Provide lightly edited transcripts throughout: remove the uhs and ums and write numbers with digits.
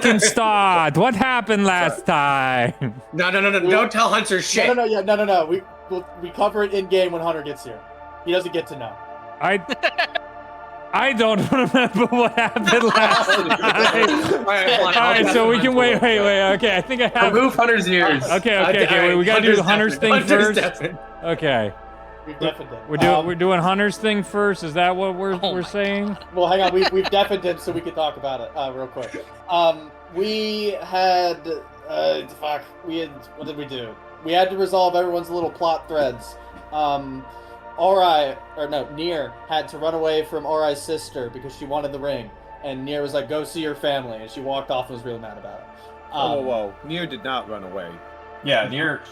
fucking start. What happened last time? No. Don't tell Hunter shit. No. We cover it in game when Hunter gets here. He doesn't get to know. I don't remember what happened last time. All right, so we can wait. Okay, I think I have. Remove Hunter's ears. Okay. Wait, we gotta do Hunter's thing first. Okay. We've deafened him. We're doing Hunter's thing first. Is that what we're saying? Well, hang on. We've deafened him, so we can talk about it real quick. We had what did we do? We had to resolve everyone's little plot threads. Nier had to run away from Ori's sister because she wanted the ring, and Nier was like, "Go see your family," and she walked off and was really mad about it. Whoa! Nier did not run away. Yeah, Nier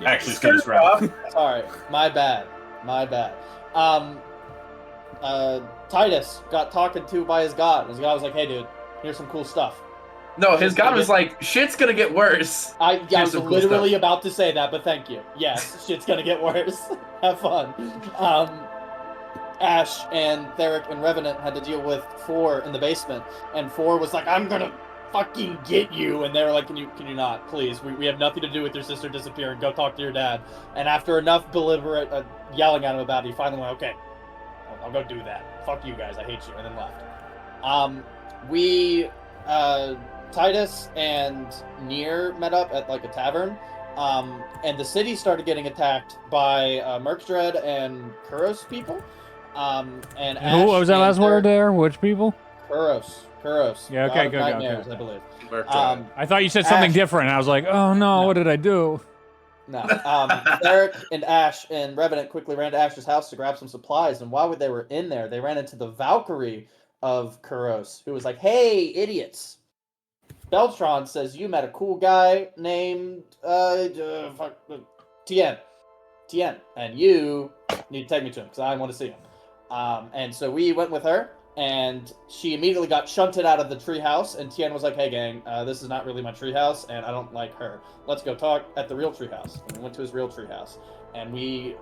actually stood his ground. Sorry, my bad. Titus got talked to by his god. His god was like, "Hey, dude, here's some cool stuff." No, his god was like, "Shit's gonna get worse." I was literally about to say that, but thank you. Yes, shit's gonna get worse. Have fun. Ash and Theric and Revenant had to deal with Four in the basement, and Four was like, "I'm gonna fucking get you," and they were like, "Can you not, please? We have nothing to do with your sister disappearing. Go talk to your dad." And after enough deliberate yelling at him about it, he finally went, "Okay, I'll go do that. Fuck you guys, I hate you," and then left. Titus and Nier met up at like a tavern, and the city started getting attacked by Merchdread and Kuros people. And who was that last word there? Which people? Kuros. Yeah, okay, God of Nightmares, okay. I believe. I thought you said something different. I was like, oh no, what did I do? No. Theric and Ash and Revenant quickly ran to Ash's house to grab some supplies, and while they were in there, they ran into the Valkyrie of Kuros, who was like, "Hey, idiots! Beltron says you met a cool guy named Tien, and you need to take me to him because I want to see him." And so we went with her, and she immediately got shunted out of the treehouse. And Tien was like, "Hey, gang, this is not really my treehouse, and I don't like her. Let's go talk at the real treehouse." And we went to his real treehouse, and we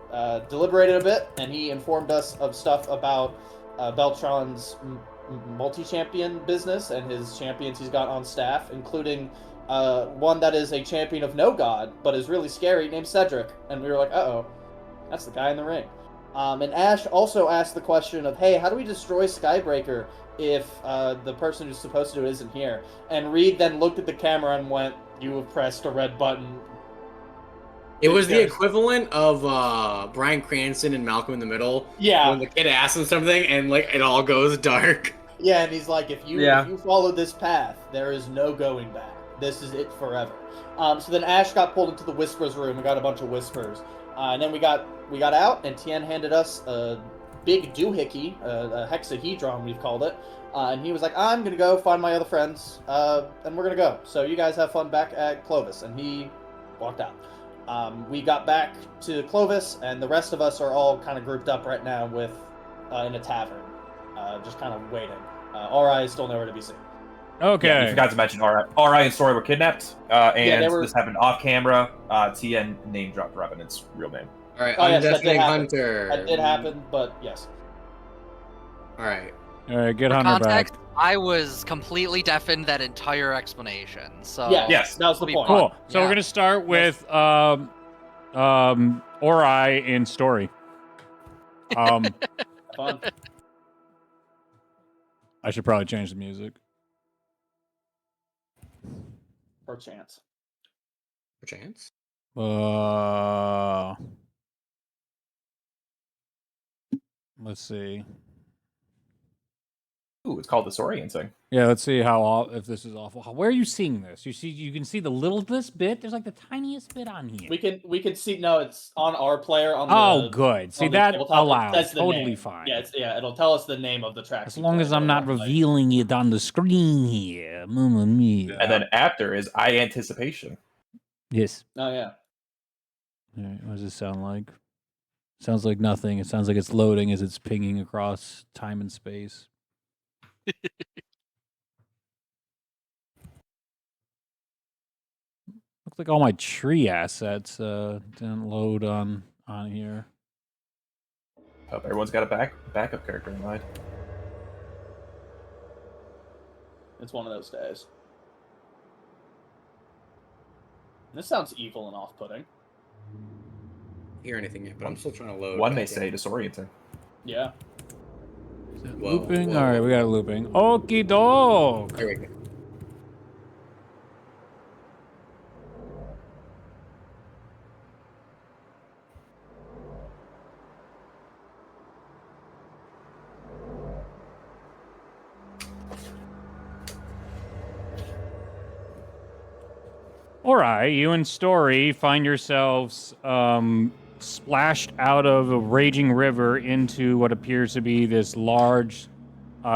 deliberated a bit, and he informed us of stuff about Beltron's multi-champion business and his champions he's got on staff, including one that is a champion of no god but is really scary, named Cedric. And we were like, uh-oh, that's the guy in the ring. And Ash also asked the question of, "Hey, how do we destroy Skybreaker if the person who's supposed to do it isn't here?" And Reed then looked at the camera and went, "You have pressed a red button." It was the equivalent of Bryan Cranston and Malcolm in the Middle. Yeah. When the kid asks him something and like it all goes dark. Yeah, and he's like, if you follow this path, there is no going back. This is it forever. So then Ash got pulled into the Whispers room and got a bunch of whispers. And then we got out, and Tien handed us a big doohickey, a hexahedron we've called it. And he was like, "I'm going to go find my other friends, and we're going to go. So you guys have fun back at Clovis." And he walked out. We got back to Clovis, and the rest of us are all kind of grouped up right now with in a tavern, just kind of waiting. Ori is still nowhere to be seen. Okay. Yeah, you forgot to mention Ri and Story were kidnapped, and this happened off camera. Tien name dropped Revenant's real name. All right, yes, that did happen. Hunter. That did happen, but yes. All right, get For Hunter context, back. I was completely deafened that entire explanation. So Yeah, Yes. that was the point. Cool. So Yeah. we're gonna start with Ori in Story. Fun. I should probably change the music. Perchance. perchance. Let's see. Ooh, it's called Disorienting. Yeah, let's see if this is awful. Where are you seeing this? You can see the littlest bit. There's like the tiniest bit on here. We can see. No, it's on our player. On Oh, the, good. See, on the that tabletop. It allows. says the Totally name. fine. Yeah, it'll tell us the name of the track. As long as I'm not revealing it on the screen here. Mamma mia. And then after is I Anticipation. Yes. Oh yeah. All right, what does it sound like? Sounds like nothing. It sounds like it's loading as it's pinging across time and space. Looks like all my tree assets didn't load on here. Hope everyone's got a backup character in mind. It's one of those days. This sounds evil and off-putting. Hear anything yet? But I'm still trying to load. One may say disorienting. Yeah. Looping? Alright, we got a looping. Okie doke! There we go. Alright, you and Story find yourselves splashed out of a raging river into what appears to be this large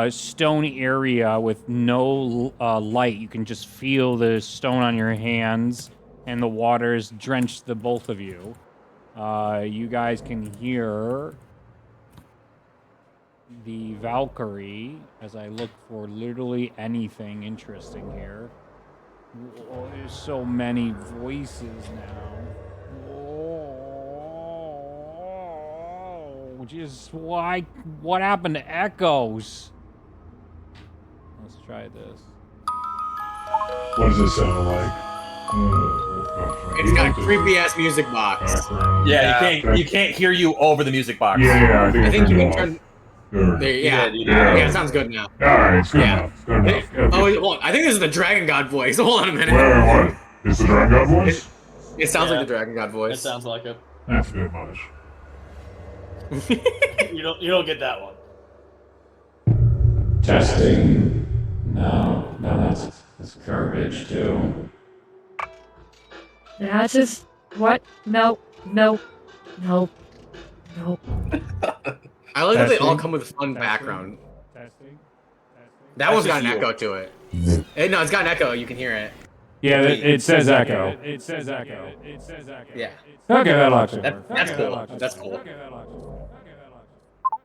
stone area with no light. You can just feel the stone on your hands, and the waters drench the both of you. You guys can hear the Valkyrie as I look for literally anything interesting here. Oh, there's so many voices now. Oh, just why? What happened to echoes? Let's try this. What does it sound like? It's got a creepy ass music box. Yeah, you can't hear you over the music box. Yeah, I think you can turn turn. it off. There, yeah, Yeah. yeah, it sounds good now. Alright, it's good Yeah. enough. Good enough. Oh, well, I think this is the Dragon God voice. Hold on a minute. Wait, what? Is the Dragon God voice? It sounds Yeah. like the Dragon God It voice. sounds like it. That's a bit much. You don't get that one. Testing. No, that's garbage too. That's just what? No. I like that they all Testing. come with a fun Testing. background. Testing. That one's got just an you. echo to it. No, it's got an echo. You can hear it. Yeah, it says echo. It says echo. It says echo. Yeah. Okay, that'll actually That- work. that's Okay, cool. that'll actually That's work. cool. Okay, that'll actually work. Okay, that'll actually work.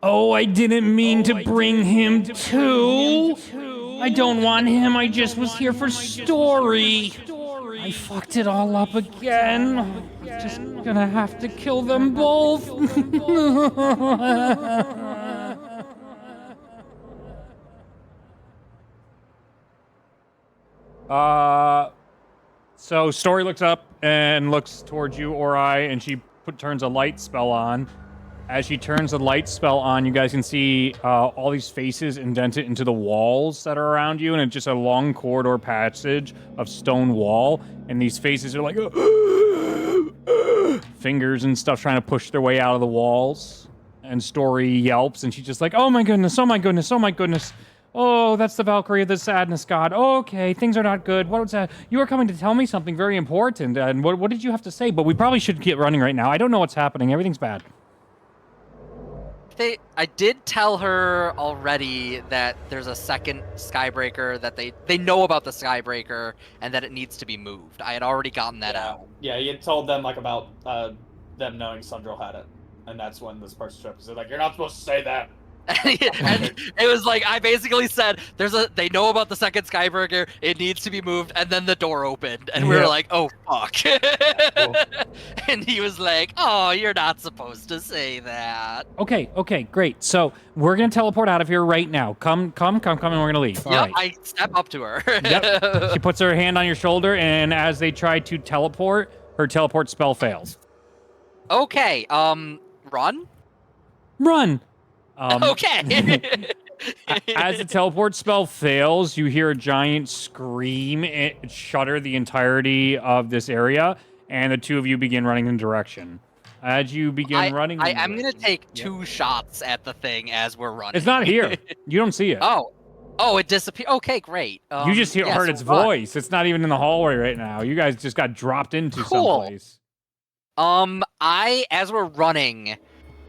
Oh, I didn't mean to bring him too. I don't want him. I just was here for Story. I fucked it all up again. I'm just gonna have to kill them both. So Story looks up and looks towards you, Ori, and she turns a light spell on. As she turns the light spell on, you guys can see all these faces indented into the walls that are around you, and it's just a long corridor passage of stone wall, and these faces are like fingers and stuff trying to push their way out of the walls. And Story yelps, and she's just like, oh my goodness, oh my goodness, oh my goodness. Oh, that's the Valkyrie of the Sadness God. Oh, okay, things are not good. What was that? You were coming to tell me something very important, and what did you have to say? But we probably should get running right now. I don't know what's happening. Everything's bad. I did tell her already that there's a second Skybreaker, that they know about the Skybreaker, and that it needs to be moved. I had already gotten that out. Yeah, you had told them about them knowing Sundril had it, and that's when this person showed up and said, you're not supposed to say that. And it was like, I basically said, they know about the second Skybreaker, it needs to be moved, and then the door opened, and we were like, oh fuck. Cool. And he was like, oh, you're not supposed to say that. Okay, great. So we're gonna teleport out of here right now. Come, and we're gonna leave. All right. I step up to her. Yep. She puts her hand on your shoulder, and as they try to teleport, her teleport spell fails. Okay, run? Run! Okay. As the teleport spell fails, you hear a giant scream shudder the entirety of this area, and the two of you begin running in direction. As you begin running, I am gonna take 2 shots at the thing as we're running. It's not here. You don't see it. Oh, it disappeared. Okay, great. You just yeah, heard so its run. voice. It's not even in the hallway right now. You guys just got dropped into Cool. someplace. As we're running,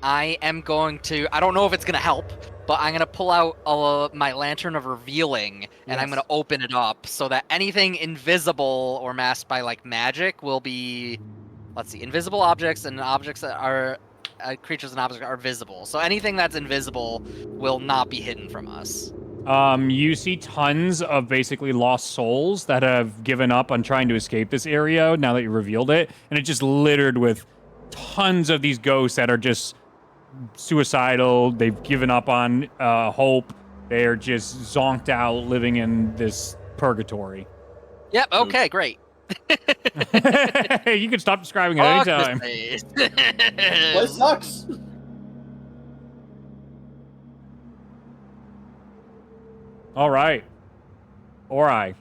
I am going to, I don't know if it's going to help, but I'm going to pull out my Lantern of Revealing, and I'm going to open it up so that anything invisible or masked by, like, magic will be, let's see, invisible objects and objects that are, creatures and objects are visible. So anything that's invisible will not be hidden from us. You see tons of basically lost souls that have given up on trying to escape this area now that you revealed it, and it's just littered with tons of these ghosts that are just suicidal. They've given up on hope. They're just zonked out, living in this purgatory. Yep. Okay. Great. You can stop describing it anytime. Place sucks. All right. Ori.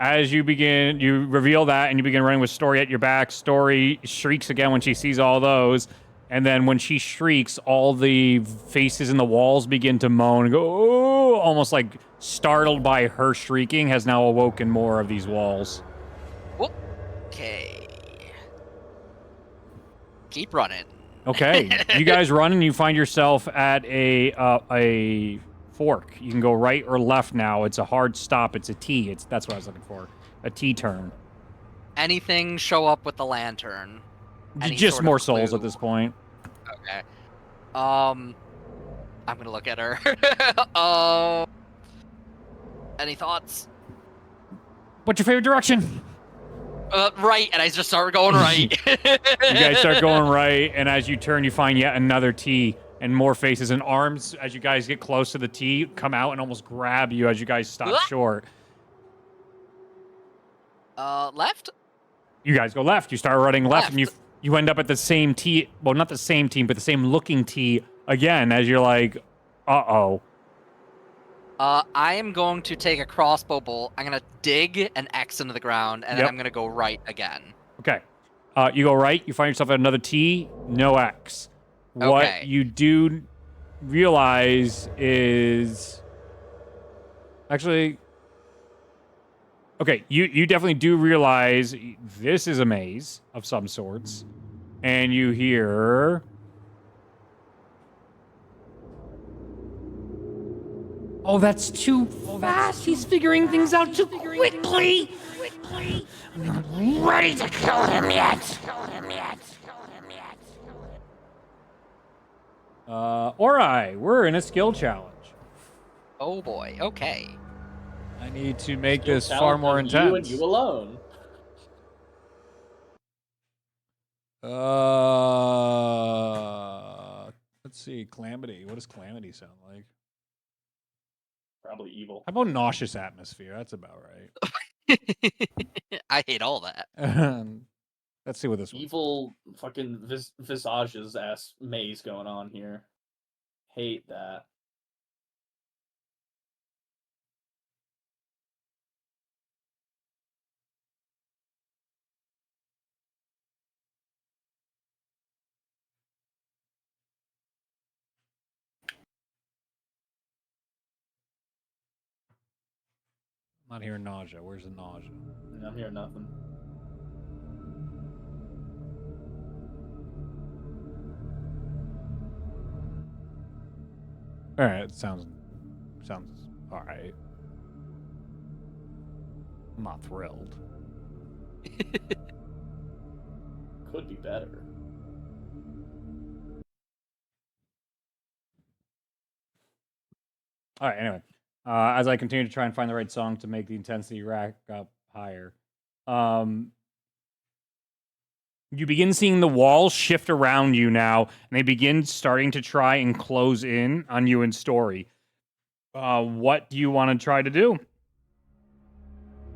As you begin, you reveal that and you begin running with Story at your back. Story shrieks again when she sees all those. And then when she shrieks, all the faces in the walls begin to moan and go, oh, almost like startled by her shrieking, has now awoken more of these walls. Okay. Keep running. Okay. You guys run and you find yourself at a fork. You can go right or left now. It's a hard stop. It's a T. That's what I was looking for. A T turn. Anything show up with the lantern? Just more souls at this point. Okay. I'm gonna look at her. Any thoughts? What's your favorite direction? Right, and I just start going right. You guys start going right, and as you turn, you find yet another T and more faces and arms. As you guys get close to the T, come out and almost grab you as you guys stop short. Left? You guys go left. You start running left. And you end up at the same T. Well, not the same team, but the same looking T again. As you're like, uh-oh. I am going to take a crossbow bolt. I'm gonna dig an X into the ground, and then I'm gonna go right again. Okay. You go right. You find yourself at another T. No X. Okay. What you do realize is actually. Okay, you definitely do realize this is a maze of some sorts, and you hear. Oh, that's too fast. He's figuring things out too quickly. I'm not ready to kill him yet. Alright, we're in a skill challenge. Oh boy. Okay. I need to make this far more intense. You and you alone. Let's see. Calamity. What does Calamity sound like? Probably evil. How about nauseous atmosphere? That's about right. I hate all that. Let's see what this evil fucking visages ass maze going on here. Hate that. I'm not hearing nausea. Where's the nausea? I'm hearing nothing. All right, sounds all right. I'm not thrilled. Could be better. All right. Anyway, as I continue to try and find the right song to make the intensity rack up higher, you begin seeing the walls shift around you now, and they begin starting to try and close in on you in Story. What do you want to try to do?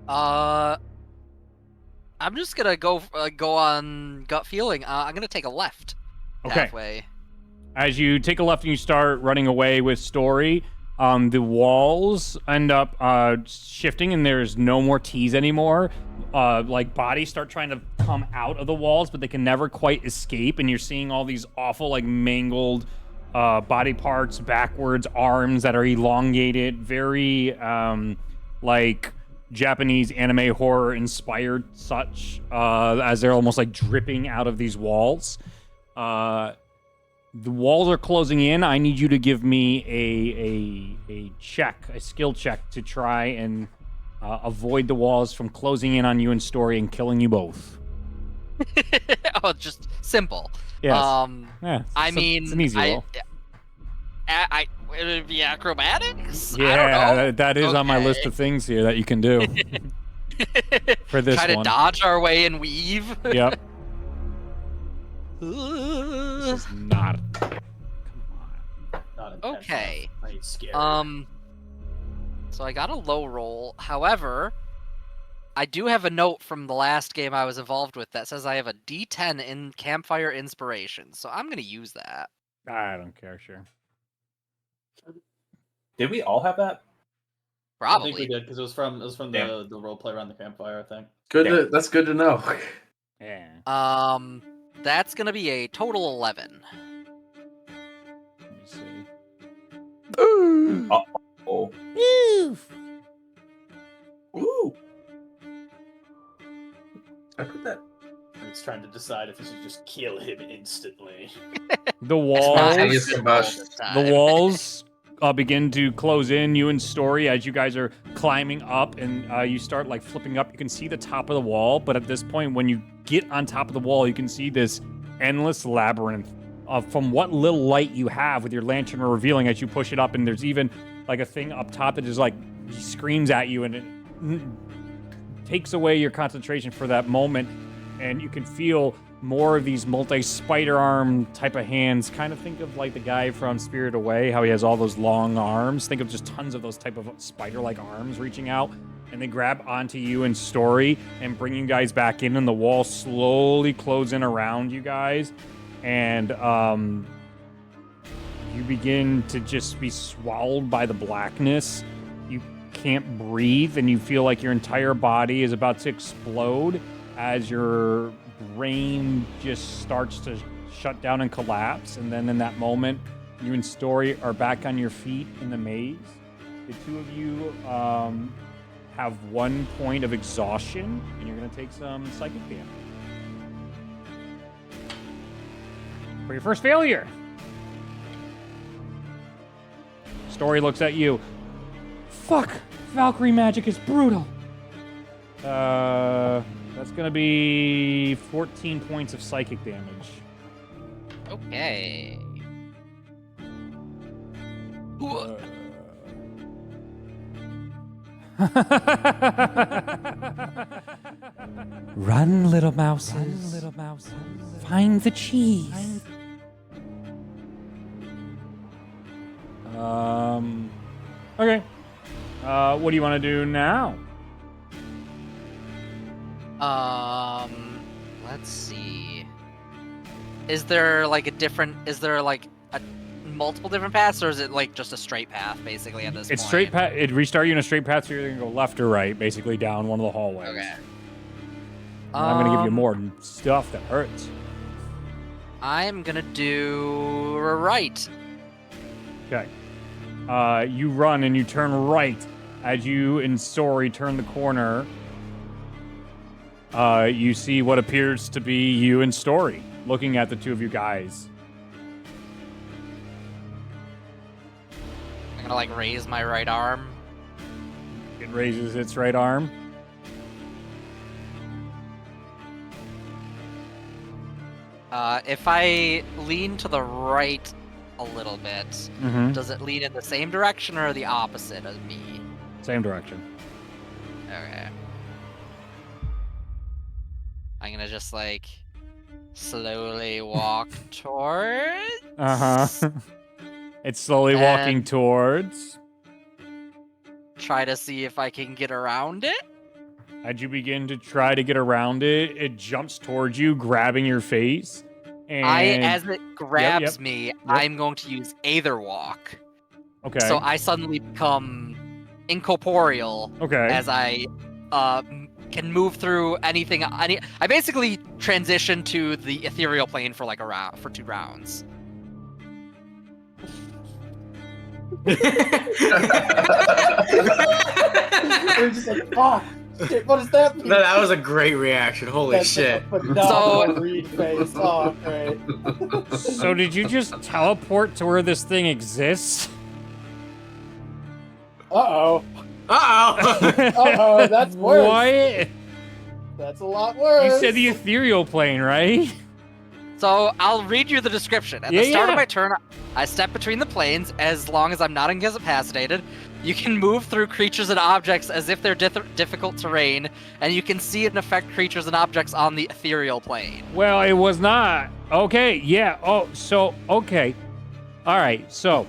I'm just gonna go on gut feeling. I'm gonna take a left. Okay. Halfway. As you take a left and you start running away with Story, the walls end up shifting, and there's no more T's anymore. Like bodies start trying to come out of the walls, but they can never quite escape. And you're seeing all these awful, like mangled body parts, backwards arms that are elongated, very like Japanese anime horror inspired, such as they're almost like dripping out of these walls. The walls are closing in. I need you to give me a check, a skill check, to try and avoid the walls from closing in on you in Story and killing you both. Oh, just simple. Yes. Yeah, it's an easy roll. Would it be acrobatics? Yeah, I don't know. that is on my list of things here that you can do for this Try to one. dodge our way and weave. Yep. This is not Okay. I ain't scared. So I got a low roll. However, I do have a note from the last game I was involved with that says I have a D10 in Campfire Inspiration. So I'm gonna use that. I don't care. Sure. Did we all have that? Probably. I think we did because it was from the role play around the campfire. I think. Good. That's good to know. Yeah. That's gonna be a total 11. Let me see. Oh. Ooh. I put that. He's trying to decide if he should just kill him instantly. The Not walls. as Hideous simple combustion. this time. The walls begin to close in. You and Story, as you guys are climbing up, and you start like flipping up. You can see the top of the wall, but at this point, when you get on top of the wall, you can see this endless labyrinth from what little light you have with your lantern revealing as you push it up. And there's even like a thing up top that just like screams at you, and it takes away your concentration for that moment. And you can feel more of these multi-spider arm type of hands. Kind of think of like the guy from Spirited Away, how he has all those long arms. Think of just tons of those type of spider-like arms reaching out, and they grab onto you and Story and bring you guys back in, and the wall slowly close in around you guys, and you begin to just be swallowed by the blackness. You can't breathe, and you feel like your entire body is about to explode as your brain just starts to shut down and collapse. And then in that moment, you and Story are back on your feet in the maze. The two of you have 1 point of exhaustion, and you're going to take some psychic damage for your first failure. Story looks at you. Fuck! Valkyrie magic is brutal. That's gonna be 14 points of psychic damage. Okay. Run, little mouses. Find the cheese. Okay. What do you want to do now? Let's see. Is there like multiple different paths, or is it like just a straight path basically at this point? It's straight path. It restart you in a straight path, so you're gonna go left or right, basically down one of the hallways. Okay. And I'm gonna give you more stuff that hurts. I'm gonna do right. Okay. You run and you turn right. As you and Story turn the corner, you see what appears to be you and Story looking at the two of you guys. I'm gonna like raise my right arm. It raises its right arm. If I lean to the right a little bit, does it lean in the same direction or the opposite of me? Same direction. Okay. I'm gonna just like slowly walk towards. It's slowly walking towards. Try to see if I can get around it. As you begin to try to get around it, it jumps towards you, grabbing your face. And as it grabs me, I'm going to use Aether Walk. Okay. So I suddenly become incorporeal. Okay. As I can move through anything. I basically transition to the ethereal plane for like for 2 rounds. We're just like, fuck. Shit, what does that mean? No, that was a great reaction. Holy shit. So read face. Oh, great. So did you just teleport to where this thing exists? Uh-oh. Uh-oh. Uh-oh, that's worse. What? That's a lot worse. You said the ethereal plane, right? So I'll read you the description. At the start of my turn, I step between the planes as long as I'm not incapacitated. You can move through creatures and objects as if they're difficult terrain, and you can see and affect creatures and objects on the ethereal plane. Well, it was not. Okay, yeah. Oh, so, okay. All right, so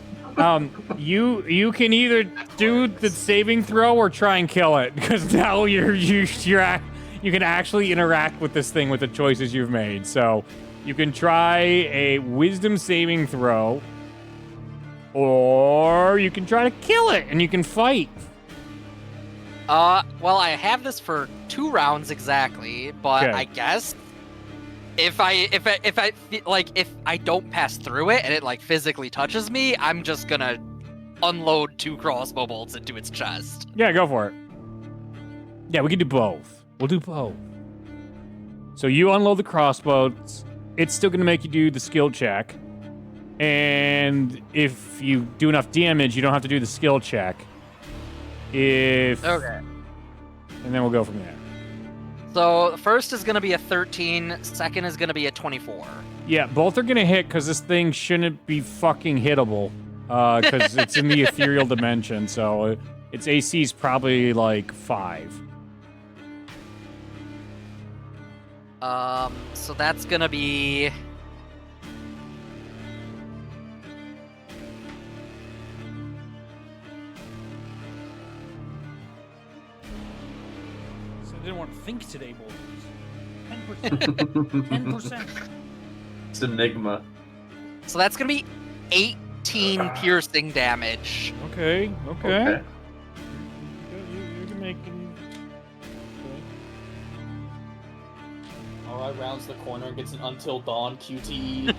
You can either do the saving throw or try and kill it, because now you can actually interact with this thing with the choices you've made. So you can try a wisdom saving throw, or you can try to kill it and you can fight. Well, I have this for 2 rounds exactly, but Okay. I guess if I don't pass through it and it like physically touches me, I'm just gonna unload 2 crossbow bolts into its chest. Yeah, go for it. Yeah, we can do both. We'll do both. So you unload the crossbows. It's still going to make you do the skill check. And if you do enough damage, you don't have to do the skill check. Okay. And then we'll go from there. So the first is gonna be a 13, second is gonna be a 24. Yeah, both are going to hit because this thing shouldn't be fucking hittable. Because it's in the ethereal dimension. So its AC is probably like 5. So that's gonna be So I didn't want to think today, boys. 10%. 10%. It's Enigma. so that's gonna be 18 piercing damage. Okay. Okay. You're making. Alright, rounds the corner and gets an Until Dawn QTE.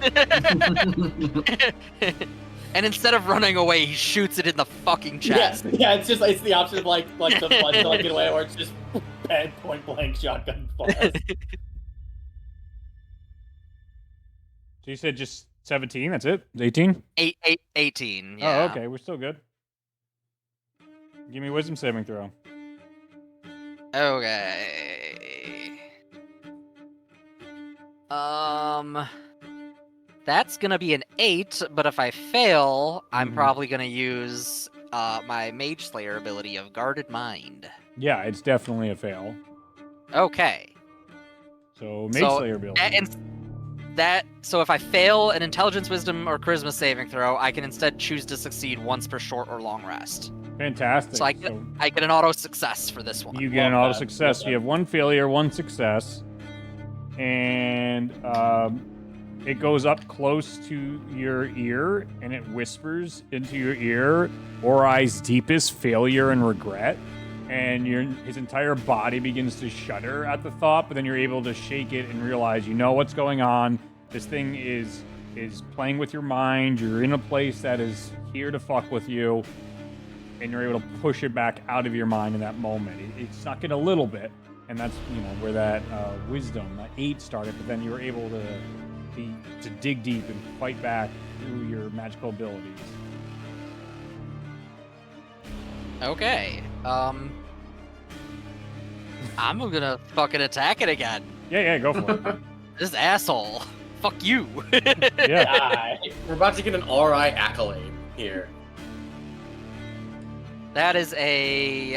And instead of running away, he shoots it in the fucking chest. Yeah, it's the option of like the blood to like get away, or it's just point blank shotgun fire. So you said just 17? That's it? 18? 18, yeah. Oh, okay. We're still good. Give me a wisdom saving throw. Okay. That's gonna be an 8, but if I fail, I'm probably gonna use my Mage Slayer ability of Guarded Mind. Yeah, it's definitely a fail. Okay. So Mage Slayer ability. So if I fail an Intelligence, Wisdom, or Charisma saving throw, I can instead choose to succeed once per short or long rest. Fantastic. So I get an auto success for this one. You get an auto success. You have 1 failure, 1 success. And it goes up close to your ear and it whispers into your ear, Orai's deepest failure and regret. And his entire body begins to shudder at the thought, but then you're able to shake it and realize you know what's going on. This thing is playing with your mind. You're in a place that is here to fuck with you, and you're able to push it back out of your mind in that moment. It snuck in a little bit, and that's where that wisdom, that 8 started. But then you were able to dig deep and fight back through your magical abilities. Okay. I'm gonna fucking attack it again. Yeah, go for it. This asshole. Fuck you. Yeah. We're about to get an RI accolade here. That is a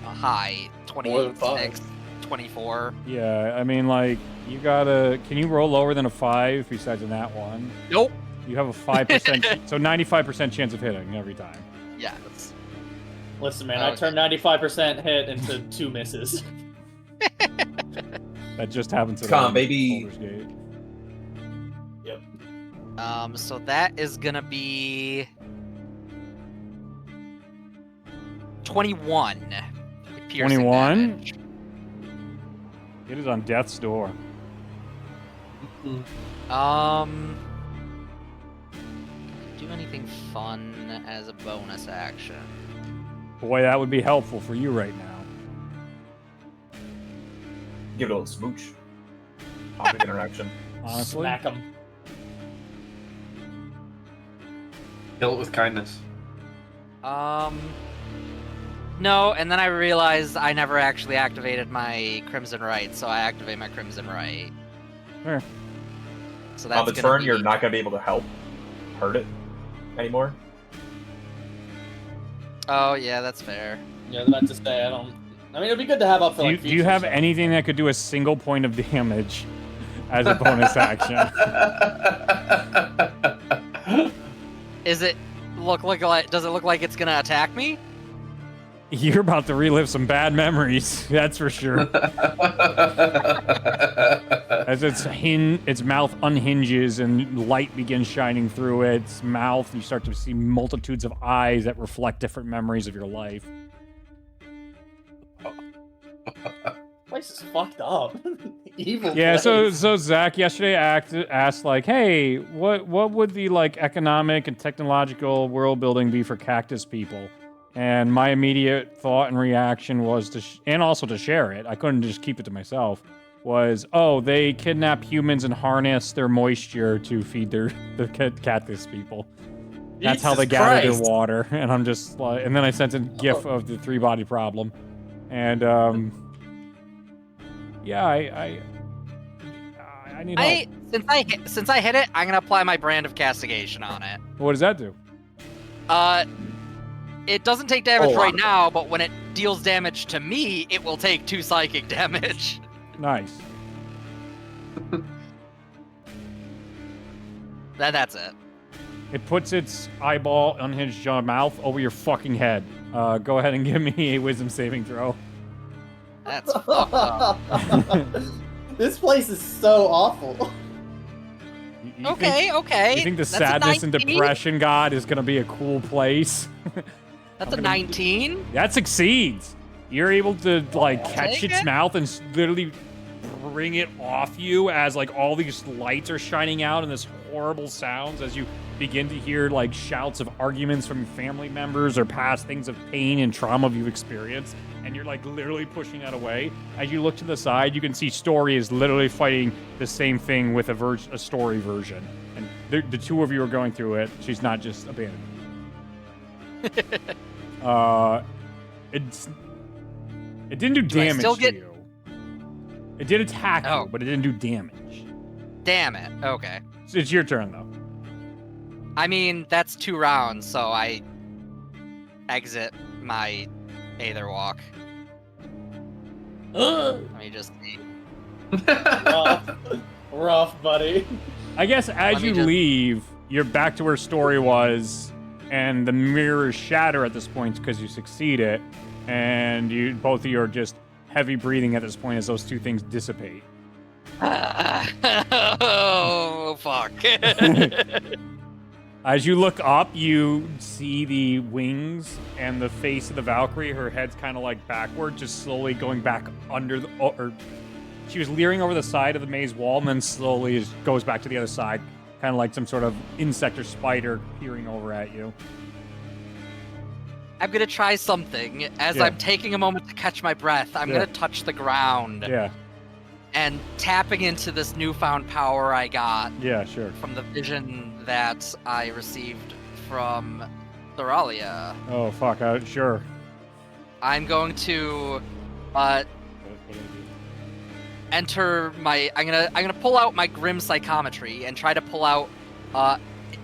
high. More than 26, 24. Yeah, I mean, like, you gotta... Can you roll lower than a 5 besides in that one? Nope. You have a 5%... so 95% chance of hitting every time. Yeah. Listen, man, I turned 95% hit into 2 misses. That just happens at Come on, baby. Baldur's Gate. Yep. So that is gonna be 21. Piercing 21? damage. It is on death's door. Do anything fun as a bonus action. Boy, that would be helpful for you right now. Give it a little smooch. Topic interaction. Honestly. Smack him. Kill it with kindness. No, and then I realized I never actually activated my Crimson Right, so I activate my Crimson Right. Sure. So that's On the gonna turn, be... you're not going to be able to hurt it anymore. Oh, yeah, that's fair. Yeah, I was about to say, I mean, it'd be good to have up for Do like you have future anything that could do a single point of damage as a bonus action? Is it look like? Does it look like it's gonna attack me? You're about to relive some bad memories. That's for sure. As its mouth unhinges and light begins shining through its mouth, you start to see multitudes of eyes that reflect different memories of your life. Place is fucked up. Evil. Yeah, place. so Zach yesterday asked like, hey, what would the like economic and technological world building be for cactus people? And my immediate thought and reaction was and also to share it. I couldn't just keep it to myself. Was they kidnap humans and harness their moisture to feed the cactus people. That's how they gather their water. And I'm just like, and then I sent a GIF of the 3-body problem, and yeah, I need help. Since I hit it, I'm gonna apply my brand of castigation on it. What does that do? It doesn't take damage right now, but when it deals damage to me, it will take 2 psychic damage. Nice. That's it. It puts its eyeball unhinged mouth over your fucking head. Go ahead and give me a wisdom saving throw. That's fucked up. This place is so awful. Okay. You think the sadness and depression god is gonna be a cool place? That's a 19. That succeeds. You're able to like catch its mouth and literally bring it off you as like all these lights are shining out and this horrible sounds as you begin to hear like shouts of arguments from family members or past things of pain and trauma you've experienced, and you're like literally pushing that away. As you look to the side, you can see Story is literally fighting the same thing with a Story version, and the two of you are going through it. She's not just abandoned. It didn't do damage to you. It did attack you, but it didn't do damage. Damn it. Okay. So it's your turn, though. I mean, that's 2 rounds, so I exit my Aether Walk. Let me just see. Rough, buddy. I guess as you leave, you're back to where Story was, and the mirrors shatter at this point because you succeeded, and both of you are just heavy breathing at this point as those 2 things dissipate. Oh, fuck. As you look up, you see the wings and the face of the Valkyrie. Her head's kind of like backward, just slowly going back under the... Or she was leering over the side of the maze wall and then slowly goes back to the other side, kind of like some sort of insect or spider peering over at you. I'm gonna try something. As I'm taking a moment to catch my breath, I'm gonna touch the ground. Yeah. And tapping into this newfound power I got. Yeah, sure. From the vision that I received from Thoralia. Oh, fuck. Sure. I'm going to enter my... I'm gonna pull out my Grim Psychometry and try to pull out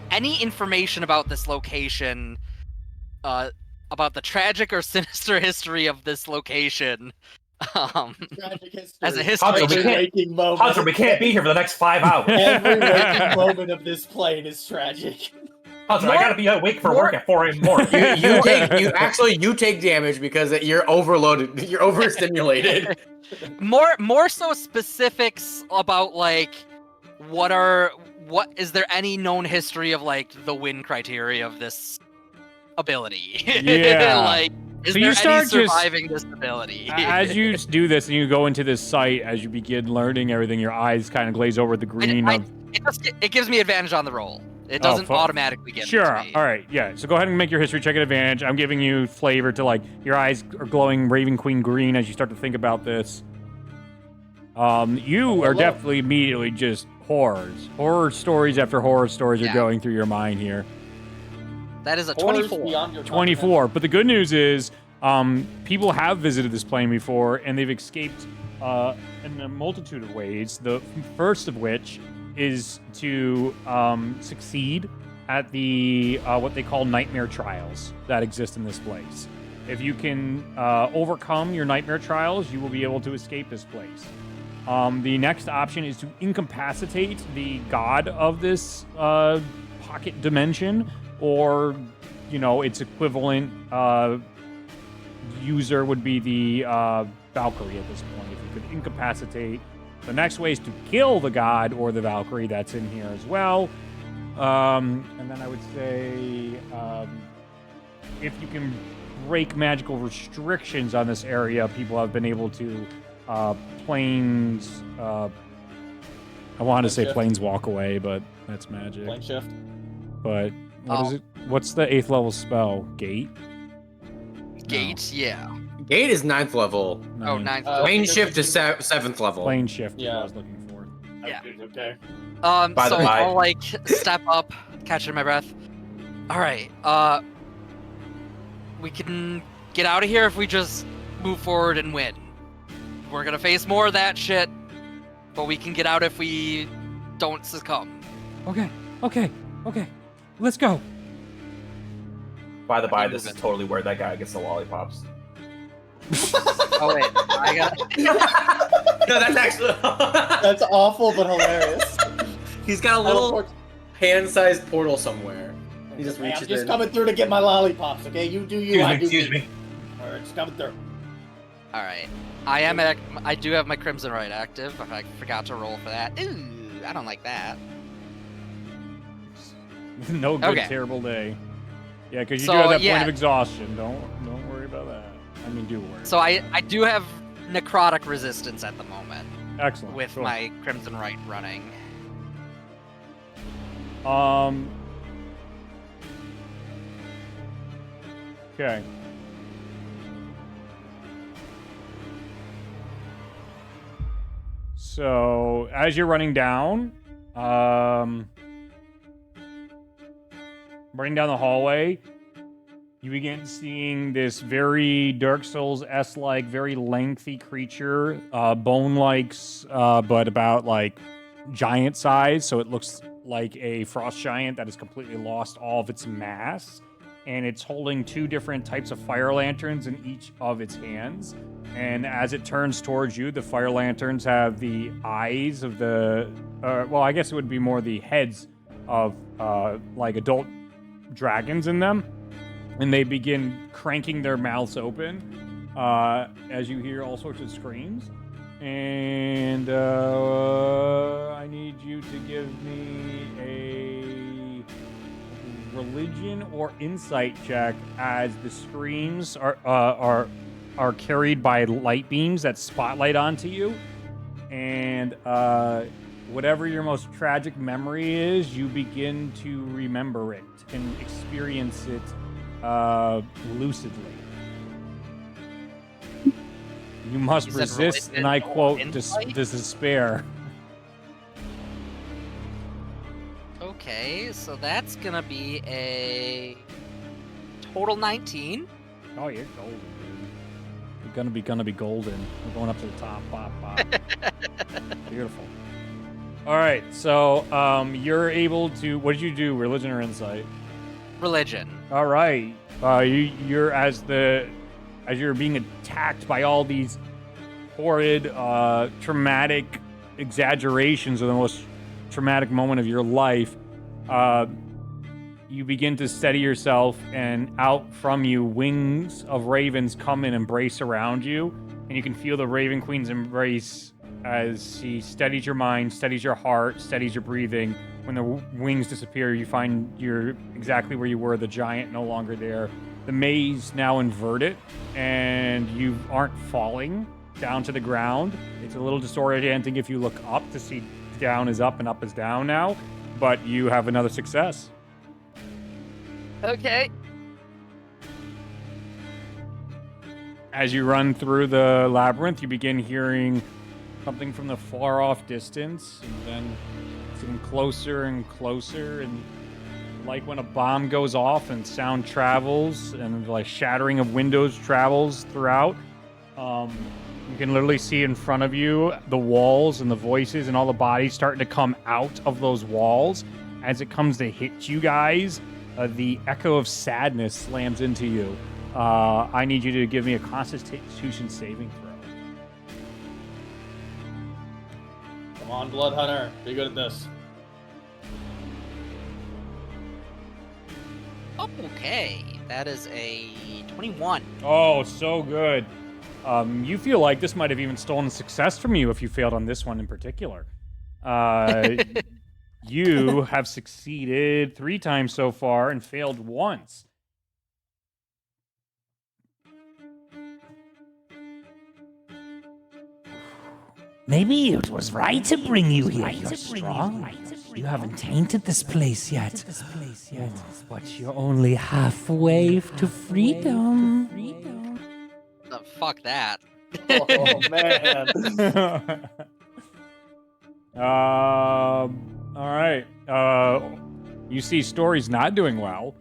any information about this location, about the tragic or sinister history of this location. Tragic history. As a history, Hunter, we can't be here for the next 5 hours. Every waking moment of this plane is tragic. Hunter, I gotta be awake for work at 4 a.m. morning. You take damage because you're overloaded. You're overstimulated. More so specifics about like what is there any known history of like the win criteria of this ability? Yeah. Like, is so there you start any surviving this ability? As you do this and you go into this site, as you begin learning everything, your eyes kind of glaze over the green. It gives me advantage on the roll. It doesn't automatically give it to me. All right, yeah. So go ahead and make your history check at advantage. I'm giving you flavor to like your eyes are glowing Raven Queen green as you start to think about this. You are definitely immediately just horrors. Horror stories after horror stories are going through your mind here. That is a 24. 24. But the good news is people have visited this plane before, and they've escaped in a multitude of ways. The first of which is to succeed at the what they call nightmare trials that exist in this place. If you can overcome your nightmare trials, you will be able to escape this place. The next option is to incapacitate the god of this pocket dimension, or its equivalent user would be the Valkyrie at this point. If you could incapacitate. The next way is to kill the god or the Valkyrie. That's in here as well. And then I would say if you can break magical restrictions on this area, people have been able to planes. I wanted to say planes walk away, but that's magic. Plane shift. But what is it? What's the 8th level spell? Gate? Gate, yeah. Gate is 9th level. Oh, 9th. Plane shift is 7th level. Plane shift is what Yeah. I was looking for. Yeah. Okay. By So the by- I'll like step up, catching my breath. All right. We can get out of here if we just move forward and win. We're gonna face more of that shit, but we can get out if we don't succumb. Okay. Let's go. By the by, this is moving. totally where that guy gets the lollipops. Oh wait, I got. No, that's actually. That's awful, but hilarious. He's got a little hand-sized portal somewhere. He just Hey, reaches I'm just in. coming through to get my lollipops, okay? You do you, I do Excuse me. Alright, just coming through. All right. I do have my Crimson Right active. I forgot to roll for that. Ooh, I don't like that. No good, Okay. terrible day. Yeah, because you So, do have that yeah. point of exhaustion. Don't worry about that. I mean, do worry. So I do have necrotic resistance at the moment Excellent. with Cool. my Crimson Right running. Okay. So as you're running down, running down the hallway, you begin seeing this very Dark Souls S-like, very lengthy creature, bone-like, but about like giant size. So it looks like a frost giant that has completely lost all of its mass. And it's holding two different types of fire lanterns in each of its hands. And as it turns towards you, the fire lanterns have the eyes of the, well, I guess it would be more the heads of like adult dragons in them. And they begin cranking their mouths open as you hear all sorts of screams. And I need you to give me a religion or insight check as the screams are carried by light beams that spotlight onto you, and whatever your most tragic memory is, you begin to remember it and experience it lucidly. You must You said resist, religion and I or quote, insight? despair. Okay, so that's gonna be a total 19. Oh, you're golden, dude. You're gonna be golden. We're going up to the top. Pop, pop. Beautiful. All right, so you're able to. What did you do? Religion or insight? Religion. All right. You're as you're being attacked by all these horrid, traumatic exaggerations of the most traumatic moment of your life. You begin to steady yourself, and out from you, wings of ravens come and embrace around you, and you can feel the Raven Queen's embrace as she steadies your mind, steadies your heart, steadies your breathing. When the wings disappear, you find you're exactly where you were, the giant no longer there. The maze now inverted, and you aren't falling down to the ground. It's a little disorienting if you look up to see down is up and up is down now, but you have another success. Okay. As you run through the labyrinth, you begin hearing something from the far off distance, and then it's getting closer and closer, and like when a bomb goes off and sound travels and like shattering of windows travels throughout, you can literally see in front of you the walls and the voices and all the bodies starting to come out of those walls. As it comes to hit you guys, the echo of sadness slams into you. I need you to give me a Constitution saving throw. Come on, Blood Hunter. Be good at this. Okay, that is a 21. Oh, so good. You feel like this might have even stolen success from you if you failed on this one in particular. You have succeeded 3 times so far and failed once. Maybe it was right to bring you here. You're strong. You haven't tainted this place yet. But you're only halfway to freedom. Fuck that. Oh man. All right. You see Story's not doing well.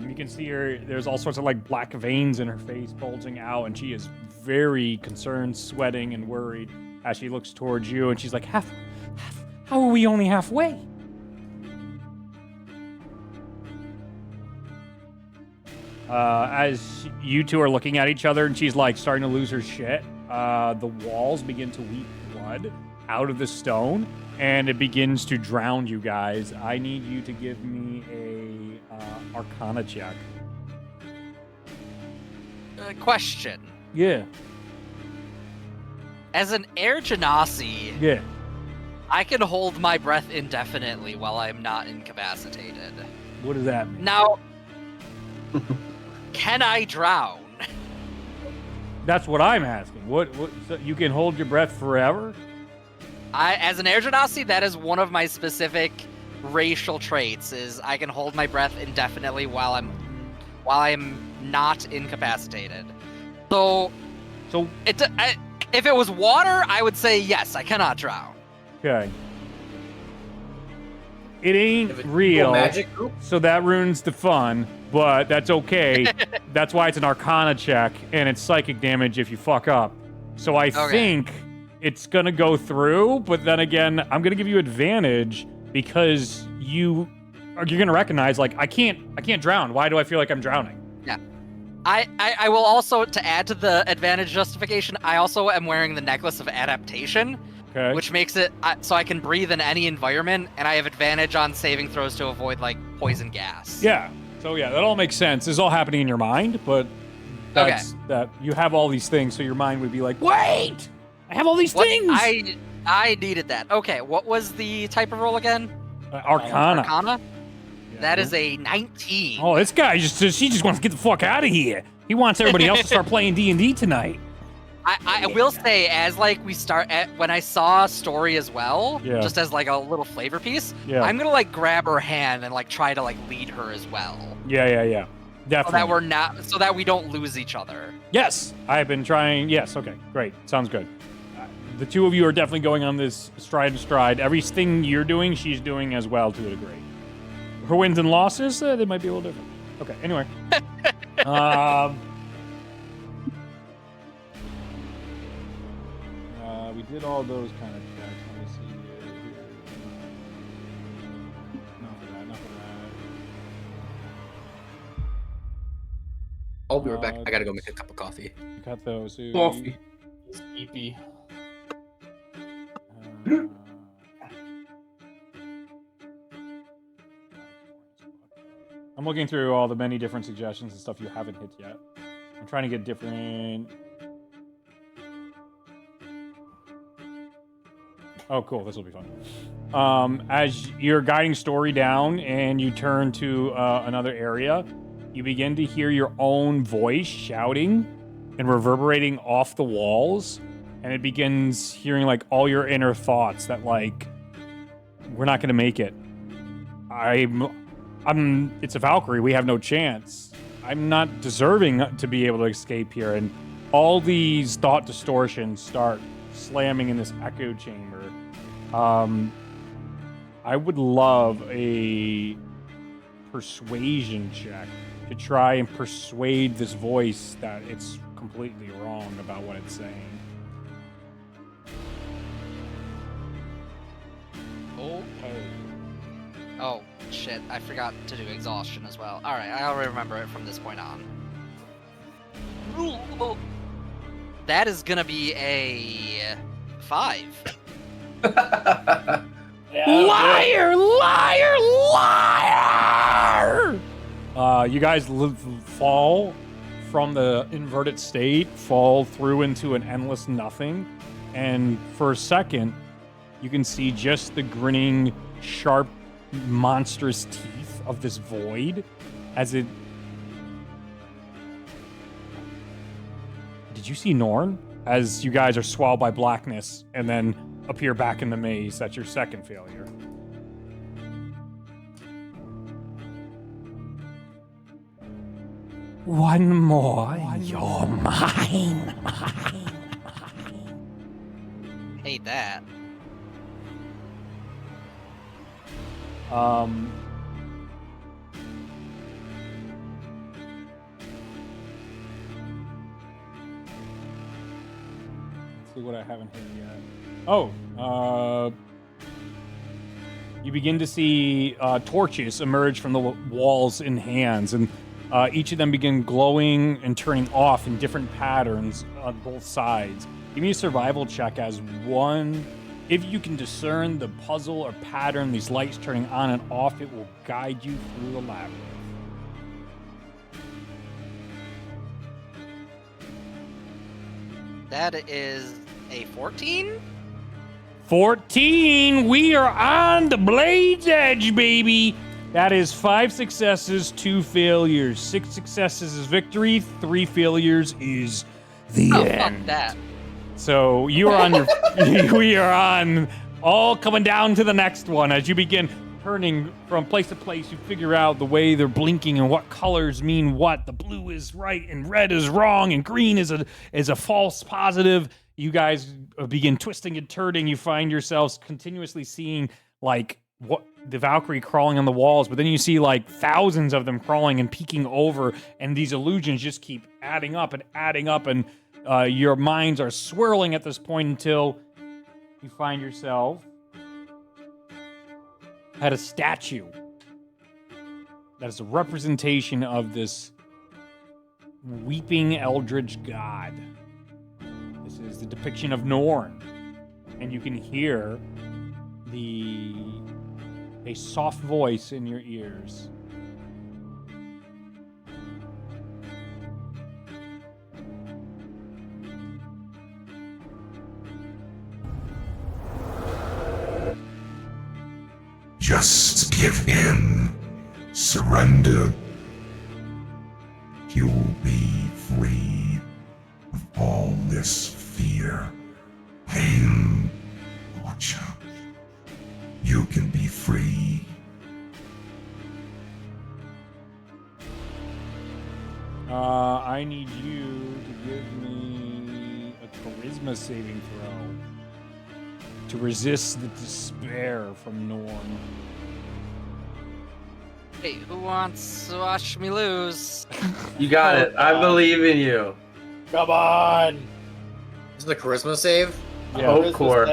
You can see there's all sorts of like black veins in her face bulging out, and she is very concerned, sweating, and worried as she looks towards you, and she's like, how are we only halfway? As you two are looking at each other, and she's like starting to lose her shit, the walls begin to weep blood out of the stone, and it begins to drown you guys. I need you to give me a Arcana check. Question. Yeah. As an air genasi, Yeah. I can hold my breath indefinitely while I'm not incapacitated. What does that mean? Now, can I drown? That's what I'm asking. What so you can hold your breath forever? As an air genasi, that is one of my specific racial traits. Is I can hold my breath indefinitely while I'm not incapacitated. So if it was water, I would say yes, I cannot drown. Okay. It ain't real, magic, so that ruins the fun, but that's okay. That's why it's an Arcana check, and it's psychic damage if you fuck up. So I think it's gonna go through, but then again, I'm gonna give you advantage because you're gonna recognize, like, I can't drown. Why do I feel like I'm drowning? Yeah. I will also, to add to the advantage justification, I also am wearing the necklace of adaptation, which makes it so I can breathe in any environment, and I have advantage on saving throws to avoid like poison gas. Yeah. So yeah, that all makes sense. This is all happening in your mind, but that's that you have all these things, so your mind would be like, wait, I have all these things. I needed that. Okay, what was the type of roll again? Arcana. Arcana. That is a 19. Oh, this guy he just wants to get the fuck out of here. He wants everybody else to start playing D&D tonight. I will say, as like we start at when I saw Story as well, just as like a little flavor piece, I'm gonna like grab her hand and like try to like lead her as well. Yeah. Definitely. So that we don't lose each other. Yes, I've been trying. Yes, okay, great, sounds good. The two of you are definitely going on this stride to stride. Everything you're doing, she's doing as well to a degree. Her wins and losses, they might be a little different. Okay, anyway. We did all those kind of checks. Let me see here. Not for that. I'll be right back. I gotta go make a cup of coffee. Cut those. Coffee. Sleepy. I'm looking through all the many different suggestions and stuff you haven't hit yet. I'm trying to get different... Oh, cool. This will be fun. As you're guiding Story down and you turn to another area, you begin to hear your own voice shouting and reverberating off the walls. And it begins hearing, like, all your inner thoughts that, like, we're not going to make it. It's a Valkyrie. We have no chance. I'm not deserving to be able to escape here. And all these thought distortions start slamming in this echo chamber. I would love a persuasion check to try and persuade this voice that it's completely wrong about what it's saying. Okay. Oh, shit. I forgot to do exhaustion as well. Alright, I'll remember it from this point on. That is gonna be a 5. Liar! Liar! Liar! You guys fall from the inverted state, fall through into an endless nothing, and for a second, you can see just the grinning, sharp, monstrous teeth of this void as it... Did you see Norn? As you guys are swallowed by blackness and then appear back in the maze. That's your second failure. One more, you're mine. Hate that. Let's see what I haven't hit yet. Oh, you begin to see torches emerge from the walls in hands, and each of them begin glowing and turning off in different patterns on both sides. Give me a survival check as one. If you can discern the puzzle or pattern, these lights turning on and off, it will guide you through the labyrinth. That is a 14? 14! We are on the blade's edge, baby! That is 5 successes, 2 failures. 6 successes is victory, 3 failures is the end. Fuck that. So you are on your... we are on... all coming down to the next one. As you begin turning from place to place, you figure out the way they're blinking and what colors mean what. The blue is right and red is wrong and green is a false positive. You guys begin twisting and turning. You find yourselves continuously seeing like what the Valkyrie crawling on the walls, but then you see like thousands of them crawling and peeking over, and these illusions just keep adding up, and your minds are swirling at this point until you find yourself at a statue that is a representation of this weeping eldritch god. This is the depiction of Norn, and you can hear a soft voice in your ears. Just give in. Surrender. You will be free of all this fear, pain, torture. You can be free. I need you to give me a charisma saving throw to resist the despair from Norn. Hey, who wants to watch me lose? You got it. I believe in you. Come on. This is the charisma save. Yeah. Hope core.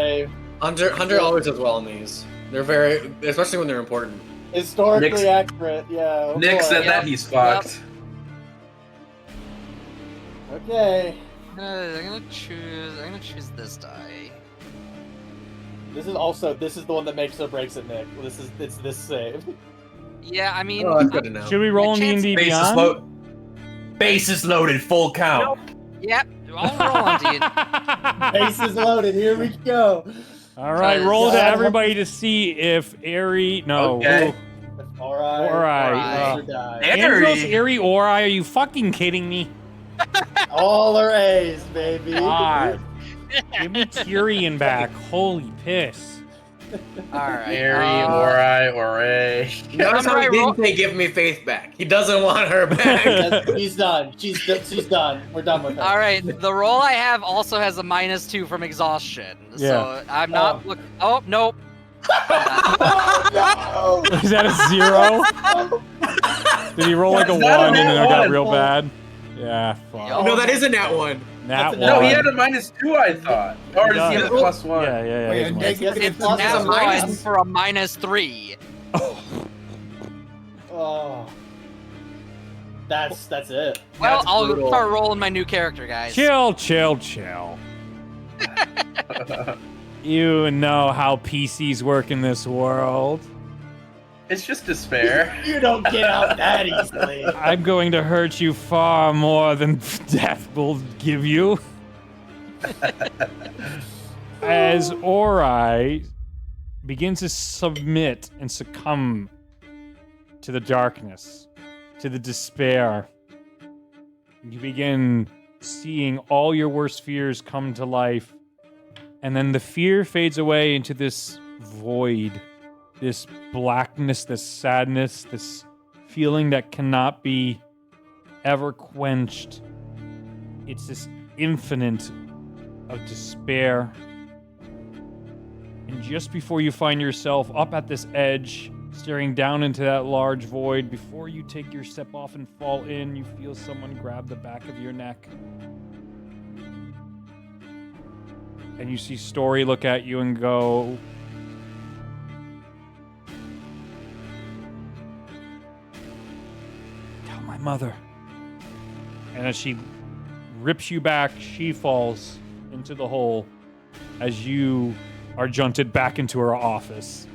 Hunter always does well on these. They're very, especially when they're important. Historically Nick's- accurate, yeah. Nick said Yep. that he's fucked. Okay. I'm gonna choose this die. This is the one that makes or breaks it, Nick. It's this save. Yeah, I mean, Oh, that's good to know. Should we roll in D&D Beyond? Base is loaded, full count. yep. I'll roll on D&D. Base is loaded. Here we go. All right, roll to everybody to see if Aerie... No. Okay. All right. All right. Andros, Aerie, Ori, are you fucking kidding me? All are A's, baby. God. Give me Tyrion back. Holy piss. Alright. Mary, or A. Notice how he didn't say give me Faith back. He doesn't want her back. She's done. She's done. We're done with her. Alright, the roll I have also has a -2 from exhaustion. Yeah. So I'm not oh, nope. Oh, no. Is that a 0? Did he roll like a 1 and then it got real bad? Yeah, fuck. No, that is a nat 1. Nat 1. No, he had a -2, I thought. Or does he have a +1? Yeah. Wait, he's Nick, one. It's plus a a minus for a -3. Oh. That's it. Well, That's I'll brutal. start rolling my new character, guys. Chill. You know how PCs work in this world. It's just despair. You don't get out that easily. I'm going to hurt you far more than death will give you. As Ori begins to submit and succumb to the darkness, to the despair, you begin seeing all your worst fears come to life, and then the fear fades away into this void, this blackness, this sadness, this feeling that cannot be ever quenched. It's this infinite of despair. And just before you find yourself up at this edge, staring down into that large void, before you take your step off and fall in, you feel someone grab the back of your neck. And you see Story look at you and go, "Tell my mother." And as she rips you back, she falls into the hole as you are junted back into her office.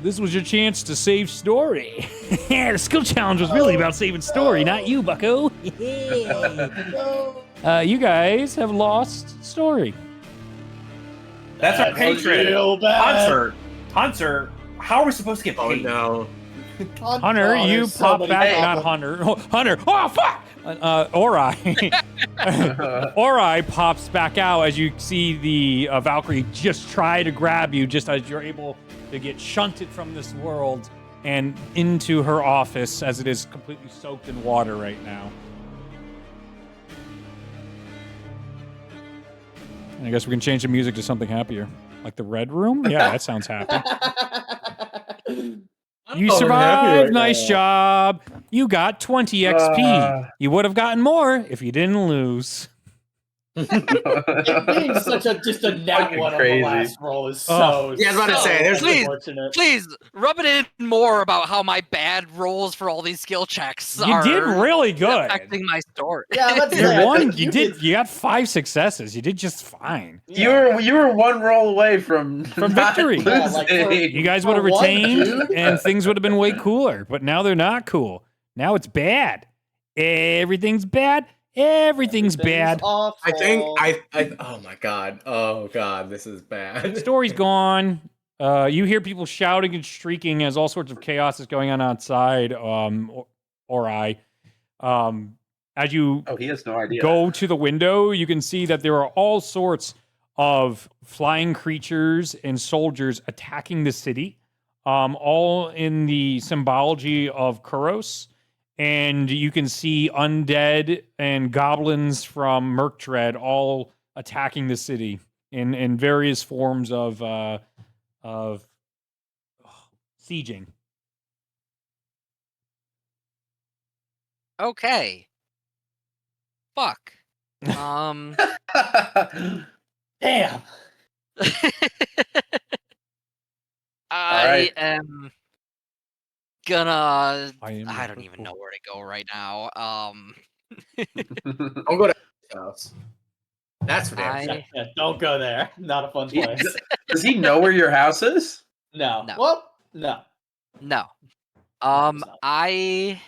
This was your chance to save Story. Yeah, the skill challenge was really about saving Story, not you, bucko. You guys have lost Story. That's our patron. Hunter, how are we supposed to get paid? Oh, no. Hunter, you pop back, not Hunter. Oh, Hunter, oh, fuck! Ori. Ori pops back out as you see the Valkyrie just try to grab you, just as you're able to get shunted from this world and into her office, as it is completely soaked in water right now. And I guess we can change the music to something happier. Like the Red Room? Yeah, that sounds happy. You survived. Nice job. You got 20 XP. You would have gotten more if you didn't lose. It being such just a net one on the last roll is so. Yeah, I was about to say, there's please rub it in more about how my bad rolls for all these skill checks You did really good. affecting my story. Yeah, that's You got 5 successes. You did just fine. You were one roll away from victory. Yeah, like You guys would have retained, and things would have been way cooler. But now they're not cool. Now it's bad. Everything's bad. Everything's bad. Awful. I think oh my god. Oh god, this is bad. Story's gone. You hear people shouting and shrieking as all sorts of chaos is going on outside. Ori. As you he has no idea. Go to the window, you can see that there are all sorts of flying creatures and soldiers attacking the city, all in the symbology of Kuros. And you can see undead and goblins from Murktread all attacking the city in various forms of sieging. Okay. Fuck. Damn. I am gonna. I don't even know where to go right now. I'll go to his house. That's for damn sure. Yeah, don't go there. Not a fun place. Does he know where your house is? No. No. Well, no. No. I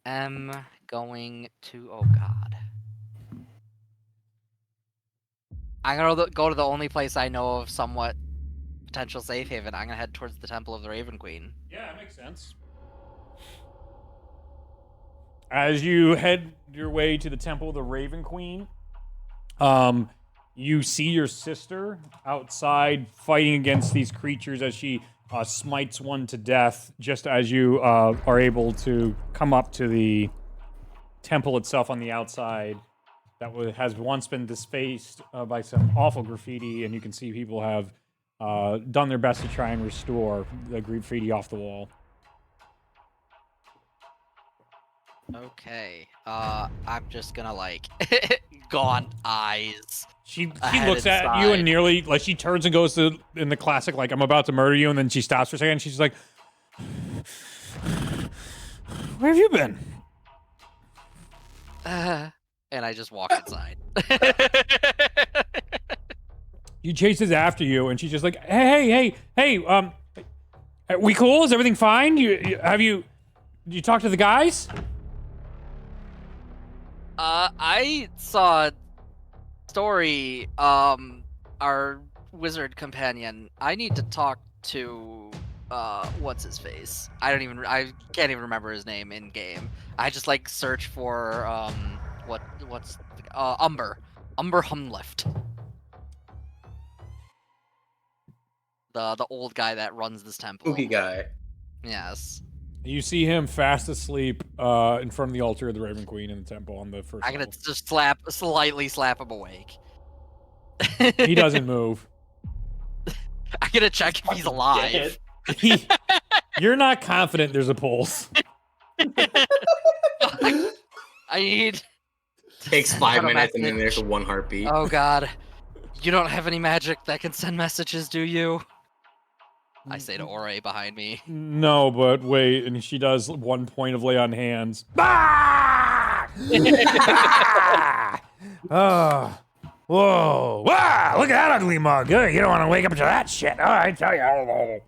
am going to. Oh God. I'm gonna go to the only place I know of somewhat potential safe haven. I'm gonna head towards the Temple of the Raven Queen. Yeah, that makes sense. As you head your way to the Temple of the Raven Queen, you see your sister outside fighting against these creatures as she smites one to death, just as you are able to come up to the temple itself on the outside that has once been defaced by some awful graffiti, and you can see people have done their best to try and restore the graffiti off the wall. Okay. I'm just gonna like gaunt eyes. She looks at you and nearly like she turns and goes to in the classic like I'm about to murder you, and then she stops for a second and she's like, "Where have you been?" And I just walk inside. He chases after you, and she's just like, hey, we cool? Is everything fine? Did you talk to the guys? I saw Story, our wizard companion. I need to talk to, what's his face? I can't even remember his name in game. I just like search for, Umber Humlift. The old guy that runs this temple. Spooky guy. Yes. You see him fast asleep in front of the altar of the Raven Queen in the temple on the first I'm gonna level. just slightly slap him awake. He doesn't move. I'm gonna check if he's alive. You're not confident there's a pulse. I need... Takes 5 minutes and then there's a 1 heartbeat. Oh god. You don't have any magic that can send messages, do you? I say to Ore behind me. No, but wait, and she does 1 point of lay on hands. Ah! Oh. Whoa. Wow, look at that ugly mug. You don't want to wake up to that shit. Oh, I tell you.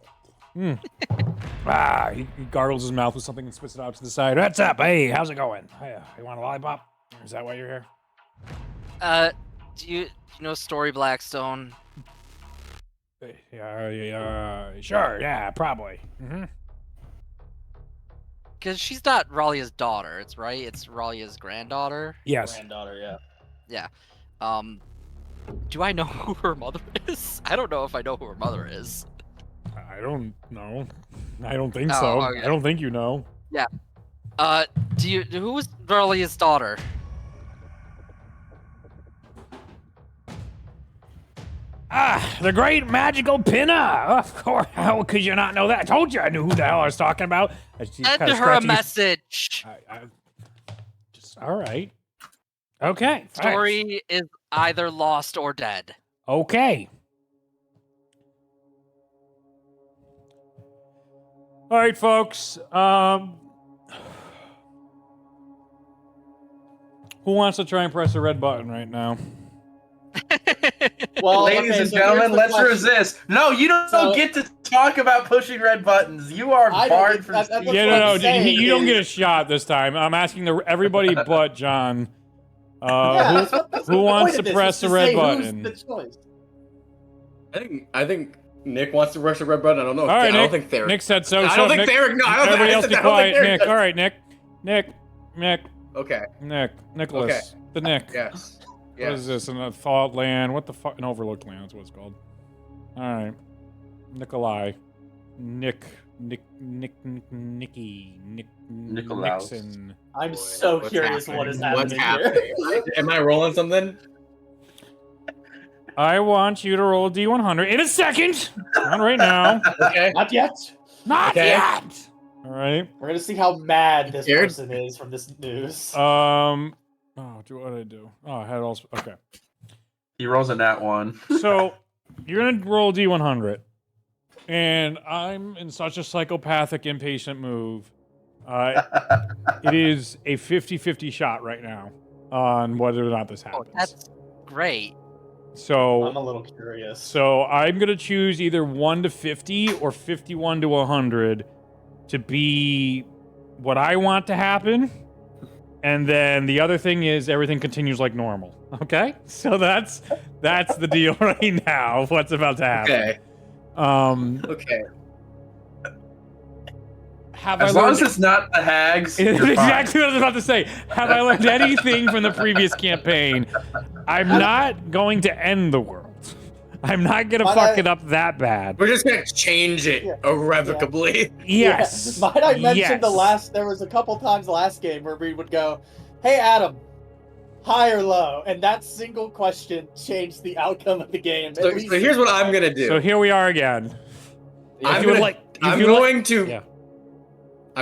He gargles his mouth with something and spits it out to the side. What's up? Hey, how's it going? Hey, you want a lollipop? Is that why you're here? Do you know Story Blackstone? Sure, yeah, probably. Because she's not Ralia's daughter, it's right? It's Ralia's granddaughter? Yes. Granddaughter, yeah. Yeah. Do I know who her mother is? I don't know if I know who her mother is. I don't know. I don't think Oh, so. okay. I don't think you know. Yeah. Who was Ralia's daughter? The great magical Pinna! Of course, how could you not know that? I told you I knew who the hell I was talking about. Send her a message! All right. Okay. Story is either lost or dead. Okay. All right, folks. Who wants to try and press the red button right now? Well, ladies and gentlemen, let's resist. No, you don't get to talk about pushing red buttons. You are barred from speaking. Yeah, no, you don't get a shot this time. I'm asking everybody but John. Who wants to press the red button? I think Nick wants to press the red button. I don't know. All right, I don't think Theric. Nick said so. I don't think Theric. No, I don't everybody else be quiet. Nick. Does. All right, Nick. Okay. Nicholas. Okay. The Nick. Yes. What is this? A thought land? What the fuck? An overlooked land. That's what it's called. All right. Nikolai. Nicky. Nikolaus. Nixon. I'm so curious what is happening here. Am I rolling something? I want you to roll a D100 in a second. Not right now. Okay. Not yet. Not yet. All right. We're gonna see how mad this person is from this news. What did I do? Oh, I had all. Okay. He rolls a nat 1. So you're gonna roll D100, and I'm in such a psychopathic, impatient move. It is a 50-50 shot right now on whether or not this happens. Oh, that's great. So I'm a little curious. So I'm gonna choose either 1 to 50 or 51 to 100 to be what I want to happen. And then the other thing is everything continues like normal. Okay? So that's the deal right now of what's about to happen. Okay. Okay. As long as it's not the hags. Exactly what I was about to say. Have I learned anything from the previous campaign? I'm not going to end the world. I'm not going to fuck it up that bad. We're just going to change it irrevocably. Yes. Yeah. Might I mention there was a couple times last game where we would go, hey, Adam, high or low? And that single question changed the outcome of the game. So here's what I'm going to do. So here we are again. I'm going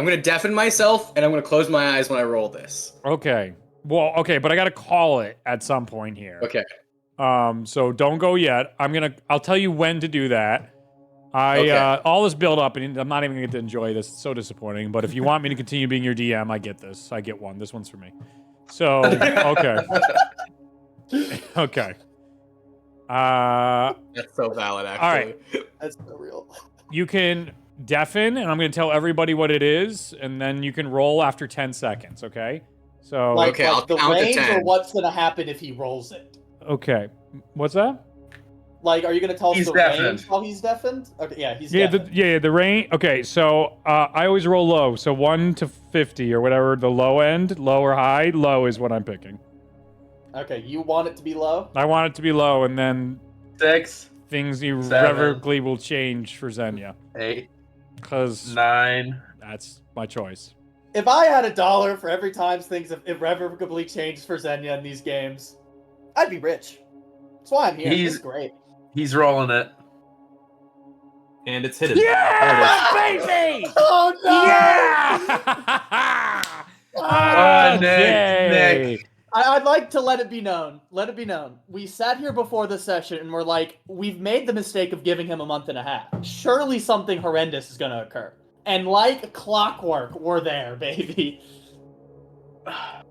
to deafen myself, and I'm going to close my eyes when I roll this. Okay. Well, okay, but I got to call it at some point here. Okay. So don't go yet. I'll tell you when to do that. All this build up, and I'm not even gonna get to enjoy this. It's so disappointing. But if you want me to continue being your DM, I get this. I get one. This one's for me. So, okay. Okay. That's so valid, actually. All right. That's so real. You can deafen, and I'm going to tell everybody what it is, and then you can roll after 10 seconds, okay? So Like I'll the count to range 10. or what's going to happen if he rolls it? Okay. What's that? Like, are you going to tell us He's the deafened. range while he's deafened? Okay, yeah, he's deafened. The range. Okay, so I always roll low. So 1 to 50 or whatever the low end, low or high. Low is what I'm picking. Okay, you want it to be low? I want it to be low, and then 6, things 7, irrevocably will change for Zenya. 8, Because 9. that's my choice. If I had $1 for every time things have irrevocably changed for Zenya in these games, I'd be rich. That's why I'm here. It's great. He's rolling it. And it's hidden. Yeah, baby! Oh no! Yeah! Nick. I'd like to let it be known. Let it be known. We sat here before the session and we're like, we've made the mistake of giving him a month and a half. Surely something horrendous is going to occur. And like clockwork, we're there, baby. I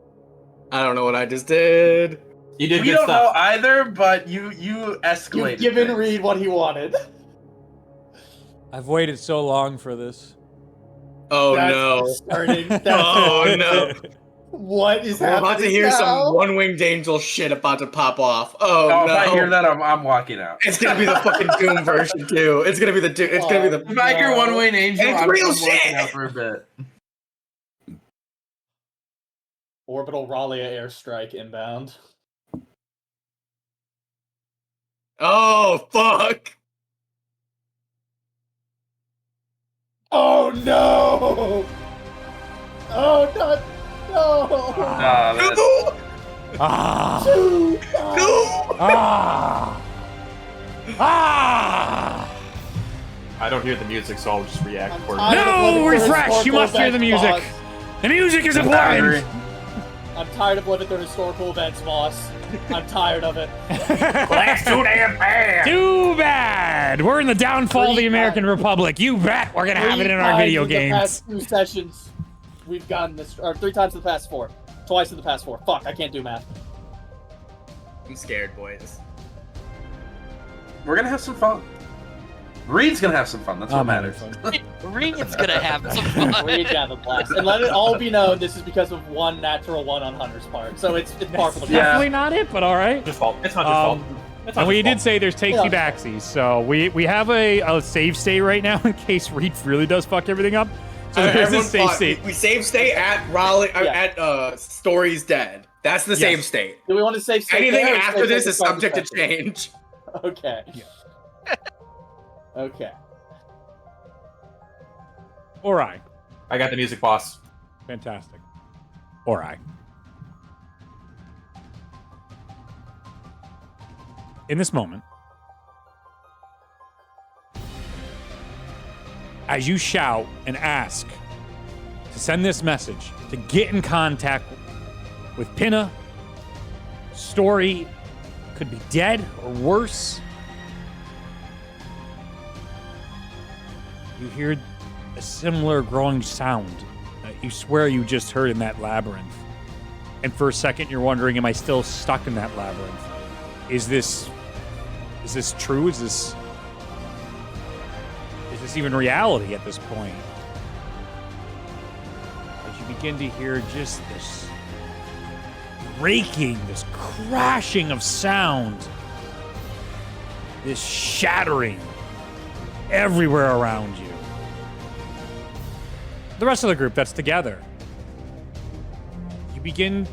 don't know what I just did. You did We good don't stuff. know either, but you escalated. You've given things. Reed what he wanted. I've waited so long for this. Oh That's no. concerning. That's Oh no. What is We're happening about to hear now? some one-winged angel shit about to pop off. Oh Oh, no. if I hear that, I'm walking out. It's gonna be the fucking Doom version too. It's gonna be the Doom. It's gonna be the. If I hear One Winged Angel, It's I'm real walking shit! out for a bit. Orbital Raleigh airstrike inbound. Oh fuck! Oh no! Oh no! No! Nah, that's... Ah! No! Ah! Ah! I don't hear the music, so I'll just react I'm accordingly. tired of No, living through refresh! You historical must hear the events, music. boss. The music is Boundary. important. I'm tired of living through historical events, boss. I'm tired of it. That's too damn bad. Too bad. We're in the downfall of the American Republic. You bet we're gonna have it in our video The games. past 2 sessions, we've gotten this, or 3 times in the past 4. Twice in the past 4. Fuck, I can't do math. I'm scared, boys. We're gonna have some fun. Reed's gonna have some fun. That's what matters. Reed's gonna have some fun. Reed's gonna have a blast. And let it all be known, this is because of one natural one on Hunter's part. So it's par for the course. Definitely not it, but all right. It's not your fault. And we did say there's takesy backsies, so we have a save state right now in case Reed really does fuck everything up. So there's a save state. We save state at Raleigh at Story's Dead. That's the save state. Do we want to save state Anything there or after save this state is from the subject to session? change. Okay. Okay. All right. I got the music, boss. Fantastic. All right. In this moment, as you shout and ask to send this message to get in contact with Pinna, Story could be dead or worse. You hear a similar growing sound that you swear you just heard in that labyrinth. And for a second, you're wondering, am I still stuck in that labyrinth? Is this true? Is this even reality at this point? As you begin to hear just this breaking, this crashing of sound, this shattering everywhere around you. The rest of the group that's together, you begin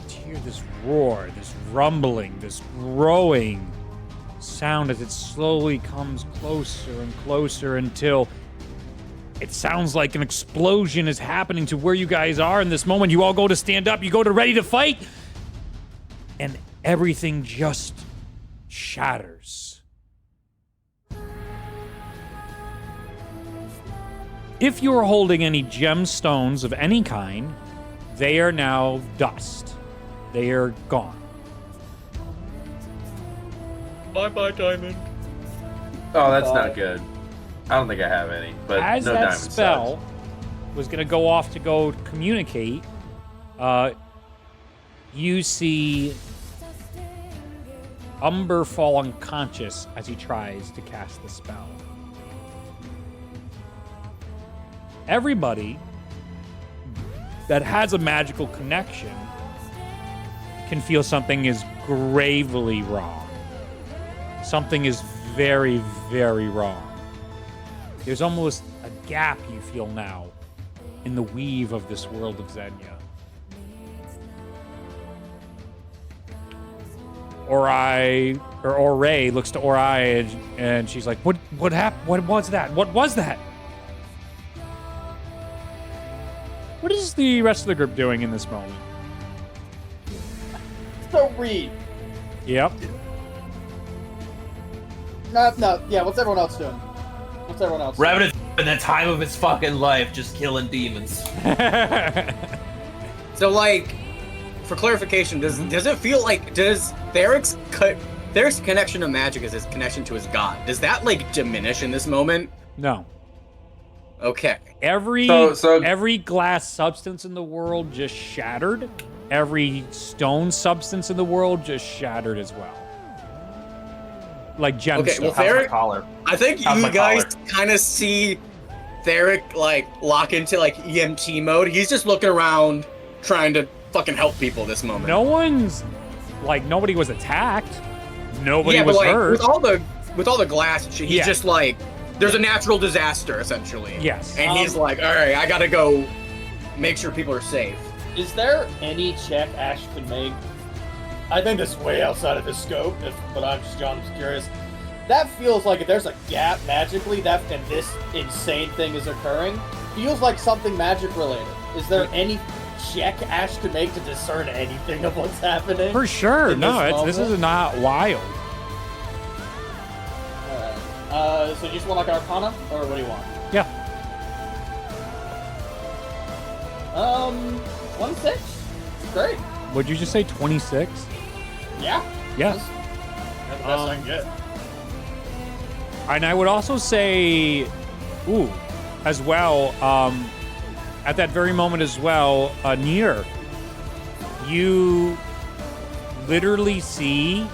to hear this roar, this rumbling, this growing sound as it slowly comes closer and closer until it sounds like an explosion is happening to where you guys are in this moment. You all go to stand up, you go to ready to fight, and everything just shatters. If you are holding any gemstones of any kind, they are now dust. They are gone. Bye-bye, Diamond. Oh, that's not good. I don't think I have any, but as no that diamond spell sucks. was going to go off to go communicate, you see Umber fall unconscious as he tries to cast the spell. Everybody that has a magical connection can feel something is gravely wrong. Something is very, very wrong. There's almost a gap you feel now in the weave of this world of Zenya. Ray looks to Ori and she's like, what happened? What was that? What was that? What is the rest of the group doing in this moment? So read. Yep. No, yeah, what's everyone else doing? What's everyone else doing? Revenant's in the time of his fucking life just killing demons. So, like, for clarification, does it feel like, does Therick's connection to magic is his connection to his god? Does that, like, diminish in this moment? No. Okay. Every glass substance in the world just shattered. Every stone substance in the world just shattered as well. Like gemstones. Okay, well, Therick, I think you guys kind of see Therick, like, lock into, like, EMT mode. He's just looking around, trying to fucking help people this moment. Nobody was attacked. Nobody was hurt. With all the glass and shit, he's just like, there's a natural disaster, essentially. Yes. And he's like, all right, I gotta go make sure people are safe. Is there any check Ash can make? I think this is way outside of his scope, but I'm just curious. That feels like if there's a gap magically, and this insane thing is occurring, feels like something magic related. Is there any check Ash can make to discern anything of what's happening? For sure. No, this is not wild. So you just want like Arcana, or what do you want? Yeah. 26? Great. Would you just say 26? Yeah. Yeah. That's the best I can get. And I would also say, as well, at that very moment as well, Nier, you literally see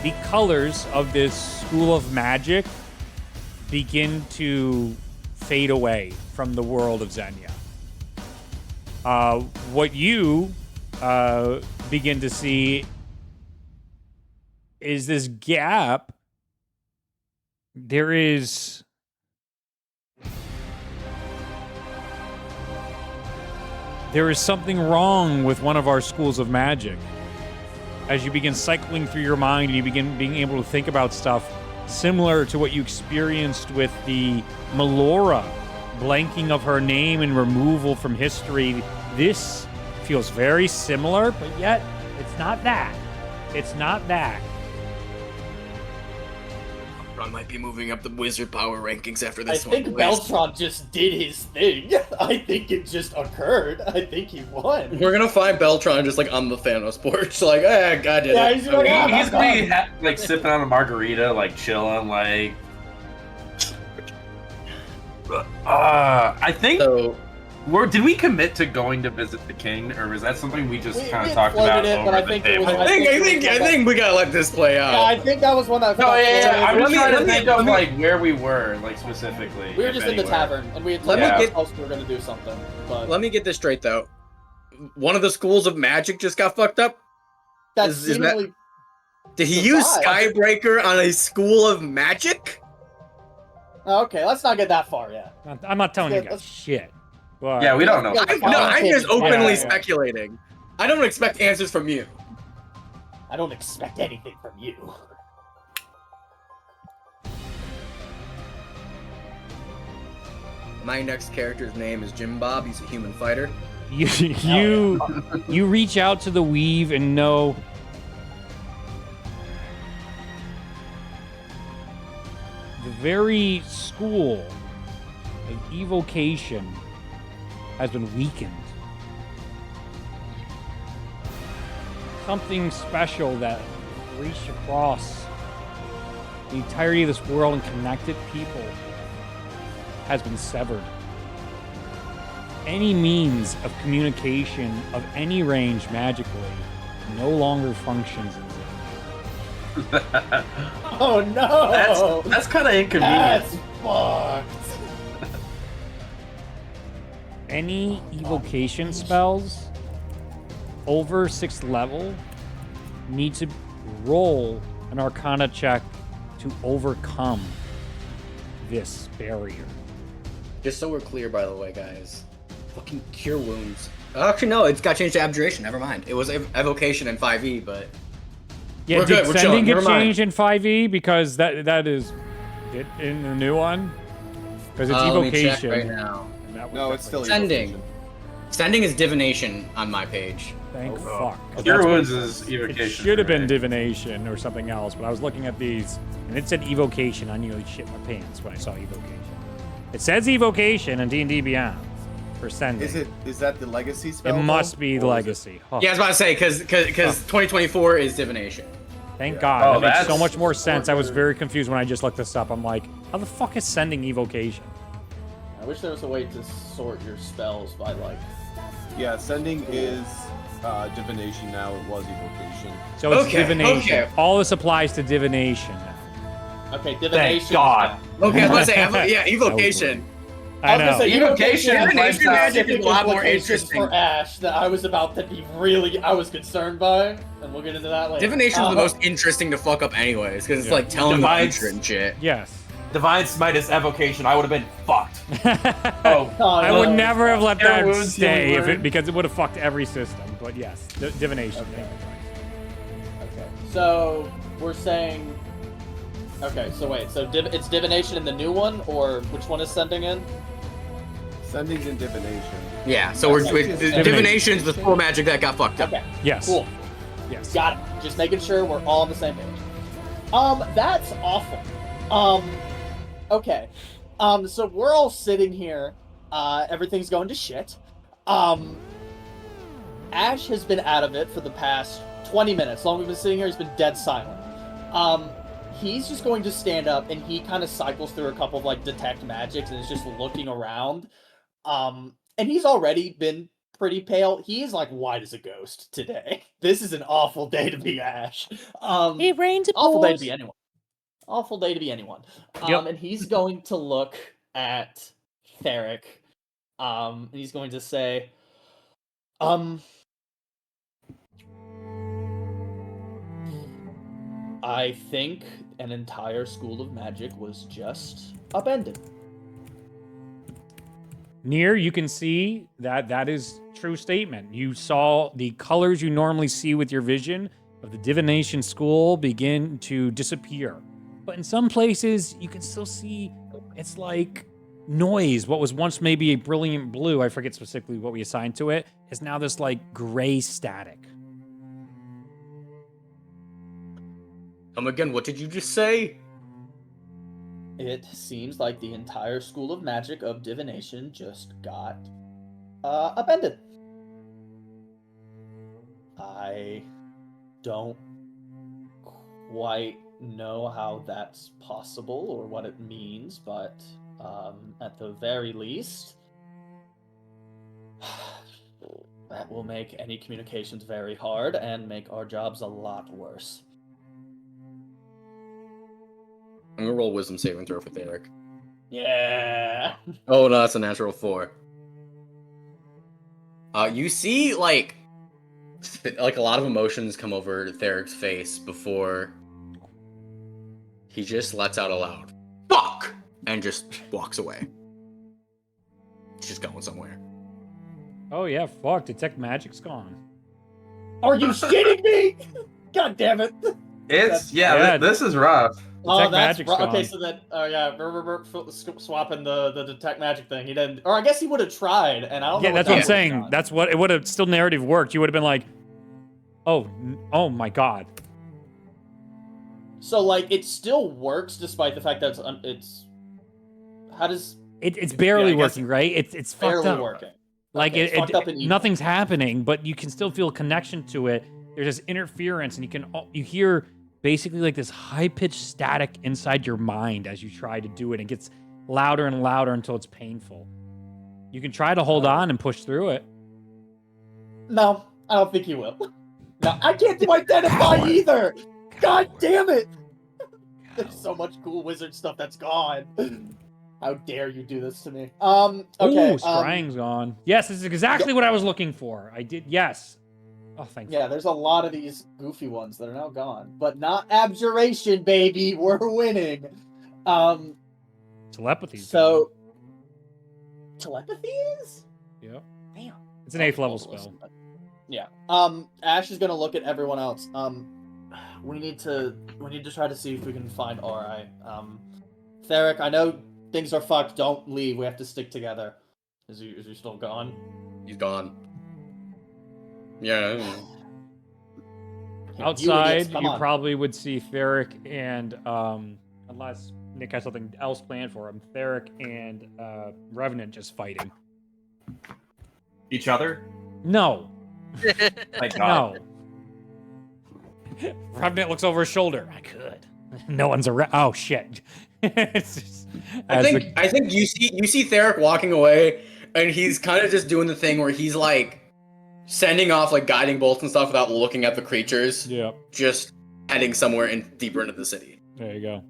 the colors of this school of magic begin to fade away from the world of Zenya. What you begin to see is this gap. There is something wrong with one of our schools of magic. As you begin cycling through your mind and you begin being able to think about stuff similar to what you experienced with the Melora blanking of her name and removal from history, this feels very similar, but yet it's not that. It's not that. Ron might be moving up the wizard power rankings after this I one. think Beltron just did his thing. I think it just occurred. I think he won. We're gonna find Beltron just like on the Thanos porch, like, God did it. He's gonna be like sipping on a margarita, like chilling, like. I think. Did we commit to going to visit the king, or was that something we just kind of talked about over the table? I think we gotta let this play out. Yeah, I think that was one that. I'm just trying to think of like where we were, like specifically. We were just in the tavern, and we had told else we were gonna do something. But let me get this straight though. One of the schools of magic just got fucked up. Did he use Skybreaker on a school of magic? Okay, let's not get that far yet. I'm not telling you guys shit. But yeah, we don't know. I'm just openly speculating. I don't expect answers from you. I don't expect anything from you. My next character's name is Jim Bob. He's a human fighter. You reach out to the weave and know the very school of evocation has been weakened. Something special that reached across the entirety of this world and connected people has been severed. Any means of communication of any range magically no longer functions in Zenya. Oh no! That's kind of inconvenient. That's fucked. Any evocation spells over 6th level need to roll an Arcana check to overcome this barrier. Just so we're clear, by the way, guys. Fucking Cure Wounds. Actually, no, it's got changed to Abjuration. Never mind. It was Evocation in 5e, but... Yeah, we're did good. We're Sending chilling. get changed in 5e? Because that is... It in the new one? Because it's Let me check Evocation. right now. No, it's still Sending. Evocation. Sending is Divination on my page. Thank fuck. Cure That's Wounds what- is Evocation. It should have for been me. Divination or something else, but I was looking at these, and it said Evocation. I nearly shit my pants when I saw Evocation. It says Evocation in D&D Beyond for Sending. Is that the legacy spell? It must though? be Or is Legacy. Huh. Yeah, I was about to say, because 2024 is Divination. Thank Yeah. God. Oh, that makes so that's- much more sense. I was very confused when I just looked this up. I'm like, how the fuck is Sending Evocation? I wish there was a way to sort your spells by like. Yeah, Sending is Divination now. It was Evocation. So it's Okay, Divination. okay. All this applies to Divination now. Okay, divination. God. Okay, I was about to say, yeah, Evocation. I I was know. gonna say Evocation evocation is Divination magic is a lot more implications interesting. for Ash that I was about to be I was concerned by, and we'll get into that later. Divination's the most interesting to fuck up anyways, because it's like telling the Divine- future and shit. Yes. Divine Smite is Evocation. I would have been fucked. Oh, I would never have let Cure that Wounds, stay healing if word. because it would have fucked every system. But yes, Divination. Okay. Okay, so we're saying. Okay, so wait, so it's divination in the new one, or which one is sending in? Sending's in Divination. Yeah, so we're Divination. Divination's the full magic that got fucked up. Okay, Yes. cool. Yes. Got it. Just making sure we're all on the same page. That's awful. Okay. So we're all sitting here. Everything's going to shit. Ash has been out of it for the past 20 minutes. Long we've been sitting here, he's been dead silent. He's just going to stand up and he kind of cycles through a couple of like detect magics and is just looking around. And he's already been pretty pale. He's like white as a ghost today. This is an awful day to be Ash. It rains Awful day to be anyone. Awful day to be anyone. Yep. And he's going to look at Theric. And he's going to say, I think an entire school of magic was just upended. Near, you can see that is true statement. You saw the colors you normally see with your vision of the divination school begin to disappear. But in some places, you can still see it's like noise. What was once maybe a brilliant blue, I forget specifically what we assigned to it, is now this like gray static. Again, what did you just say? It seems like the entire school of magic of divination just got upended. I don't quite know how that's possible or what it means, but at the very least, that will make any communications very hard and make our jobs a lot worse. I'm gonna roll wisdom saving throw for Theric. Yeah. Oh no, that's a natural 4. You see like a lot of emotions come over Theric's face before he just lets out a loud "fuck" and just walks away. He's just going somewhere. Oh yeah, fuck, detect magic's gone. Are you shitting me? God damn it. It's Yeah. This is rough. Oh, Detect that's magic's okay. gone. So that, swapping the detect magic thing. He didn't, or I guess he would have tried. And I don't know. Yeah, that's what I'm that saying. would've done. That's what it would have still narrative worked. You would have been like, oh my god. So like, it still works despite the fact that it's. How does It's barely I guess working, right? It's fucked barely up. working? Like Okay, it's fucked up and evil. nothing's happening, but you can still feel a connection to it. There's this interference, and you hear basically like this high-pitched static inside your mind as you try to do it. It gets louder and louder until it's painful. You can try to hold on and push through it. No, I don't think he will. No, I can't do identify either. God damn it! There's so much cool wizard stuff that's gone. How dare you do this to me? Okay. Ooh, scrying's gone. Yes, this is exactly what I was looking for. I did. Yes. Oh, thank you. Yeah, there's a lot of these goofy ones that are now gone, but not abjuration, baby. We're winning. Telepathy. So, telepathy is? Yeah. Damn. It's an 8th level spell. Yeah. Ash is gonna look at everyone else. We need to try to see if we can find Ori. Theric, I know things are fucked. Don't leave. We have to stick together. Is he still gone? He's gone. Yeah. Outside, you probably would see Theric and, unless Nick has something else planned for him, Theric and Revenant just fighting. Each other? No. Thank God. No. Revenant looks over his shoulder. I could. No one's around. Oh shit. I think you see Theric walking away, and he's kind of just doing the thing where he's like sending off like guiding bolts and stuff without looking at the creatures. Yeah. Just heading somewhere deeper into the city. There you go.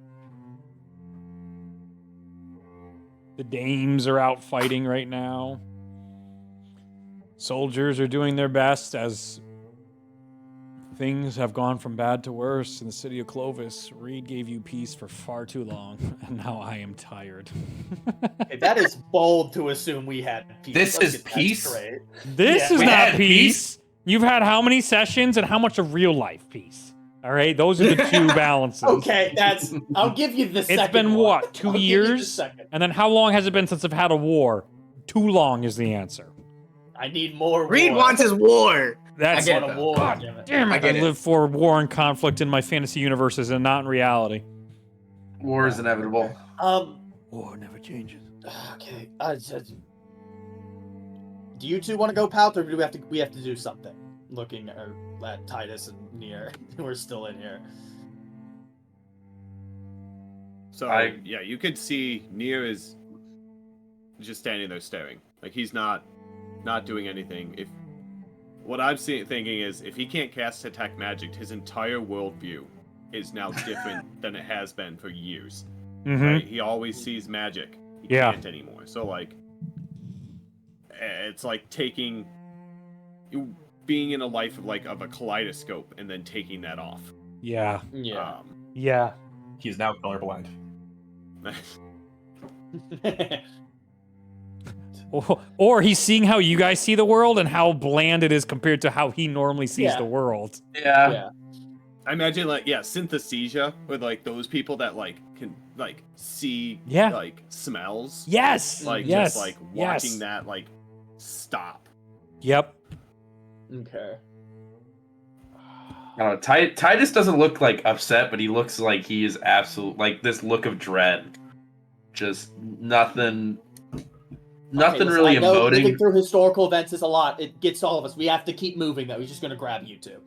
The dames are out fighting right now. Soldiers are doing their best as things have gone from bad to worse in the city of Clovis. Reed gave you peace for far too long, and now I am tired. Hey, that is bold to assume we had peace. This is peace? This is not peace. You've had how many sessions and how much of real life peace? All right, those are the two balances. Okay, I'll give you the second. It's been one. what, 2 years? And then how long has it been since I've had a war? Too long is the answer. I need more. Reed wants his war. That's I want a war. God damn it! I live for war and conflict in my fantasy universes and not in reality. War is inevitable. War never changes. Okay. Do you two want to go, Pout, or do we have to do something? Looking at Titus and Nier, who are still in here. So yeah, you could see Nier is just standing there staring. Like he's not doing anything. What I'm thinking is, if he can't cast Detect Magic, his entire worldview is now different than it has been for years. Mm-hmm. Right? He always sees magic. He can't anymore. So like, it's like being in a life of a kaleidoscope and then taking that off. Yeah. Yeah. Yeah. He's now colorblind. Or he's seeing how you guys see the world and how bland it is compared to how he normally sees the world. Yeah. I imagine synesthesia with those people that can see smells. Yes. Just watching that stop. Yep. Okay. Titus doesn't look upset, but he looks like he is absolute this look of dread. Just nothing really I know emoting. Living through historical events is a lot. It gets all of us. We have to keep moving, though. He's just gonna grab you two.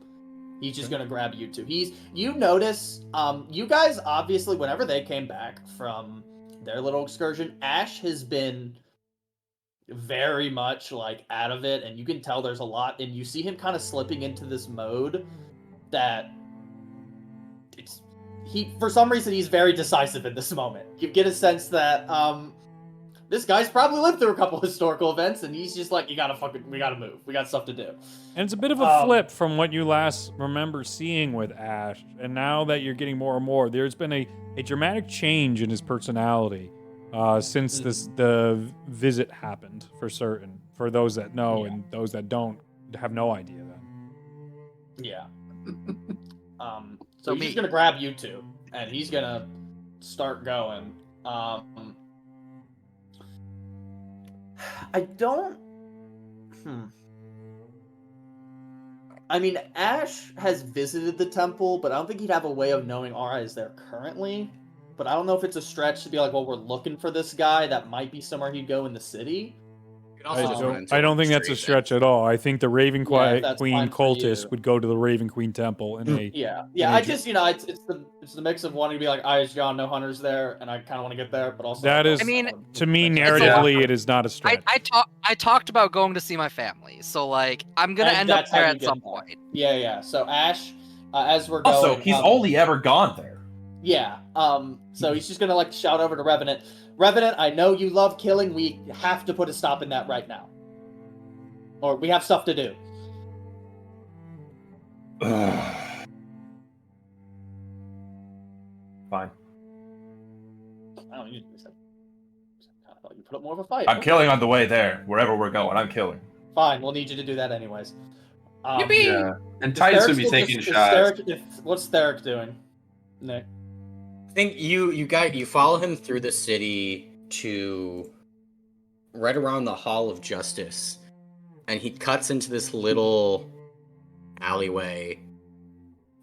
You notice, you guys obviously, whenever they came back from their little excursion, Ash has been very much out of it, and you can tell there's a lot, and you see him kind of slipping into this mode that for some reason he's very decisive in this moment. You get a sense that this guy's probably lived through a couple historical events, and he's just we gotta move. We got stuff to do. And it's a bit of a flip from what you last remember seeing with Ash, and now that you're getting more and more, there's been a dramatic change in his personality since the visit happened, for certain. For those that know, and those that don't have no idea then. Yeah. So he's gonna grab you two, and he's gonna start going. I don't. I mean, Ash has visited the temple, but I don't think he'd have a way of knowing Aura is there currently. But I don't know if it's a stretch to be well, we're looking for this guy. That might be somewhere he'd go in the city. I don't think that's a stretch at all. I think the Raven Queen cultist would go to the Raven Queen temple in a I just it's the mix of wanting to be is John, no hunters there, and I kind of want to get there, but also that is, to me, narratively, it is not a stretch. I talked about going to see my family, so I'm gonna end up there at some point. Yeah. So Ash, as we're going. Also, he's only ever gone there. Yeah. So he's just gonna like shout over to Revenant. Revenant, I know you love killing. We have to put a stop in that right now. Or we have stuff to do. Fine. I don't know, I thought you put up more of a fight. I'm killing on the way there. Wherever we're going, I'm killing. Fine, we'll need you to do that anyways. Yeah. And Titan's gonna be taking shots. What's Theric doing? Nick? I think you follow him through the city to right around the Hall of Justice, and he cuts into this little alleyway,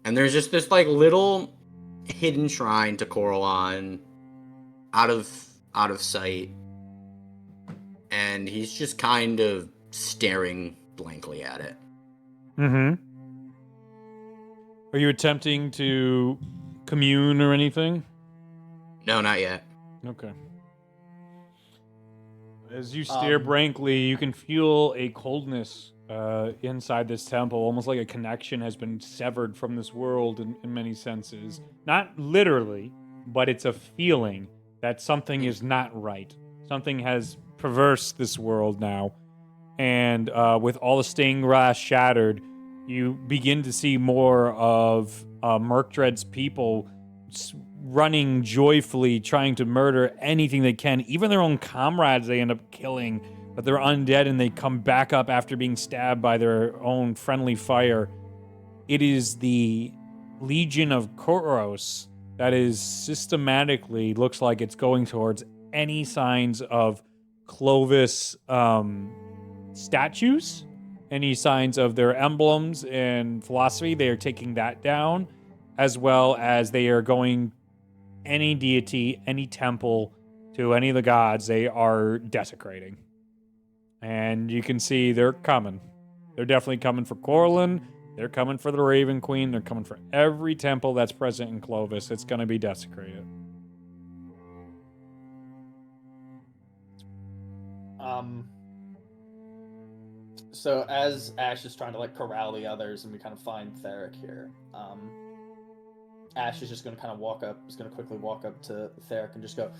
and there's just this like little hidden shrine to Coralon, out of sight, and he's just kind of staring blankly at it. Mm-hmm. Are you attempting to commune or anything? No, not yet. Okay. As you stare blankly, you can feel a coldness inside this temple, almost like a connection has been severed from this world in many senses. Not literally, but it's a feeling that something is not right. Something has perversed this world now. And with all the stained glass shattered, you begin to see more of Murktred's people running joyfully, trying to murder anything they can. Even their own comrades they end up killing, but they're undead and they come back up after being stabbed by their own friendly fire. It is the Legion of Koros that is systematically looks like it's going towards any signs of Clovis statues, any signs of their emblems and philosophy. They are taking that down, as well as they are going any deity, any temple to any of the gods they are desecrating. And you can see they're coming. They're definitely coming for Corlin. They're coming for the Raven Queen. They're coming for every temple that's present in Clovis. It's going to be desecrated. So as Ash is trying to like corral the others and we kind of find Theric here, Ash is just going to kind of walk up, is going to quickly walk up to Theric and just go,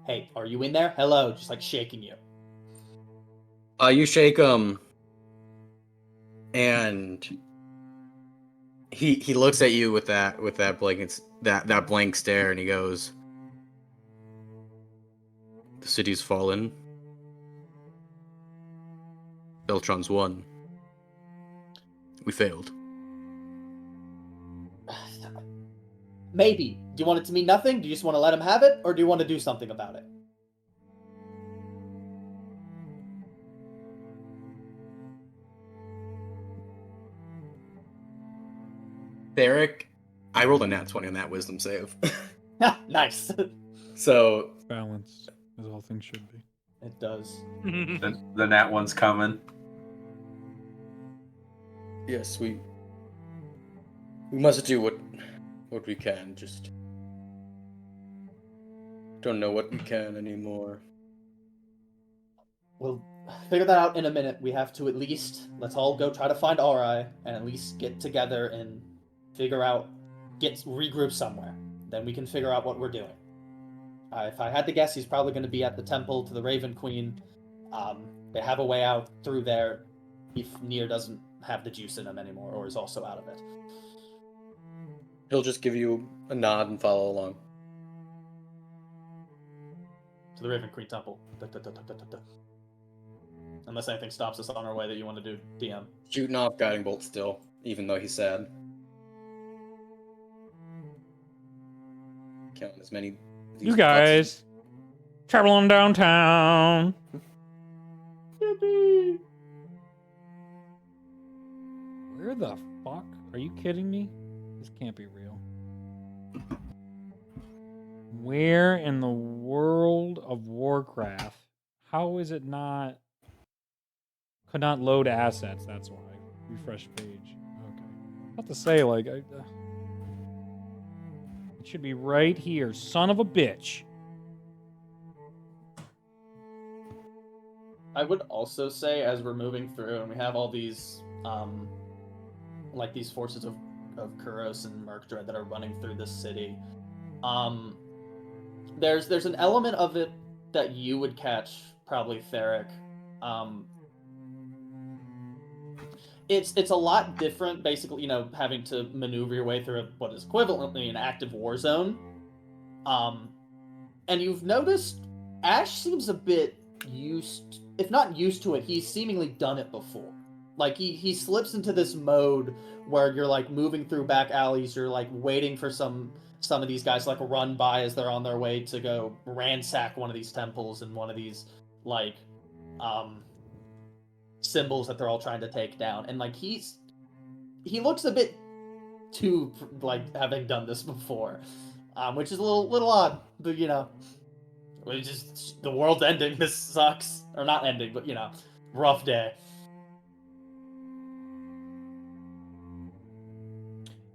"Hey, are you in there? Hello," just like shaking you. You shake him, and he looks at you with that blank stare, and he goes, "The city's fallen. Beltron's won. We failed." Maybe. Do you want it to mean nothing? Do you just want to let him have it? Or do you want to do something about it? Theric, I rolled a nat 20 on that wisdom save. Nice. So balance, as all things should be. It does. The nat one's coming. Yes, we must do what we can. Just don't know what we can anymore. We'll figure that out in a minute. We have to at least, let's all go try to find Ori and at least get together and figure out, regroup somewhere. Then we can figure out what we're doing. If I had to guess, he's probably going to be at the temple to the Raven Queen. They have a way out through there if Nier doesn't have the juice in him anymore or is also out of it. He'll just give you a nod and follow along. To the Raven Queen temple. Unless anything stops us on our way that you want to do, DM. Shooting off guiding bolts still, even though he's sad. Counting as many. You guys traveling downtown. Where the fuck? Are you kidding me? This can't be real. Where in the world of Warcraft? How is it not? Could not load assets. That's why. Refresh page. Okay. What to say? Like, it should be right here. Son of a bitch. I would also say, as we're moving through and we have all these, like these forces of of Kuros and Murkdread that are running through this city. There's an element of it that you would catch, probably Theric. It's a lot different, basically, having to maneuver your way through what is equivalently an active war zone. And you've noticed Ash seems a bit if not used to it, he's seemingly done it before. Like, he slips into this mode where you're, like, moving through back alleys, you're, like, waiting for some of these guys, like, run by as they're on their way to go ransack one of these temples and one of these, like, symbols that they're all trying to take down. And, like, he looks a bit too, like, having done this before, which is a little odd, but, it's just, the world's ending, this sucks. Or not ending, but, rough day.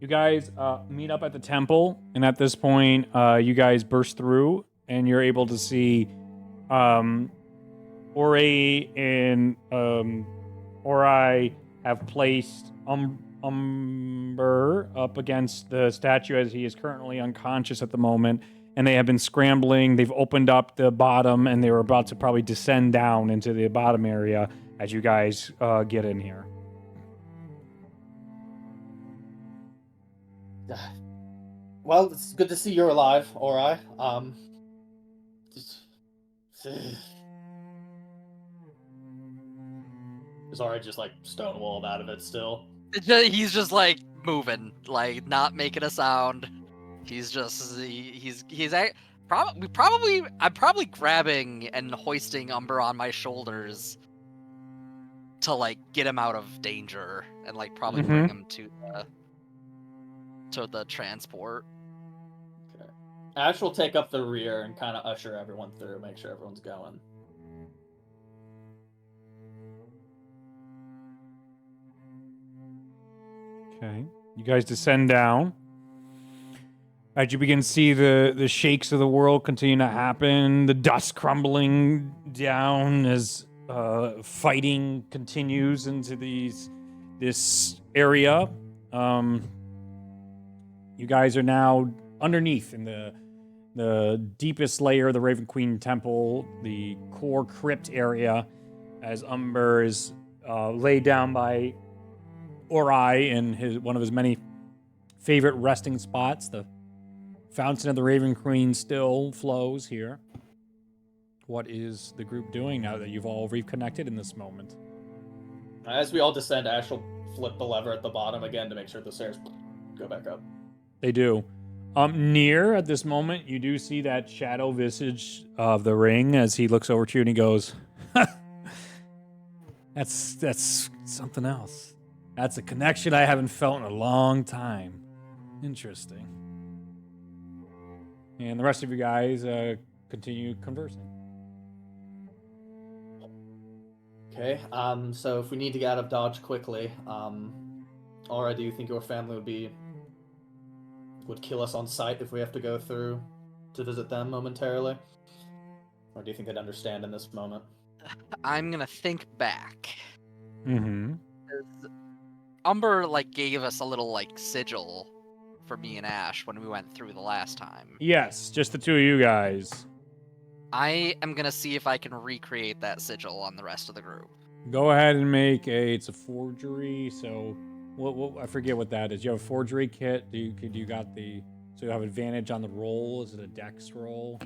You guys meet up at the temple, and at this point, you guys burst through, and you're able to see Ori and Ori have placed Umber up against the statue as he is currently unconscious at the moment, and they have been scrambling. They've opened up the bottom, and they were about to probably descend down into the bottom area as you guys get in here. Well, it's good to see you're alive, Ori. Is Ori just, like, stonewalled out of it still? He's just, like, moving, like, not making a sound. He's just, I'm probably grabbing and hoisting Umber on my shoulders to, like, get him out of danger and, like, probably bring him to the transport. Okay. Ash will take up the rear and kind of usher everyone through, make sure everyone's going. Okay. You guys descend down. As you begin to see the shakes of the world continue to happen, the dust crumbling down as fighting continues into this area. You guys are now underneath in the deepest layer of the Raven Queen Temple, the core crypt area, as Umber is laid down by Ori in one of his many favorite resting spots. The Fountain of the Raven Queen still flows here. What is the group doing now that you've all reconnected in this moment? As we all descend, Ash will flip the lever at the bottom again to make sure the stairs go back up. They do. Near at this moment, you do see that shadow visage of the ring as he looks over to you and he goes, That's something else. That's a connection I haven't felt in a long time. Interesting. And the rest of you guys continue conversing. Okay, so if we need to get out of Dodge quickly, Aura, do you think your family would kill us on sight if we have to go through to visit them momentarily? Or do you think they'd understand in this moment? I'm gonna think back. Mm-hmm. Umber, like, gave us a little, like, sigil for me and Ash when we went through the last time. Yes, just the two of you guys. I am gonna see if I can recreate that sigil on the rest of the group. Go ahead and it's a forgery, so I forget what that is. You have a forgery kit. So you have advantage on the roll. Is it a dex roll?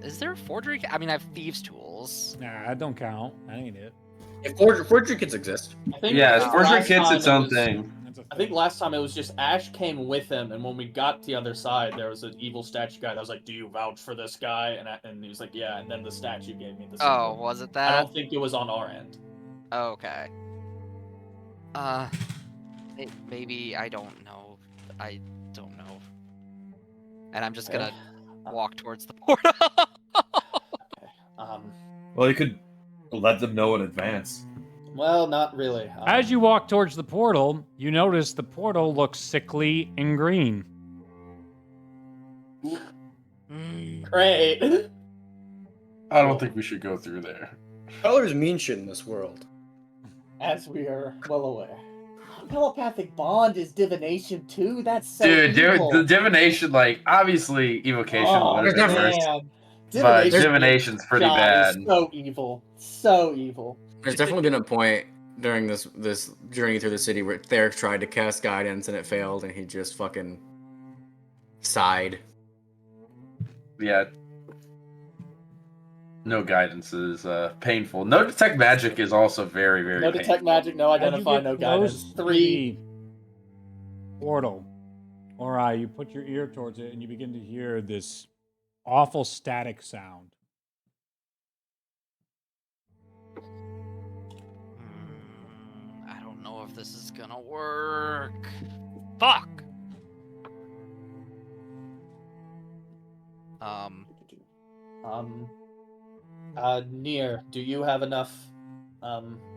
Is there a forgery? I mean, I have thieves' tools. Nah, that don't count. That ain't it. If forgery kits exist. Forgery kit's its own thing. I think last time it was just Ash came with him, and when we got to the other side, there was an evil statue guy that was like, "Do you vouch for this guy?" And he was like, "Yeah." And then the statue gave me the symbol. Oh, was it that? I don't think it was on our end. Okay. Maybe, I don't know. I don't know. And I'm just gonna walk towards the portal. Well, you could let them know in advance. Well, not really. As you walk towards the portal, you notice the portal looks sickly and green. Great. I don't think we should go through there. Colors mean shit in this world. As we are well aware. telepathic bond is divination too. That's so Dude, evil. the divination, like, obviously evocation would have been worse. Divination, But divination's pretty bad. Is so evil. So evil. There's definitely been a point during this journey through the city where Theric tried to cast guidance and it failed, and he just fucking sighed. Yeah. No guidance is painful. No detect magic is also very, very No painful. detect magic, no identify, no guidance. 3 portal. Or you put your ear towards it and you begin to hear this awful static sound. I don't know if this is gonna work. Fuck. Nier, do you have enough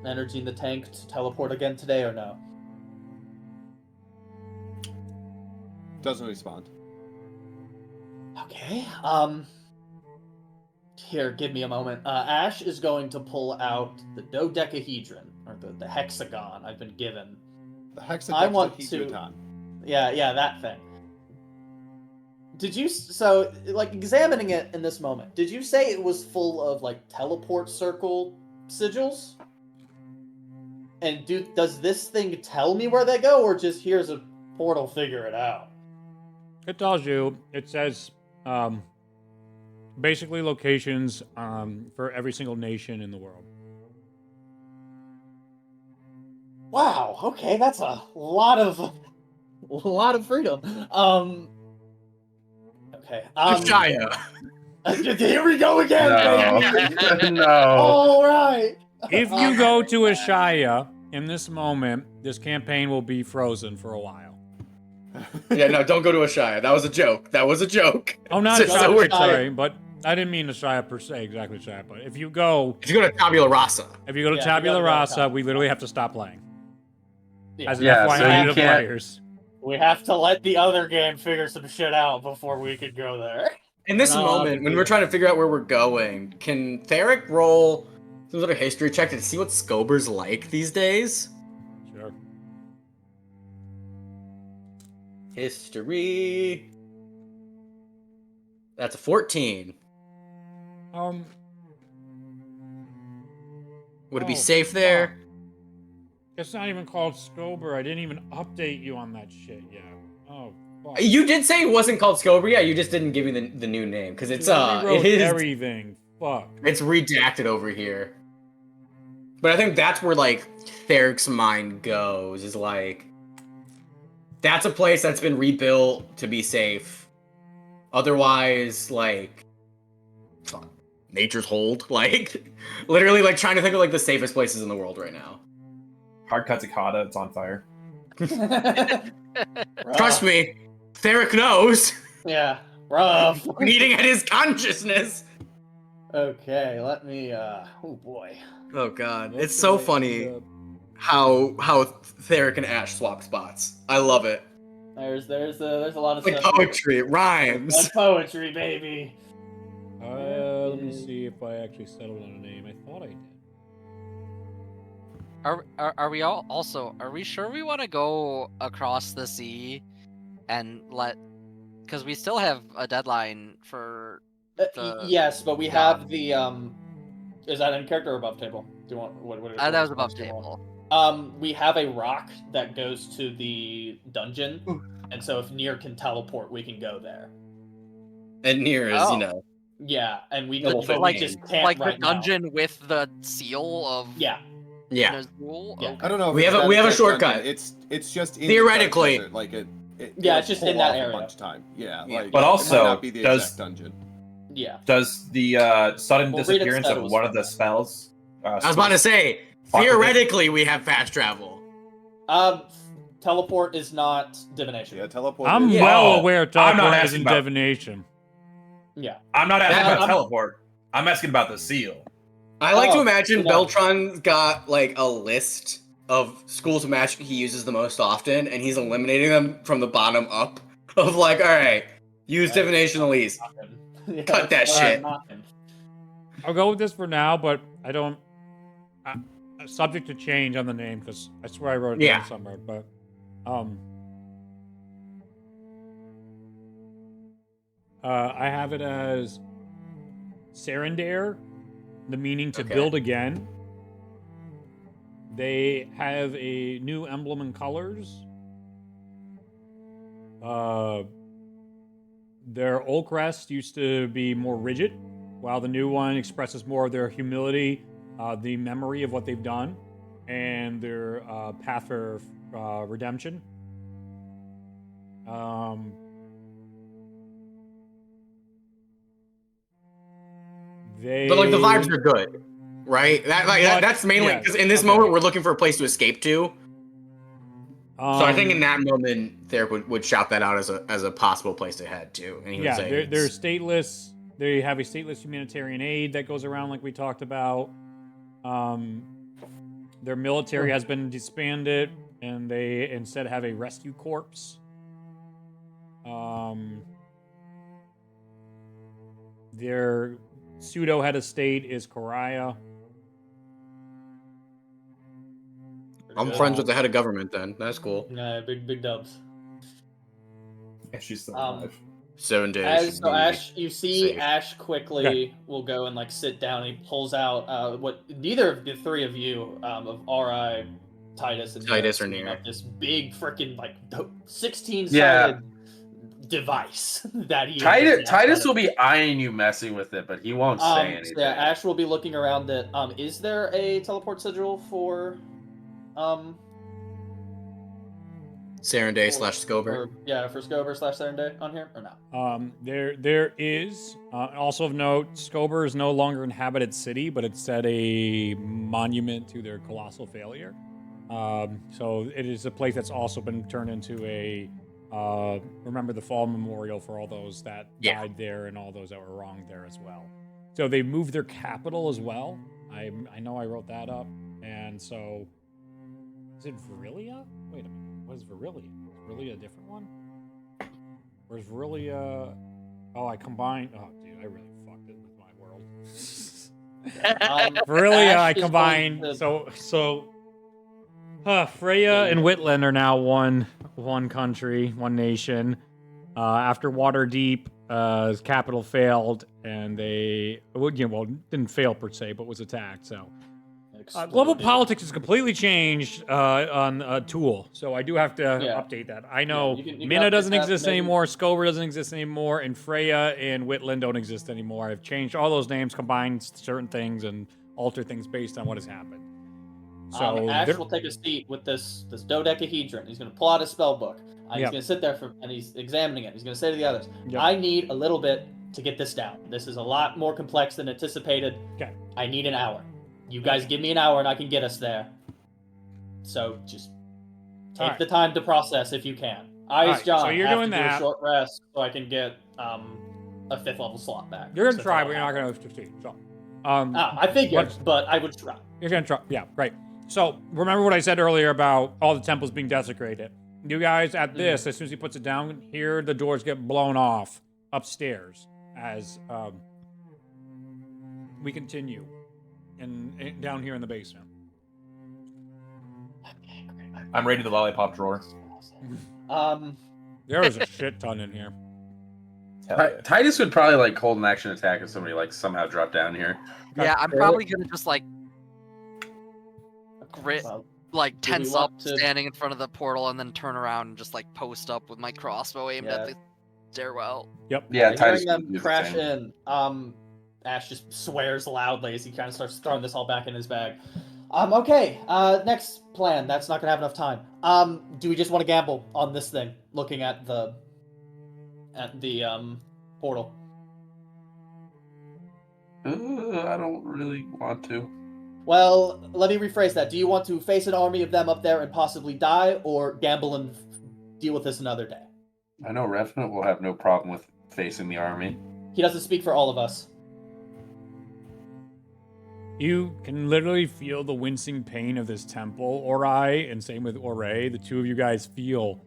energy in the tank to teleport again today or no? Doesn't respond. Okay. Here, give me a moment. Ash is going to pull out the dodecahedron, or the hexagon I've been given. The hexagon. I want to. Yeah, that thing. Did you examining it in this moment? Did you say it was full of like teleport circle sigils? And does this thing tell me where they go, or just here's a portal, figure it out? It tells you. It says basically locations for every single nation in the world. Wow. Okay, that's a lot of freedom. Okay. Shia. Here we go again, baby. No. All right. If you go to Ashaya in this moment, this campaign will be frozen for a while. Yeah, no, don't go to Ashaya. That was a joke. Oh, not Just Ashaya. so we're Sorry, but I didn't mean Ashaya per se, exactly Ashaya. But if you go to Tabula Rasa, Tabula Rasa, we literally have to stop playing. Yeah. As an Yeah, FYI so to you the can't- players. We have to let the other game figure some shit out before we could go there. in this We're not allowed moment, to when do we're that. trying to figure out where we're going, can Theric roll some sort of history check to see what Scober's like these days? Sure. History. That's a 14. Would it be safe there? It's not even called Scober. I didn't even update you on that shit yet. Oh, fuck. You did say it wasn't called Scober, yeah. You just didn't give me the new name because it's Rewrote it is everything. Fuck. It's redacted over here. But I think that's where like Theric's mind goes. Is like that's a place that's been rebuilt to be safe. Otherwise, like nature's hold. Like literally, like trying to think of like the safest places in the world right now. Hard cut Takata, it's on fire. Trust me, Theric knows. Yeah, rough. Eating at his consciousness. Okay, let me. Oh boy. Oh god, it's so funny how Theric and Ash swap spots. I love it. There's a lot of Like stuff. poetry, it rhymes. Like poetry, baby. Let me see if I actually settled on a name. I thought I did. Are we all also? Are we sure we want to go across the sea and because we still have a deadline for. Yes, but we have the Is that in character or above table? Do you want what that was above table. We have a rock that goes to the dungeon, and so if Nier can teleport, we can go there. And Nier is, Yeah, and we Double but we just can't like right the dungeon with the seal of Yeah. Nazgul? Yeah. Okay. I don't know. If We have a shortcut. It's just in theoretically. the desert, like it's just in that area. A bunch of time. Yeah. Like, But also, it might not be the exact dungeon. Yeah. Does the sudden Well, disappearance Rita said of it was one of the spells? I was about to say, theoretically, we have fast travel. Teleport is not divination. Yeah, teleport. I'm is- well Oh, aware I'm not teleport asking isn't about- divination. Yeah. I'm not asking about I'm- teleport. I'm asking about the seal. I like to Oh, imagine no. Beltron's got like a list of schools of magic he uses the most often, and he's eliminating them from the bottom up. Of like, all right, use divination the least. Yeah, Cut that that's shit. not him. I'll go with this for now, but I don't. subject to change on the name because I swear I wrote it down somewhere. But I have it as Serendare, the meaning to build again. They have a new emblem and colors. Their old crest used to be more rigid, while the new one expresses more of their humility, the memory of what they've done, and their path for redemption. But like the vibes are good, right? That's mainly because in this moment we're looking for a place to escape to. So I think in that moment, Theric would shout that out as a possible place to head to. And he would say they're stateless. They have a stateless humanitarian aid that goes around, like we talked about. Their military has been disbanded, and they instead have a rescue corps. Their pseudo head of state is Koraya. I'm friends with the head of government then. That's cool. Yeah, big dubs. Yeah, she's still alive. 7 days. So Ash, you see Ash quickly will go and like sit down. And he pulls out what neither of the three of you of Ri, Titus, and Titus or Nier this big freaking like 16-sided device that he. Titus will be eyeing you messing with it, but he won't say anything. So yeah, Ash will be looking around it. Is there a teleport sigil for Serendale / Scober? For Scober / Serendale on here or no? There is also of note. Scober is no longer an inhabited city, but it's set a monument to their colossal failure. So it is a place that's also been turned into a remember the fall memorial for all those that died there and all those that were wronged there as well. So they moved their capital as well. I know I wrote that up, and so is it Verilia? Wait a minute. What is Verilia? Is Verilia a different one? Or is Verilia... Oh, I combined... Oh, dude, I really fucked it with my world. Verilia, I combined... Freya and Whitland are now one country, one nation. After Waterdeep, capital failed, and they... didn't fail per se, but was attacked, so... global politics has completely changed on Tool, so I do have to update that. I know Minna doesn't exist anymore, Scober doesn't exist anymore, and Freya and Whitland don't exist anymore. I've changed all those names, combined certain things, and altered things based on what has happened. So Ash will take a seat with this dodecahedron. He's going to pull out his spell book. He's going to sit there and he's examining it. He's going to say to the others, I need a little bit to get this down. This is a lot more complex than anticipated. Okay. I need an hour. You guys give me an hour and I can get us there. So just take the time to process if you can. John, so you're have doing to do that. a short rest so I can get a 5th level slot back. You're gonna try, but you're not gonna succeed. So, I figured, but I would try. You're gonna try, yeah, right. So remember what I said earlier about all the temples being desecrated. You guys at this, as soon as he puts it down, here the doors get blown off upstairs as we continue. And down here in the basement. I'm raiding the lollipop drawer. There is a shit ton in here. Titus would probably like hold an action attack if somebody like somehow dropped down here. Yeah, I'm probably gonna just like tense up, standing in front of the portal, and then turn around and just like post up with my crossbow aimed at the stairwell. Yep. Yeah, Titus. Hearing them crash in. Ash just swears loudly as he kind of starts throwing this all back in his bag. Okay, next plan. That's not gonna have enough time. Do we just want to gamble on this thing? Looking at the portal. I don't really want to. Well, let me rephrase that. Do you want to face an army of them up there and possibly die, or gamble and deal with this another day? I know Revenant will have no problem with facing the army. He doesn't speak for all of us. You can literally feel the wincing pain of this temple, Ori, and same with Ore. The two of you guys feel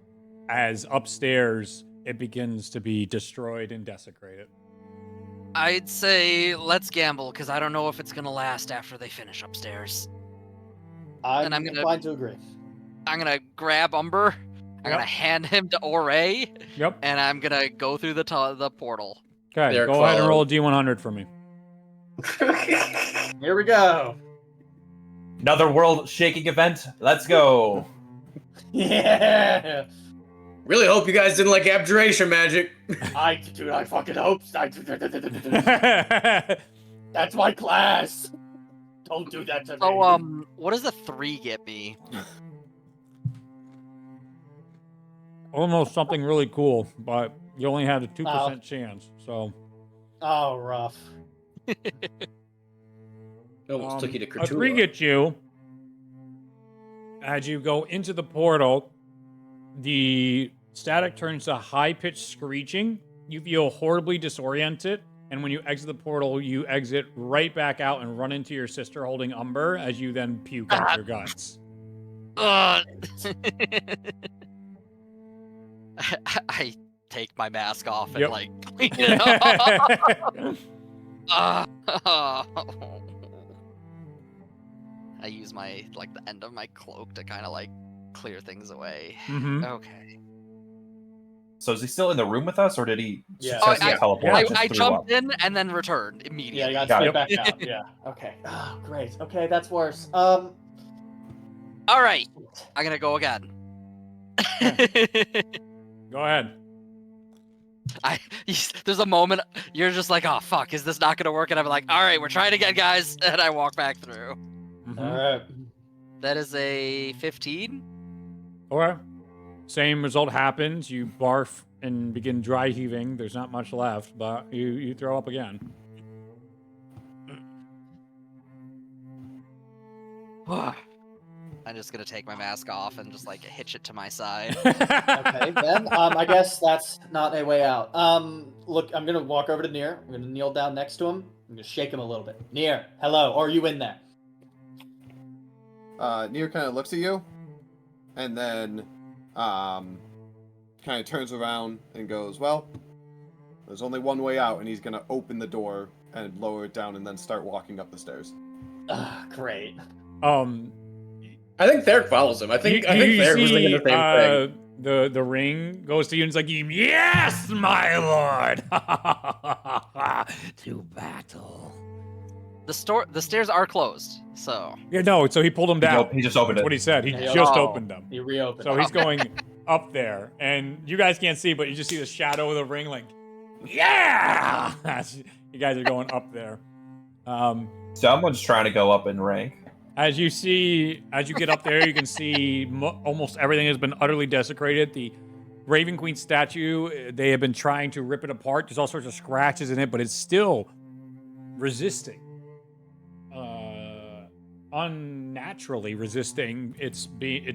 as upstairs it begins to be destroyed and desecrated. I'd say let's gamble, because I don't know if it's going to last after they finish upstairs. I'm inclined to agree. I'm gonna grab Umber. I'm gonna hand him to Oray. Yep. And I'm gonna go through the portal. Okay, go ahead and roll a D100 for me. Here we go. Another world-shaking event. Let's go. Yeah. Really hope you guys didn't like abjuration magic. I fucking hope. That's my class. Don't do that to me. So, what does the 3 get me? Almost something really cool, but you only had a 2% chance, so. Oh, rough. Almost took you to Cthulhu. A 3 gets you. As you go into the portal, the static turns to high-pitched screeching. You feel horribly disoriented, and when you exit the portal, you exit right back out and run into your sister holding Umber as you then puke out your guts. I take my mask off and Yep. like clean it up. I use my the end of my cloak to kind of clear things away. Mm-hmm. Okay. So is he still in the room with us, or did he I teleport? I jumped in and then returned immediately. Yeah, you got straight back out. Yeah. Okay. Oh, great. Okay, that's worse. All right, I'm gonna go again. Go ahead. There's a moment you're just like, oh fuck, is this not gonna work? And I'm like, all right, we're trying again, guys. And I walk back through. Mm-hmm. All right. That is a 15. Okay. Same result happens. You barf and begin dry heaving. There's not much left, but you throw up again. I'm just gonna take my mask off and just hitch it to my side. Okay, then I guess that's not a way out. Look, I'm gonna walk over to Nier. I'm gonna kneel down next to him. I'm gonna shake him a little bit. Nier, hello. Are you in there? Nier kind of looks at you, and then kind of turns around and goes, "Well, there's only one way out," and he's gonna open the door and lower it down, and then start walking up the stairs. Great. I think Theric follows him. I think Theric was thinking the same thing. The ring goes to you and it's like, yes, my lord, to battle. The stairs are closed, so. Yeah, no. So he pulled them down. He just opened it. That's what he said. He just opened them. He reopened. So he's going up there, and you guys can't see, but you just see the shadow of the ring, yeah. You guys are going up there. Someone's trying to go up in rank. As you get up there, you can see almost everything has been utterly desecrated. The Raven Queen statue, they have been trying to rip it apart. There's all sorts of scratches in it, but it's still resisting. Unnaturally resisting its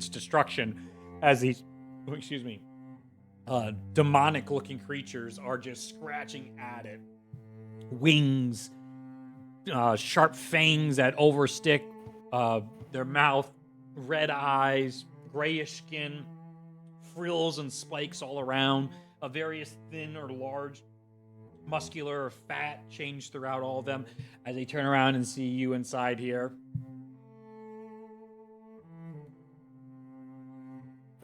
destruction as these, demonic-looking creatures are just scratching at it. Wings, sharp fangs that overstick their mouth, red eyes, grayish skin, frills and spikes all around, a various thin or large, muscular or fat change throughout all of them as they turn around and see you inside here.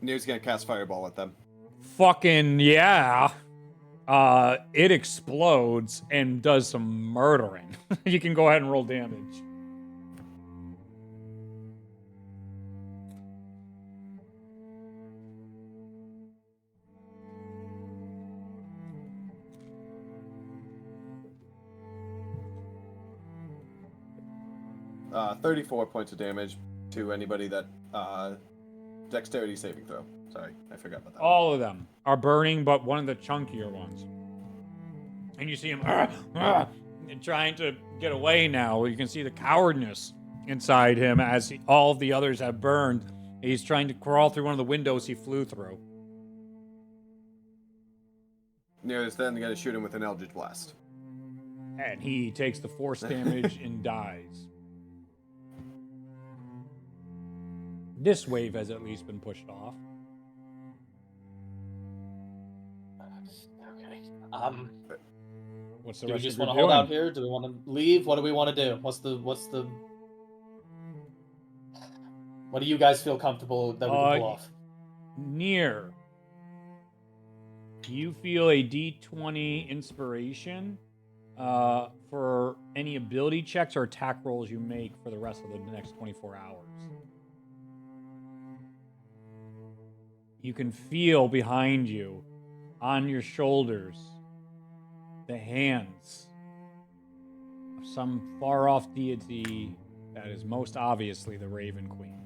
Nier's gonna cast Fireball at them. Fucking yeah. It explodes and does some murdering. You can go ahead and roll damage. Uh, 34 points of damage to anybody that dexterity saving throw. Sorry, I forgot about that. All of them are burning, but one of the chunkier ones. And you see him trying to get away now. You can see the cowardness inside him as all of the others have burned. He's trying to crawl through one of the windows he flew through. Nier is then going to shoot him with an Eldritch Blast. And he takes the force damage and dies. This wave has at least been pushed off. Okay. What's the Do we rest just of you want to hold doing? out here? Do we want to leave? What do we want to do? What's the? What do you guys feel comfortable that we can pull off? Near. You feel a D20 inspiration for any ability checks or attack rolls you make for the rest of the next 24 hours. You can feel behind you, on your shoulders, the hands of some far-off deity that is most obviously the Raven Queen,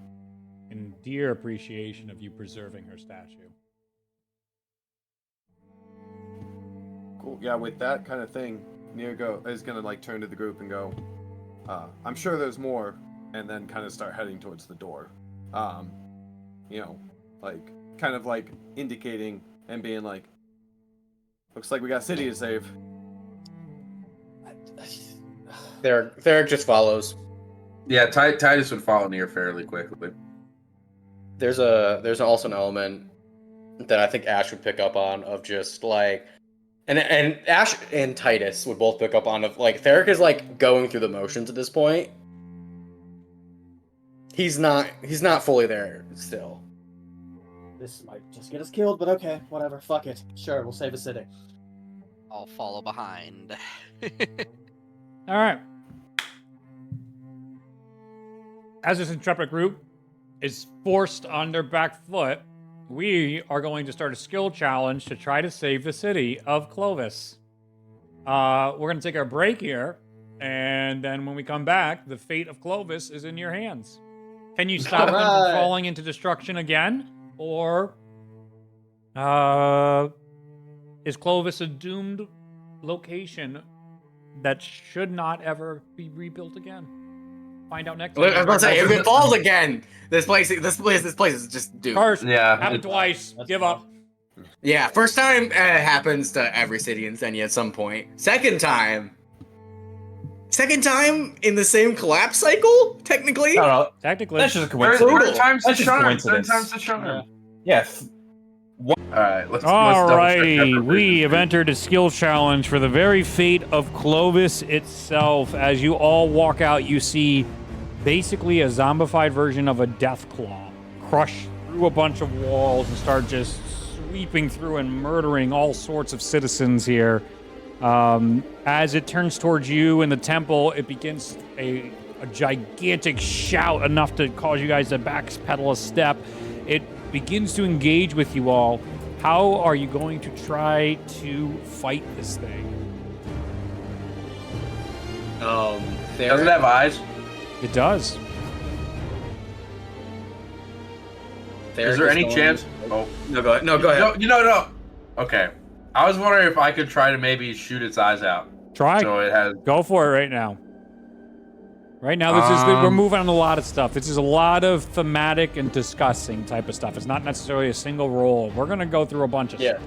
in dear appreciation of you preserving her statue. Cool. Yeah, with that kind of thing, Nia is gonna like turn to the group and go, I'm sure there's more, and then kind of start heading towards the door. You know, like kind of like indicating and being like, looks like we got city to save. Theric just follows. Yeah, Titus would follow Nia fairly quickly. There's also an element that I think Ash would pick up on of just like, and Ash and Titus would both pick up on of like Theric is like going through the motions at this point. He's not fully there still. This might just get us killed, but okay, whatever. Fuck it. Sure, we'll save a city. I'll follow behind. All right. As this intrepid group is forced on their back foot, we are going to start a skill challenge to try to save the city of Clovis. We're going to take our break here, and then when we come back, the fate of Clovis is in your hands. Can you stop them from falling into destruction again? Or is Clovis a doomed location that should not ever be rebuilt again? Find out next time. I was about to say, if it falls again, this place is just doomed. First, happened twice. Give up. Yeah, first time happens to every city in Zenya at some point. Second time in the same collapse cycle, technically. No, technically. That's just a coincidence. Third time's the charm. Coincidence. Third time's the charm. Yes. Alright, let's Alrighty, we have entered a skill challenge for the very fate of Clovis itself. As you all walk out, you see basically a zombified version of a Deathclaw crush through a bunch of walls and start just sweeping through and murdering all sorts of citizens here. As it turns towards you in the temple, it begins a gigantic shout enough to cause you guys to backpedal a step. It begins to engage with you all. How are you going to try to fight this thing? Does it have eyes? It does. Is there any chance? Oh no, go ahead. No, go ahead. No. Okay, I was wondering if I could try to maybe shoot its eyes out. Try. So it has. Go for it right now. Right now, we're moving on a lot of stuff. This is a lot of thematic and discussing type of stuff. It's not necessarily a single roll. We're gonna go through a bunch of stuff.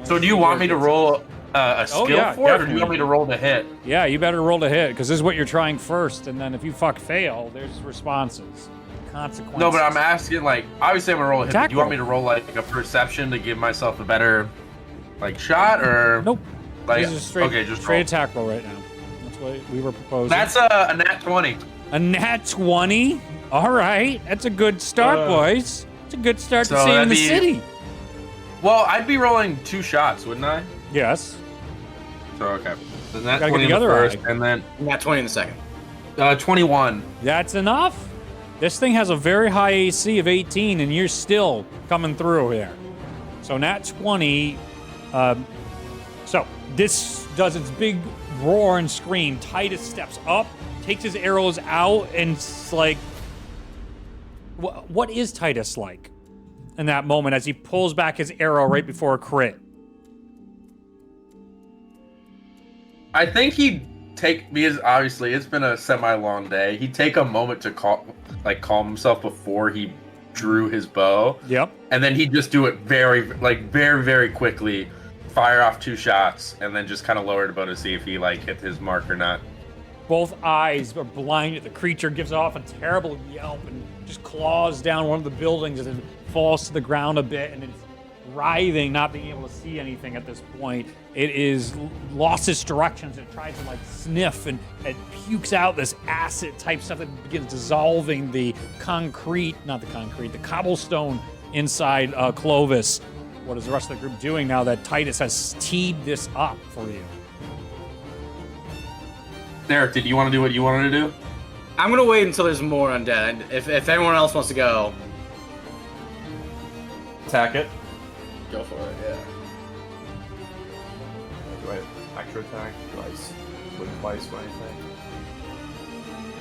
So do you want me to roll a skill for it, or do you want me to roll to hit? Yeah, you better roll to hit, because this is what you're trying first, and then if you fail, there's responses, consequences. No, but I'm asking, like, obviously I'm gonna roll a hit. Do you want me to roll, like, a perception to give myself a better, like, shot, or? Nope. Like, This is a straight attack roll right now. That's what we were proposing. That's a nat 20. A nat 20? All right. That's a good start, boys. It's a good start to saving the city. Well, I'd be rolling 2 shots, wouldn't I? Yes. So, okay. So nat Gotta 20 get the in the other first, eye. and then... Nat 20 in the second. 21. That's enough. This thing has a very high AC of 18, and you're still coming through here. So nat 20. So this does its big roar and scream. Titus steps up, takes his arrows out, and it's like, what is Titus like in that moment as he pulls back his arrow right before a crit? I think he'd take, because obviously it's been a semi-long day, he'd take a moment to calm himself before he drew his bow. Yep. And then he'd just do it very, very quickly, fire off 2 shots, and then just kind of lower the bow to see if he, hit his mark or not. Both eyes are blinded. The creature gives off a terrible yelp and just claws down one of the buildings and then falls to the ground a bit, and its writhing, not being able to see anything at this point. It is lost its directions. It tries to like sniff and it pukes out this acid type stuff that begins dissolving the the cobblestone inside Clovis. What is the rest of the group doing now that Titus has teed this up for you? Derek, did you want to do what you wanted to do? I'm gonna wait until there's more undead. If anyone else wants to go, attack it. Go for it. Yeah. Do I have extra attack? Twice. Wouldn't twice or anything.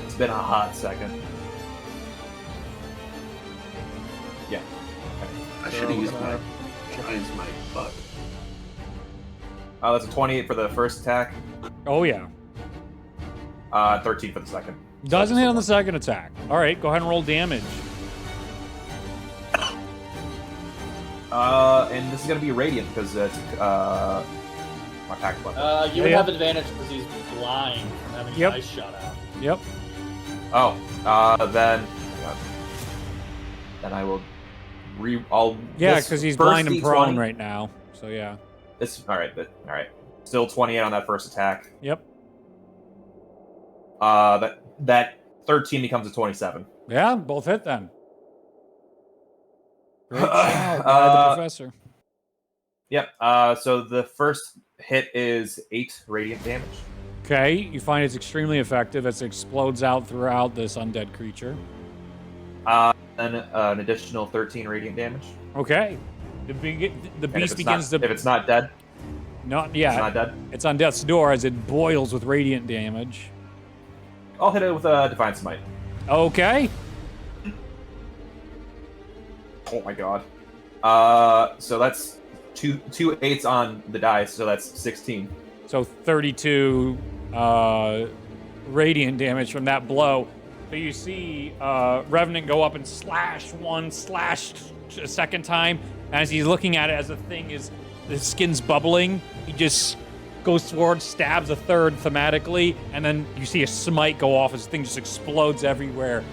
It's been a hot second. Yeah. I should have used my giant's might, but. That's a 28 for the first attack. Oh yeah. 13 for the second. Doesn't hit on the second attack. All right, go ahead and roll damage. And this is gonna be radiant because it's my attack weapon. You would have advantage because he's blind from having his eyes shot out. Yep. Oh, then I will Yeah, because he's blind and prone right now. So yeah. It's all right. All right. Still 28 on that first attack. Yep. That 13 becomes a 27. Yeah, both hit then. Great job by the professor. Yep. So the first hit is 8 radiant damage. Okay, you find it's extremely effective as it explodes out throughout this undead creature. Then an additional 13 radiant damage. Okay. The beast begins to... If it's not dead? Not yet. It's not dead? It's on death's door as it boils with radiant damage. I'll hit it with a Divine Smite. Okay. Oh my god. So that's two 8s on the dice, so that's 16. So 32 radiant damage from that blow. So you see Revenant go up and slash a second time. As he's looking at it, as the skin's bubbling, he just goes forward, stabs a third thematically, and then you see a smite go off as the thing just explodes everywhere.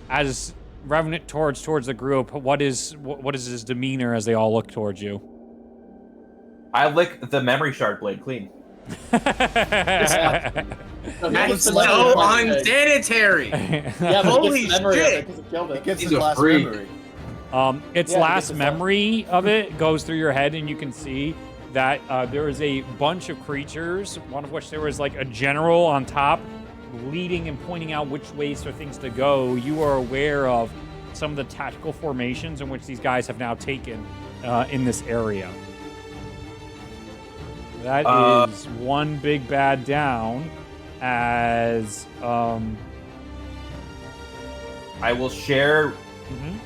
As Revenant towards the group, what is his demeanor as they all look towards you? I lick the memory shard blade clean. That's so unsanitary. Yeah, holy shit! It gets his last memory. Its last memory of it goes through your head, and you can see that there is a bunch of creatures, one of which there was like a general on top, leading and pointing out which ways for things to go. You are aware of some of the tactical formations in which these guys have now taken in this area. That is one big bad down, as I will share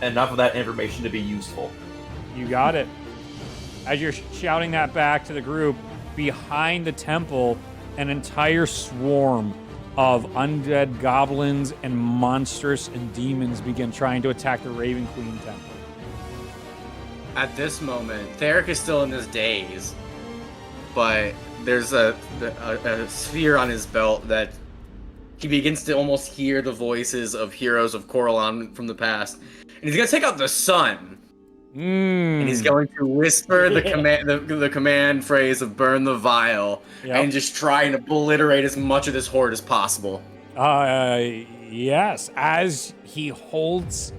enough of that information to be useful. You got it. As you're shouting that back to the group, behind the temple, an entire swarm of undead goblins and monsters and demons begin trying to attack the Raven Queen temple. At this moment, Theric is still in this daze, but there's a sphere on his belt that he begins to almost hear the voices of heroes of Corellon from the past. And he's going to take out the sun. And he's going to whisper the command phrase of burn the vial and just try and obliterate as much of this horde as possible. Yes, as he holds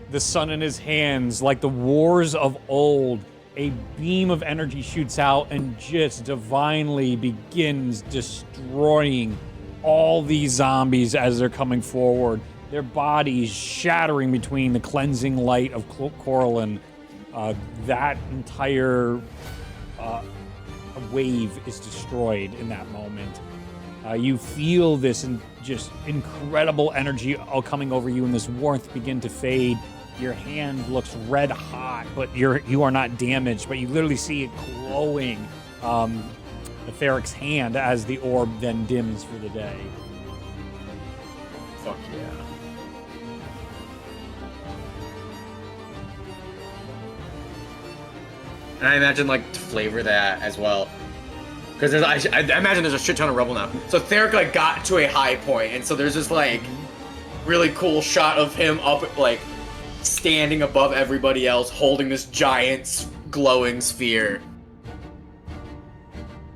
the sun in his hands like the wars of old, a beam of energy shoots out and just divinely begins destroying all these zombies as they're coming forward. Their bodies shattering between the cleansing light of Corellon. That entire wave is destroyed in that moment. You feel this just incredible energy all coming over you, and this warmth begin to fade. Your hand looks red hot, but you are not damaged. But you literally see it glowing, Theric's hand, as the orb then dims for the day. Fuck yeah. And I imagine, like, to flavor that as well. Because I imagine there's a shit ton of rubble now. So Theric, like, got to a high point, and so there's this, like, really cool shot of him up, like, standing above everybody else, holding this giant glowing sphere.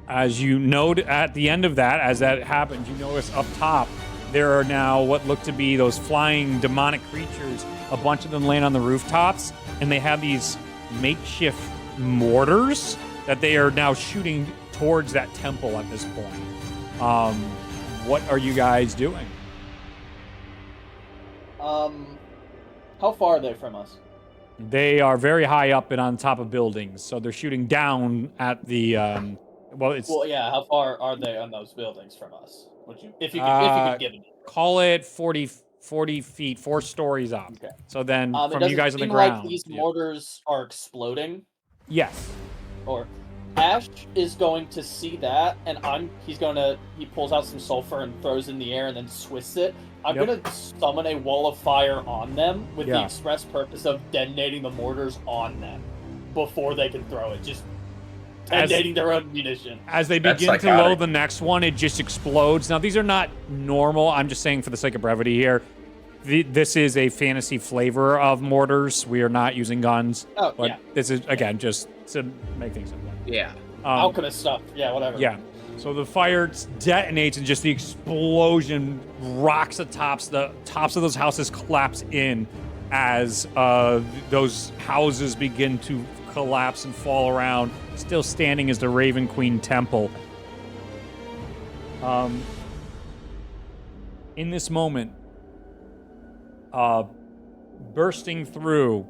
As you note at the end of that, as that happens, you notice up top, there are now what look to be those flying demonic creatures. A bunch of them land on the rooftops, and they have these makeshift mortars that they are now shooting towards that temple at this point. What are you guys doing? How far are they from us? They are very high up and on top of buildings, so they're shooting down at the. Well, yeah. How far are they on those buildings from us? Would you, if you could give it? Call it 40 feet, 4 stories up. Okay. So then, from does you it guys on the seem ground, like these mortars are exploding? Yes. Or Ash is going to see that, and he pulls out some sulfur and throws in the air and then twists it. I'm gonna summon a wall of fire on them with the express purpose of detonating the mortars on them before they can throw it. Just detonating their own munition. As they begin to load the next one, it just explodes. Now, these are not normal. I'm just saying for the sake of brevity here. This is a fantasy flavor of mortars. We are not using guns. Oh, but yeah. This is, again, just to make things simple. Yeah. Alchemist stuff. Yeah, whatever. Yeah. So the fire detonates and just the explosion rocks the tops. The tops of those houses collapse in as those houses begin to collapse and fall around. Still standing is the Raven Queen Temple. In this moment, bursting through,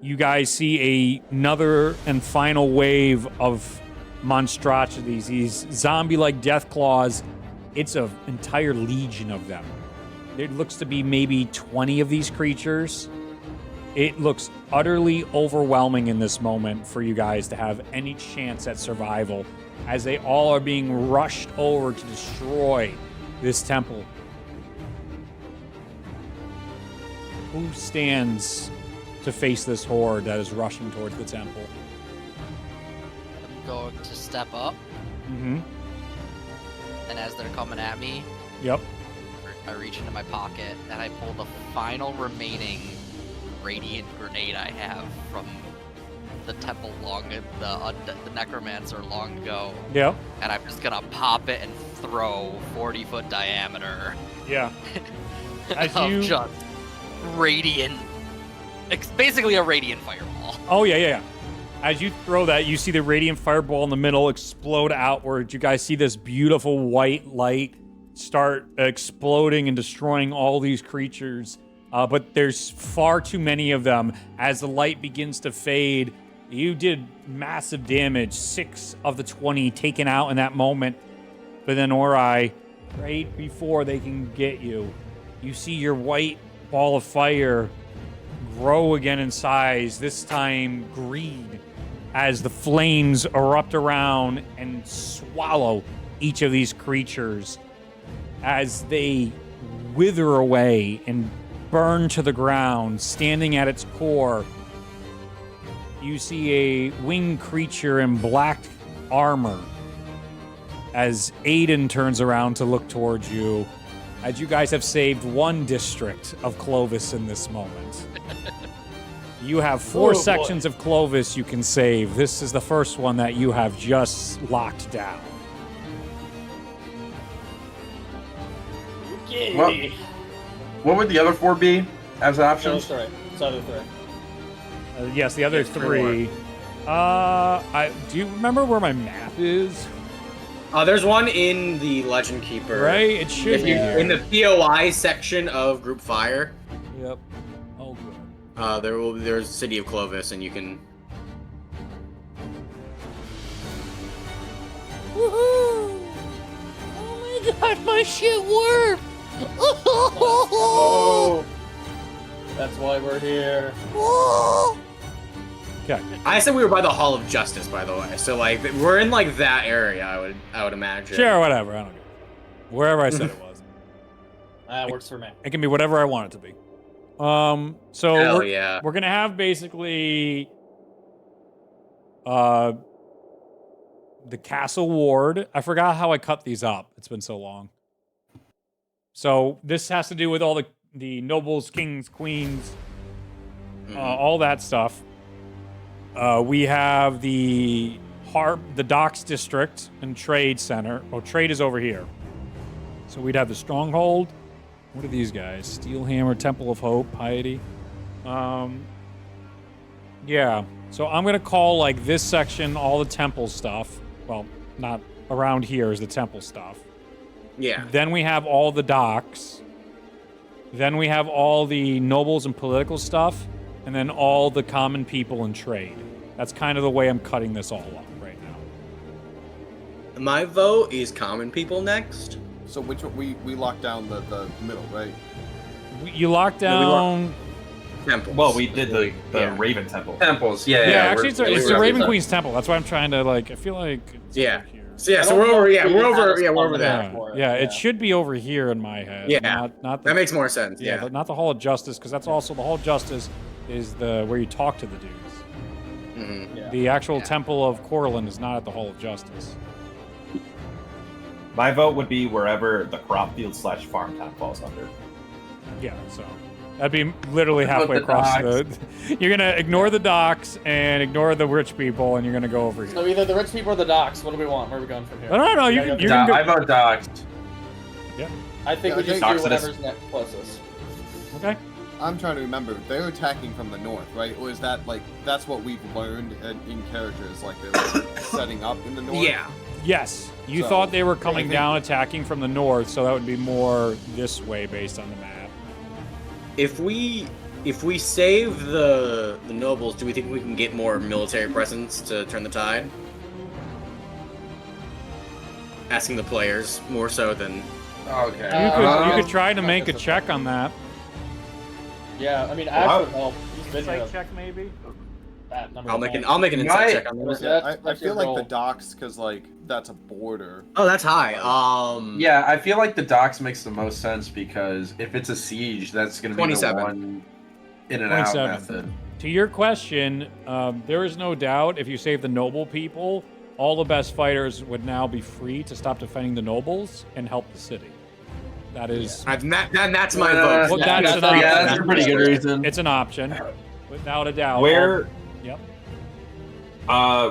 you guys see another and final wave of monstrosities, these zombie-like death claws. It's an entire legion of them. There looks to be maybe 20 of these creatures. It looks utterly overwhelming in this moment for you guys to have any chance at survival, as they all are being rushed over to destroy this temple. Who stands to face this horde that is rushing towards the temple? I'm going to step up. Mm-hmm. And as they're coming at me, yep, I reach into my pocket and I pull the final remaining radiant grenade I have from the temple the necromancer long ago. Yep. And I'm just gonna pop it and throw 40-foot diameter. Yeah. As you just radiant. It's basically a radiant fireball. Oh yeah. As you throw that, you see the radiant fireball in the middle explode outward. You guys see this beautiful white light start exploding and destroying all these creatures. But there's far too many of them. As the light begins to fade, you did massive damage. 6 of the 20 taken out in that moment. But then Ori, right before they can get you, you see your white ball of fire grow again in size, this time green, as the flames erupt around and swallow each of these creatures. As they wither away and burn to the ground, standing at its core, you see a winged creature in black armor. As Aiden turns around to look towards you, as you guys have saved 1 district of Clovis in this moment. You have 4 sections of Clovis you can save. This is the first one that you have just locked down. Okay. What would the other 4 be as options? Sorry. It's other 3. Yes, the other 3. Do you remember where my map is? There's one in the Legend Keeper. Right? It should be here. In the POI section of Group Fire. Yep. Oh, good. There's City of Clovis, and you can... Woohoo! Oh my god, my shit worked! Oh! That's why we're here. Okay. I said we were by the Hall of Justice, by the way. So like we're in like that area, I would imagine. Sure, whatever. I don't care. Wherever I said it was. That works for me. It can be whatever I want it to be. So we're gonna have basically the castle ward. I forgot how I cut these up. It's been so long. So this has to do with all the nobles, kings, queens, all that stuff. We have the docks district and trade center. Oh, trade is over here. So we'd have the stronghold. What are these guys? Steelhammer, Temple of Hope, Piety. Yeah. So I'm gonna call like this section all the temple stuff. Well, not around here is the temple stuff. Yeah. Then we have all the docks. Then we have all the nobles and political stuff, and then all the common people and trade. That's kind of the way I'm cutting this all up right now. My vote is common people next. So which one we locked down the middle, right? You locked down temples. Well, we did the Raven Temple. Temples, yeah. Actually, it's the Raven Queen's temple. That's why I'm trying to like. I feel like it's yeah. over here. So we're over. Yeah, we're over. Yeah, we're over there. Yeah, it should be over here in my head. Yeah, not that makes more sense. Yeah, not the Hall of Justice, because that's also the Hall of Justice is the where you talk to the dudes. Mm-hmm. Yeah. The actual Temple of Corlin is not at the Hall of Justice. My vote would be wherever the crop field / farm town falls under. Yeah, so that'd be literally halfway the across docks. You're gonna ignore the docks and ignore the rich people, and you're gonna go over here. So either the rich people or the docks. What do we want? Where are we going from here? No. You can go. I vote docks. Yeah. I think we just do whatever's next closest. Okay. I'm trying to remember. They're attacking from the north, right? Or is that like that's what we've learned in characters? Like they're like, setting up in the north. Yeah. Yes. You So, thought they were coming I think- down, attacking from the north, so that would be more this way based on the map. If we save the nobles, do we think we can get more military presence to turn the tide? Asking the players more so than. Okay. You could try to make a check on that. Yeah, I mean, Ash would help. He's been here. check maybe. I'll make an insight check on this. I feel like the docks, because like that's a border. Oh, that's high. Yeah, I feel like the docks makes the most sense because if it's a siege, that's going to be 27. the one in and out 27. method. To your question, there is no doubt if you save the noble people, all the best fighters would now be free to stop defending the nobles and help the city. That is. That's my vote. Well, that's an option. that's a pretty good reason. It's an option, without a doubt. Where? Yep.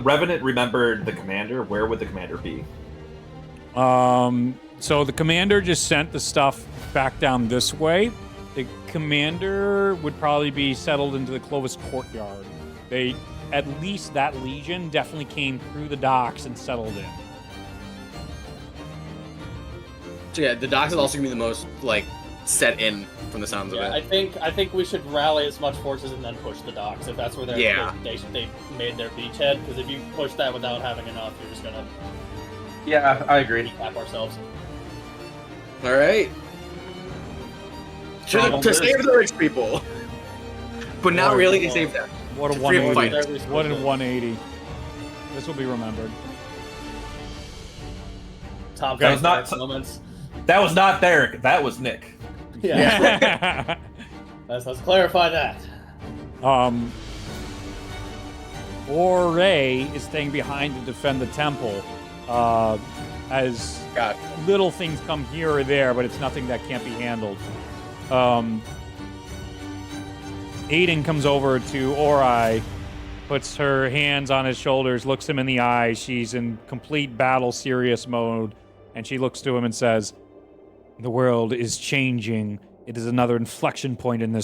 Revenant remembered the commander. Where would the commander be? So the commander just sent the stuff back down this way. The commander would probably be settled into the Clovis courtyard. At least that legion definitely came through the docks and settled in. So yeah, the docks is also gonna be the most like set in from the sounds of Yeah, it. I think we should rally as much forces and then push the docks if that's where they made their beachhead. Because if you push that without having enough, you're just gonna I agree. tap ourselves. All right. To save the rich people, but not really to save them. What a To free 180! fighters. What a 180! This will be remembered. Top That was five not- moments. That was not Derek. That was Nick. Yeah. let's clarify that. Foray is staying behind to defend the temple. As little things come here or there, but it's nothing that can't be handled. Aiden comes over to Ori, puts her hands on his shoulders, looks him in the eye. She's in complete battle serious mode, and she looks to him and says, "The world is changing. It is another inflection point in the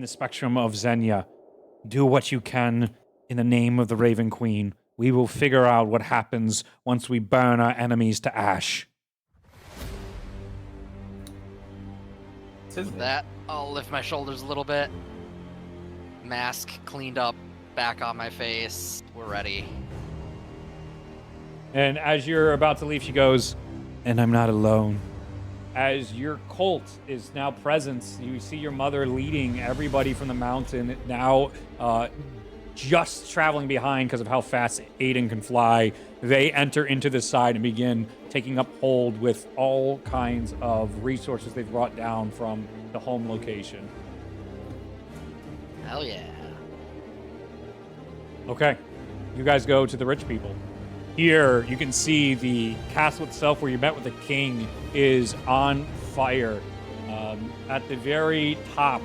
spectrum of Zenya. Do what you can in the name of the Raven Queen. We will figure out what happens once we burn our enemies to ash." With that, I'll lift my shoulders a little bit. Mask cleaned up, back on my face. We're ready. And as you're about to leave, she goes, "And I'm not alone." As your cult is now present, you see your mother leading everybody from the mountain, now just traveling behind because of how fast Aiden can fly. They enter into the side and begin taking up hold with all kinds of resources they've brought down from the home location. Hell yeah. Okay, you guys go to the rich people. Here, you can see the castle itself where you met with the king is on fire. At the very top,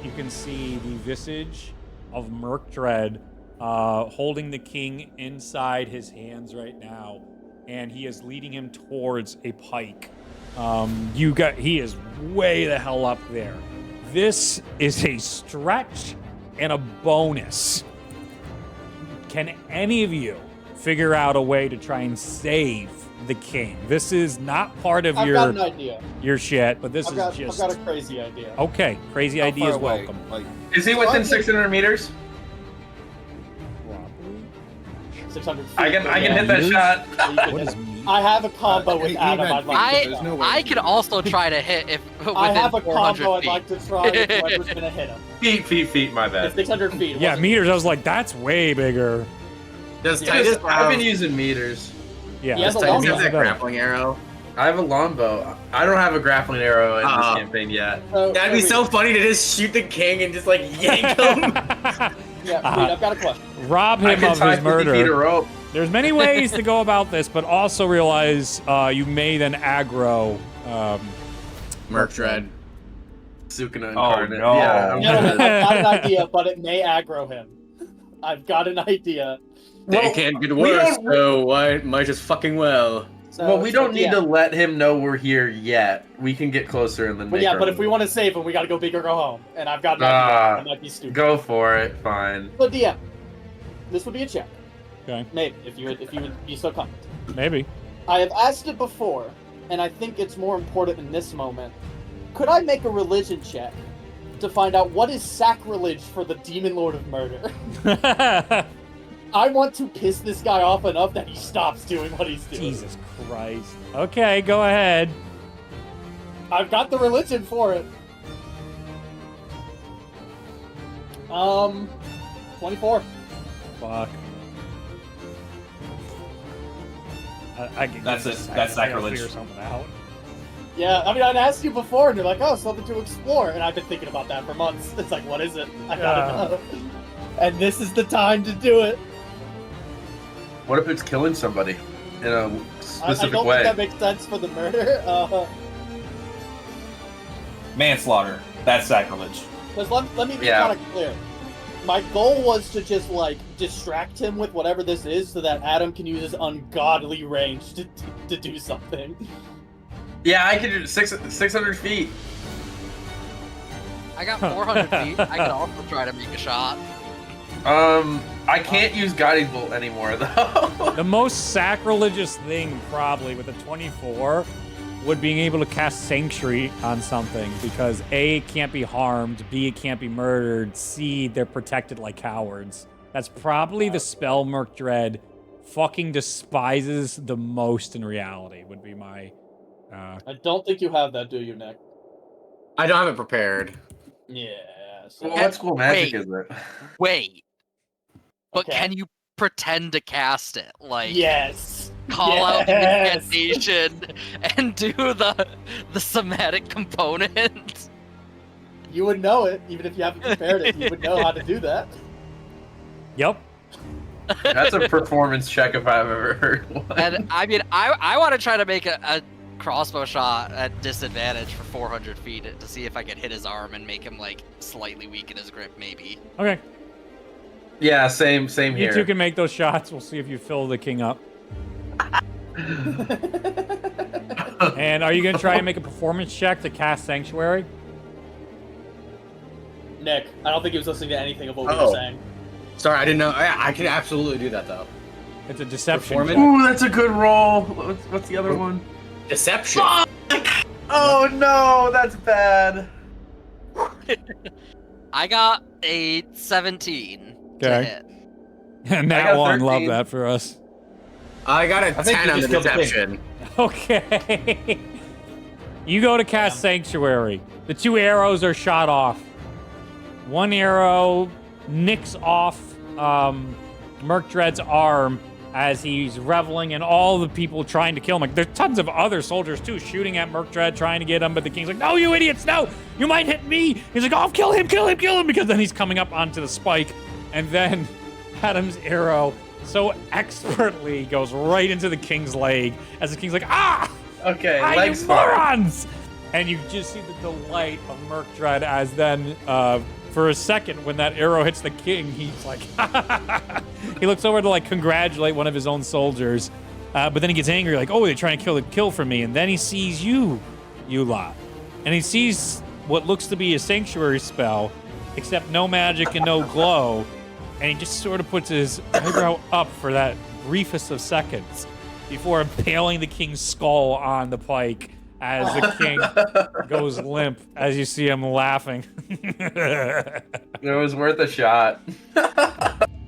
you can see the visage of Murktred holding the king inside his hands right now, and he is leading him towards a pike. He is way the hell up there. This is a stretch and a bonus. Can any of you figure out a way to try and save the king? This is not part of I've got an idea. your shit, but I've got a crazy idea. Okay, crazy ideas welcome. Is he within 600 meters? 600 feet. I can hit that shot. I have a combo with Adam. I could also try to hit if within I have a 400 combo I'd feet. like to try if whoever's gonna hit him. Feet, my bad. It's 600 feet. Yeah, meters, I was like, that's way bigger. I've been using meters. Yeah. Does Titus have that grappling arrow? I have a longbow. I don't have a grappling arrow in this campaign yet. That'd be so funny to just shoot the king and just like yank him. Yeah, wait, I've got a question. Rob him of his murder. There's many ways to go about this, but also realize you may then aggro Murktred. Sukuna incarnate. no. Yeah, I've got an idea, but it may aggro him. I've got an idea. They can't get worse, so I might just fucking well. We don't need to let him know we're here yet. We can get closer and then. But yeah, but if we want to save him, we gotta go big or go home. And I've got an idea. That might be stupid. Go for it. Fine. So DM, this would be a check. Okay. Maybe if you would be so kind. Maybe. I have asked it before, and I think it's more important in this moment. Could I make a religion check to find out what is sacrilege for the Demon Lord of Murder? I want to piss this guy off enough that he stops doing what he's doing. Jesus Christ. Okay, go ahead. I've got the religion for it. 24. Fuck. That's sacrilege. Figure something out. Yeah, I mean, I'd asked you before, and you're like, oh, something to explore. And I've been thinking about that for months. It's like, what is it? I gotta know. And this is the time to do it. What if it's killing somebody in a specific I don't way? think that makes sense for the murder. Manslaughter. That's sacrilege. Because let me be kind of clear. My goal was to just, like, distract him with whatever this is so that Adam can use his ungodly range to do something. Yeah, I could do 600 feet. I got 400 feet. I could also try to make a shot. I can't use guiding bolt anymore though. The most sacrilegious thing probably with a 24 would being able to cast Sanctuary on something because A, it can't be harmed, B, it can't be murdered, C, they're protected like cowards. That's probably the spell Murktred fucking despises the most in reality, would be my... I don't think you have that, do you, Nick? I don't have it prepared. Yeah. So what school magic is it? Wait. But can you pretend to cast it? Like, yes. Call out the incantation and do the somatic component. You would know it, even if you haven't prepared it. You would know how to do that. Yep. That's a performance check if I've ever heard one. And I mean, I want to try to make a crossbow shot at disadvantage for 400 feet to see if I can hit his arm and make him like slightly weaken his grip, maybe. Okay. Yeah, same here. You two can make those shots. We'll see if you fill the king up. And are you going to try and make a performance check to cast Sanctuary? Nick, I don't think he was listening to anything of what we were saying. Sorry, I didn't know. I can absolutely do that, though. It's a deception. Ooh, that's a good roll. What's the other one? Deception. Oh no, that's bad. I got a 17 to hit. And that one, love that for us. I got a 10 on the deception. Okay. You go to cast Sanctuary. The 2 arrows are shot off. One arrow nicks off Murktred's arm as he's reveling in all the people trying to kill him. Like, there's tons of other soldiers, too, shooting at Murktred, trying to get him, but the king's like, no, you idiots, no! You might hit me! He's like, oh, kill him, because then he's coming up onto the spike, and then Adam's arrow so expertly goes right into the king's leg, as the king's like, ah! Okay, ah, legs you fine. morons! And you just see the delight of Murkdread as then, for a second, when that arrow hits the king, he's like, he looks over to like congratulate one of his own soldiers, but then he gets angry, like, oh, they're trying to kill for me. And then he sees you lot, and he sees what looks to be a sanctuary spell, except no magic and no glow, and he just sort of puts his eyebrow up for that briefest of seconds before impaling the king's skull on the pike. As the king goes limp, as you see him laughing. It was worth a shot.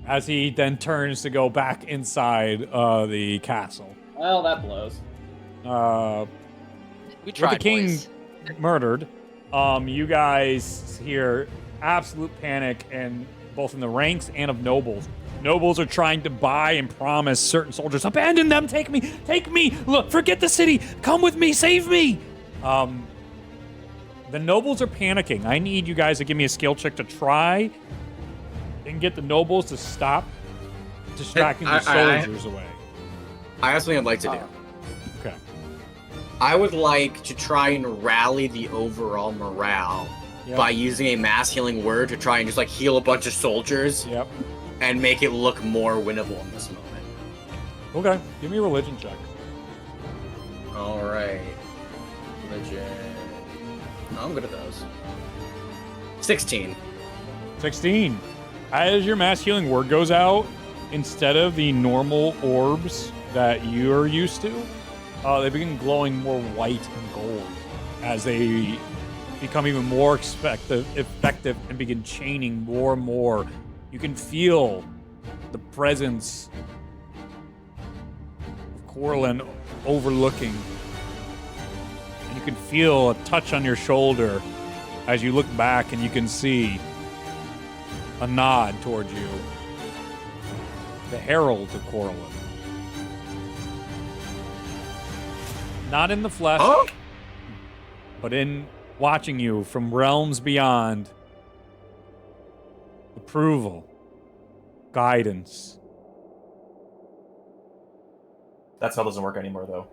As he then turns to go back inside the castle. Well, that blows. We tried, with the king boys. murdered, you guys hear absolute panic, and both in the ranks and of nobles. Nobles are trying to buy and promise certain soldiers, abandon them, take me, look, forget the city, come with me, save me. The nobles are panicking. I need you guys to give me a skill check to try and get the nobles to stop distracting the soldiers away. I have something I'd like to do. Okay. I would like to try and rally the overall morale by using a mass healing word to try and just like heal a bunch of soldiers. Yep. And make it look more winnable in this moment. Okay, give me a religion check. All right, religion. Oh, I'm good at those. 16. 16. As your mass healing word goes out, instead of the normal orbs that you're used to, they begin glowing more white and gold as they become even more effective and begin chaining more and more. You can feel the presence of Corlin overlooking. And you can feel a touch on your shoulder as you look back, and you can see a nod towards you. The heralds of Corlin. Not in the flesh, but in watching you from realms beyond. Approval. Guidance. That spell doesn't work anymore, though.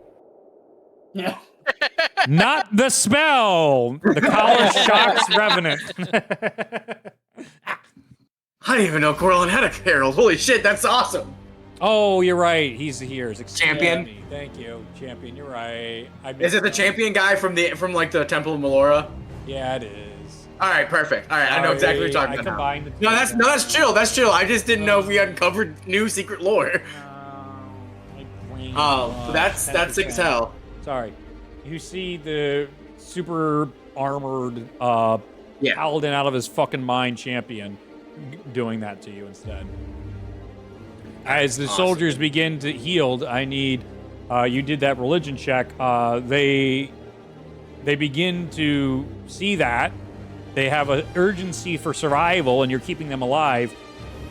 Yeah. Not the spell! The collar shocks Revenant. I didn't even know Corlin had a herald. Holy shit, that's awesome! Oh, you're right. He's here. Champion. Me. Thank you, champion. You're right. Is it the champion guy from like the Temple of Melora? Yeah, it is. All right, perfect. All right, I know exactly what you're talking about. Combined No, that's chill. That's chill. I just didn't know if we had covered new secret lore. That's sick as hell. Sorry. You see the super armored paladin out of his fucking mind champion doing that to you instead. As the soldiers begin to heal, I need you did that religion check. They begin to see that. They have an urgency for survival, and you're keeping them alive.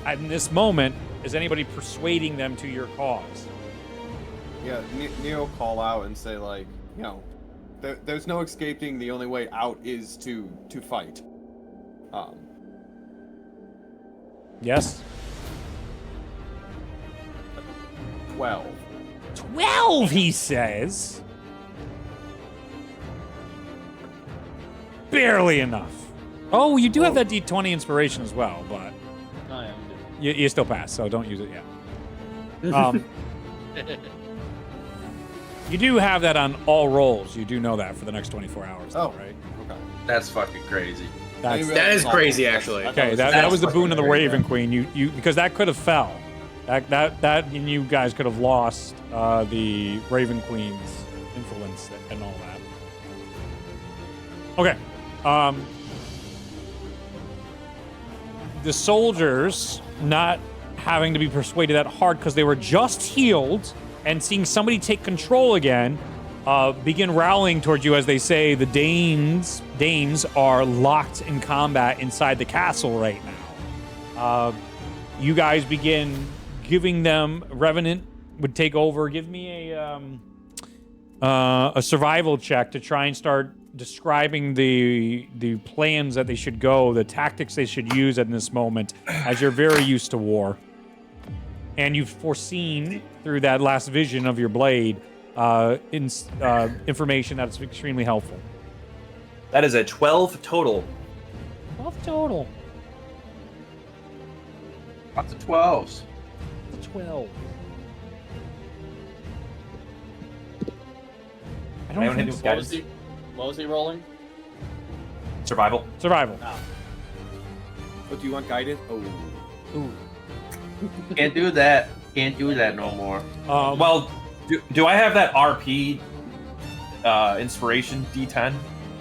In this moment, is anybody persuading them to your cause? Yeah, Neo call out and say, like, you know, there's no escaping. The only way out is to fight. Yes. 12. 12, he says. Barely enough. Oh, you do have that D20 inspiration as well, but you still pass, so don't use it yet. You do have that on all rolls. You do know that for the next 24 hours, though, right? Okay. That's fucking crazy. That is crazy, actually. Okay, that was the boon of the Raven Queen. You because that could have fell. That and you guys could have lost the Raven Queen's influence and all that. Okay. The soldiers not having to be persuaded that hard because they were just healed and seeing somebody take control again, begin rallying towards you as they say the Danes are locked in combat inside the castle right now. You guys begin giving them, Revenant would take over. Give me a survival check to try and start describing the plans that they should go, the tactics they should use in this moment, as you're very used to war. And you've foreseen through that last vision of your blade information that's extremely helpful. That is a 12 total. 12 total. Lots of 12s. The 12. I don't Anyone hit think me with so. guidance? What was he rolling? Survival. Survival. Oh. What do you want guided? Oh. Ooh. Can't do that. Can't do that no more. Well, do I have that RP inspiration D10?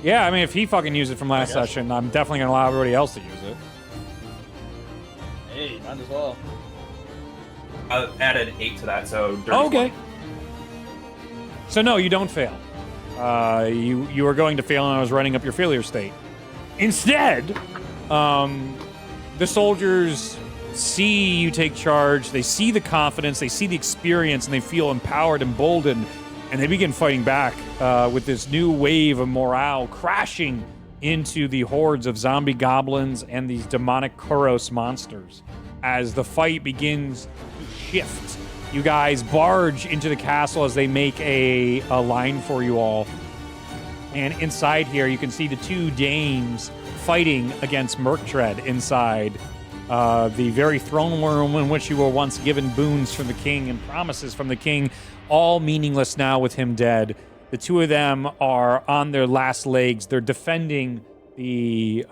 Yeah, I mean, if he fucking used it from last session, I'm definitely gonna allow everybody else to use it. Hey, might as well. I added 8 to that, so. Okay. So no, you don't fail. You were going to fail, and I was running up your failure state. Instead, the soldiers see you take charge. They see the confidence, they see the experience, and they feel empowered, emboldened, and they begin fighting back with this new wave of morale crashing into the hordes of zombie goblins and these demonic Kuros monsters. As the fight begins to shift, you guys barge into the castle as they make a line for you all. And inside here, you can see the two dames fighting against Murktread inside the very throne room in which you were once given boons from the king and promises from the king, all meaningless now with him dead. The two of them are on their last legs. They're defending the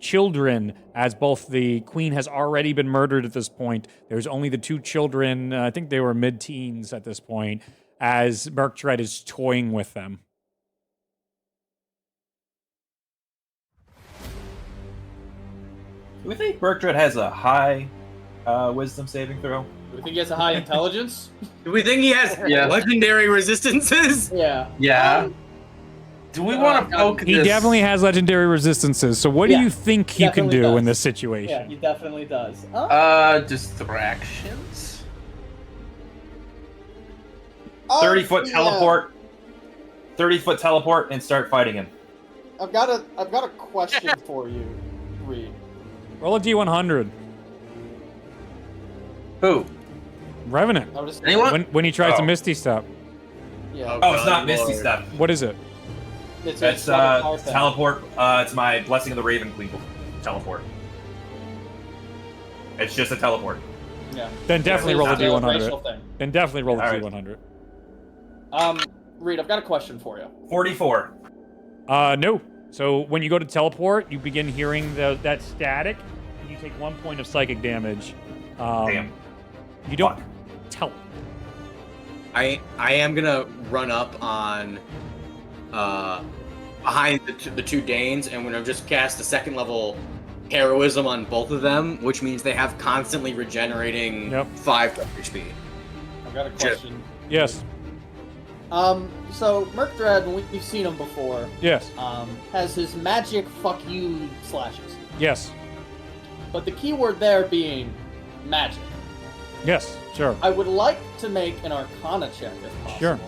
children, as both the queen has already been murdered at this point. There's only the two children, I think they were mid-teens at this point, as Murktread is toying with them. Do we think Murktread has a high wisdom saving throw? Do we think he has a high intelligence? Do we think he has legendary resistances? Yeah. Yeah. Do we want to poke He this? definitely has legendary resistances, so what do you think he can do in this situation? Yeah, he definitely does. Distractions? 30-foot teleport. 30-foot teleport and start fighting him. I've got a question for you, Reed. Roll a D100. Who? Revenant. Anyone? When he tries to Misty Step. Yeah. Oh, it's not Misty Step. What is it? It's teleport. It's my Blessing of the Raven Queen teleport. It's just a teleport. Yeah. Then definitely roll a racial D100. thing. Then definitely roll a All right. D100. Reed, I've got a question for you. 44. No. So when you go to teleport, you begin hearing that static, and you take 1 point of psychic damage. Damn. You don't tell. I am gonna run up on behind the two Danes, and we're gonna just cast a second level heroism on both of them, which means they have constantly regenerating 5 HP. I've got a question. Yes. So Murktread, we've seen him before. Yes. Has his magic fuck you slashes. Yes. But the key word there being magic. Yes. Sure. I would like to make an Arcana check if possible. Sure.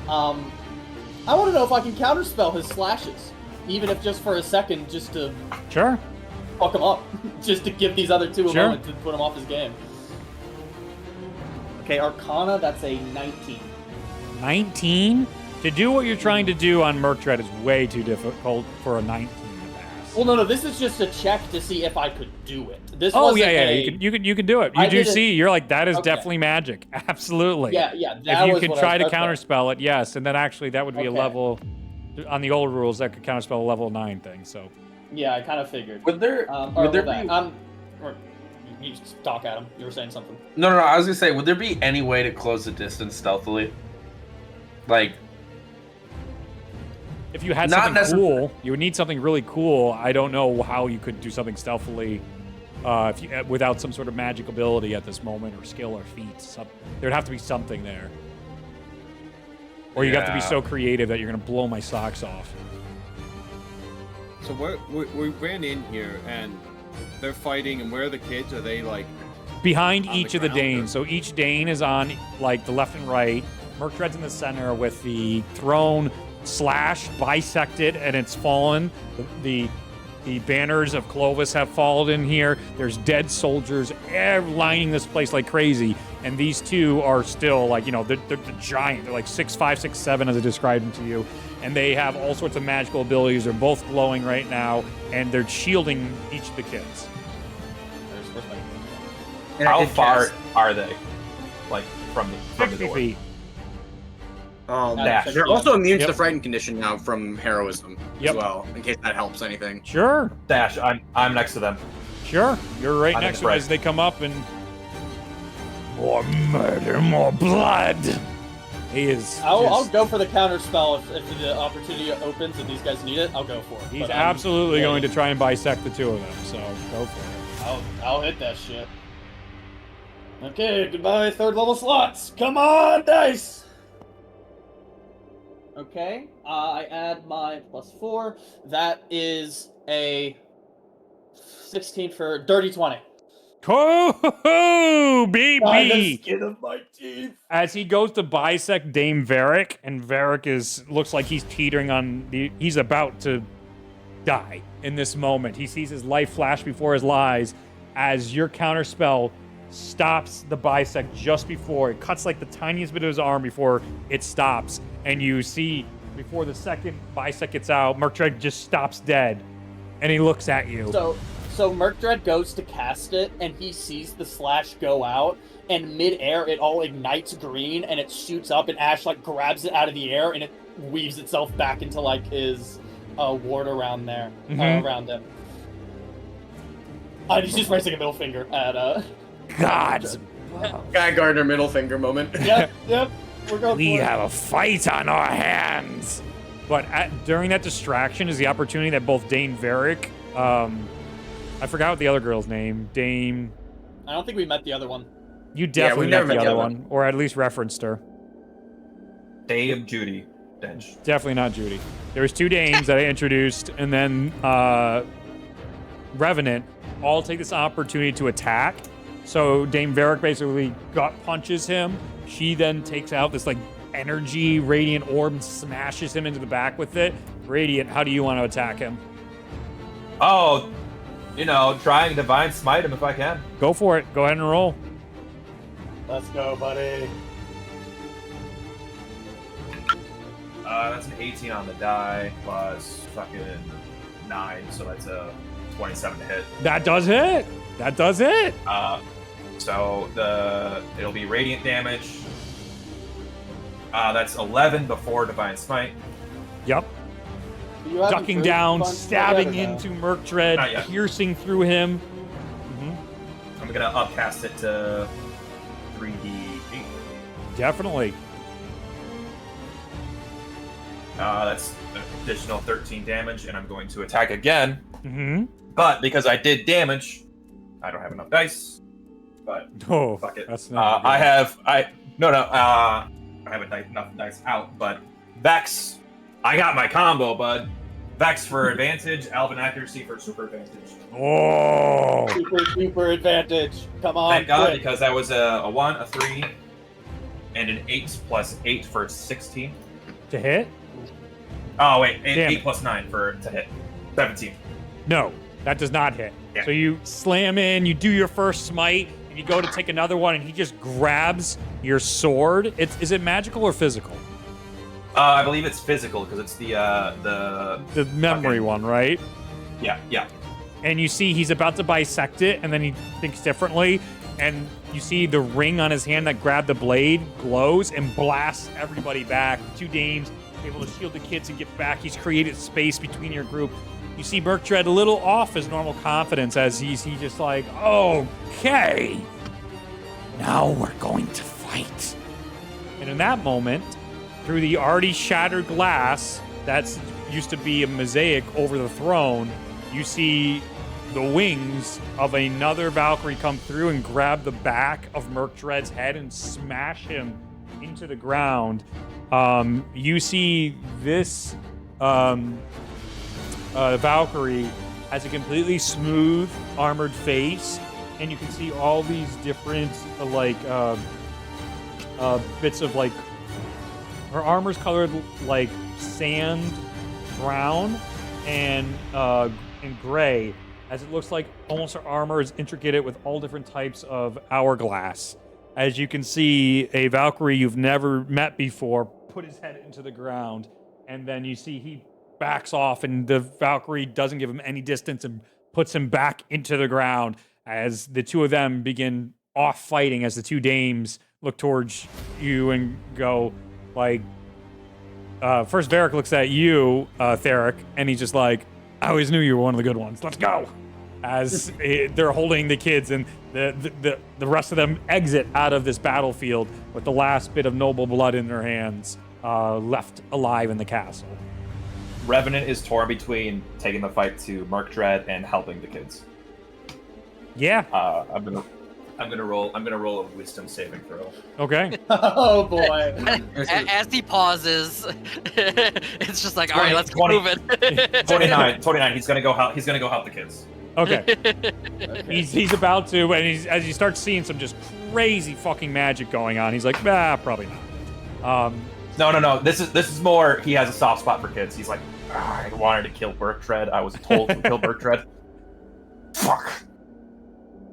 I want to know if I can counterspell his slashes, even if just for a second, just to Sure. fuck him up, just to give these other two a Sure. moment to put him off his game. Okay, Arcana, that's a 19. 19? To do what you're trying to do on Murktread is way too difficult for a 19 to pass. Well, no, this is just a check to see if I could do it. This Oh wasn't yeah. a- You can do it. You I do did it- see. You're like that is Okay. definitely magic. Absolutely. Yeah. If That you was can what try to okay. counterspell it, yes, and then actually that would be a Okay. level on the old rules that could counterspell a level 9 thing. So Yeah, I kind of figured. Would there Would there that. be Or you just talk at him. You were saying something. No, I was gonna say, would there be any way to close the distance stealthily? Like, if you had Not something necessar- cool, you would need something really cool. I don't know how you could do something stealthily if you, without some sort of magic ability at this moment, or skill, or feat. There'd have to be something there. Or you have to be Yeah. so creative that you're going to blow my socks off. So we ran in here and they're fighting, and where are the kids? Are they like Behind on each the of the ground, or- Danes. So each Dane is on like the left and right. Murktread's in the center with the throne slashed, bisected, and it's fallen. The banners of Clovis have fallen in here. There's dead soldiers lining this place like crazy. And these two are still like, they're giant. They're like 6'5", 6'7", as I described them to you. and they have all sorts of magical abilities. They're both glowing right now, and they're shielding each of the kids. How far are they? Like, from the 60 door? feet. They're also immune to Yep. the frightened condition now from heroism Yep. as well, in case that helps anything. Sure. Dash, I'm next to them. Sure. You're right I'm next in to them the as they come up, and More murder, more blood. he is. I'll go for the counter spell if the opportunity opens and these guys need it. I'll go for it. He's But, absolutely yeah, going to try and bisect the two of them, so go for it. I'll hit that shit. Okay, goodbye, third level slots. Come on, dice. Okay, I add my +4. That is a 16 for dirty 20. Ho, baby! By the skin of my teeth. As he goes to bisect Dame Varric, and Varric looks like he's teetering on he's about to die in this moment. He sees his life flash before his eyes as your counter spell stops the bisect just before it cuts like the tiniest bit of his arm before it stops, and you see before the second bisect gets out, Murktred just stops dead, and he looks at you. So Murktred goes to cast it, and he sees the slash go out, and mid-air it all ignites green, and it shoots up, and Ash like grabs it out of the air, and it weaves itself back into like his ward around there, around him. He's just raising a middle finger at Gods. Guy Gardner middle finger moment. Yep. We're going We for it. have a fight on our hands. But during that distraction is the opportunity that both Dame Varric, I forgot what the other girl's name, Dame. I don't think we met the other one. You definitely met the other one, or at least referenced her. Dame Judy Dench. Definitely not Judy. There was two dames that I introduced, and then Revenant all take this opportunity to attack. So Dame Varric basically gut punches him. She then takes out this like energy radiant orb and smashes him into the back with it. Radiant, how do you want to attack him? Oh, trying Divine Smite him if I can. Go for it. Go ahead and roll. Let's go, buddy. That's an 18 on the die plus fucking 9, so that's a 27 to hit. That does hit. That does hit. So it'll be radiant damage. That's 11 before Divine Smite. Yep. Ducking down, stabbing into Murktred, piercing through him. I'm gonna upcast it to 3d8. Definitely. That's an additional 13 damage, and I'm going to attack again. Mm-hmm. But because I did damage, I don't have enough dice. But fuck it. That's not I have enough dice out. But Vex, I got my combo, bud. Vex for advantage, Alvin accuracy for super advantage. Oh! Super advantage. Come on. Thank God, quick. because that was a 1, a 3, and an 8 plus 8 for 16. To hit? Oh, wait. 8 plus 9 to hit. 17. No, that does not hit. Yeah. So you slam in, you do your first smite, and you go to take another one, and he just grabs your sword. Is it magical or physical? I believe it's physical, because it's the memory one, right? Yeah. And you see he's about to bisect it, and then he thinks differently, and you see the ring on his hand that grabbed the blade glows and blasts everybody back. The two dames able to shield the kids and get back. He's created space between your group. You see Murktred a little off his normal confidence as he's just like, okay, now we're going to fight. And in that moment, through the already shattered glass that used to be a mosaic over the throne, you see the wings of another Valkyrie come through and grab the back of Murktred's head and smash him into the ground. You see this Valkyrie has a completely smooth armored face, and you can see all these different bits of like her armor's colored like sand brown and gray, as it looks like almost her armor is intricate with all different types of hourglass. As you can see, a Valkyrie you've never met before put his head into the ground and then you see he backs off, and the Valkyrie doesn't give him any distance and puts him back into the ground as the two of them begin off fighting as the two dames look towards you and go like, first Varric looks at you, Theric, and he's just like, I always knew you were one of the good ones. Let's go. As they're holding the kids, and the rest of them exit out of this battlefield with the last bit of noble blood in their hands, left alive in the castle. Revenant is torn between taking the fight to Merc Dread and helping the kids. Yeah. I'm gonna roll a wisdom saving throw. Okay. Oh boy. As he pauses, it's just like, all right, let's keep moving. 29. He's gonna go help the kids. Okay. He's about to, and as he starts seeing some just crazy fucking magic going on, he's like, probably not. No. This is more. He has a soft spot for kids. He's like, I wanted to kill Merc Dread. I was told to kill Merc Dread. Fuck.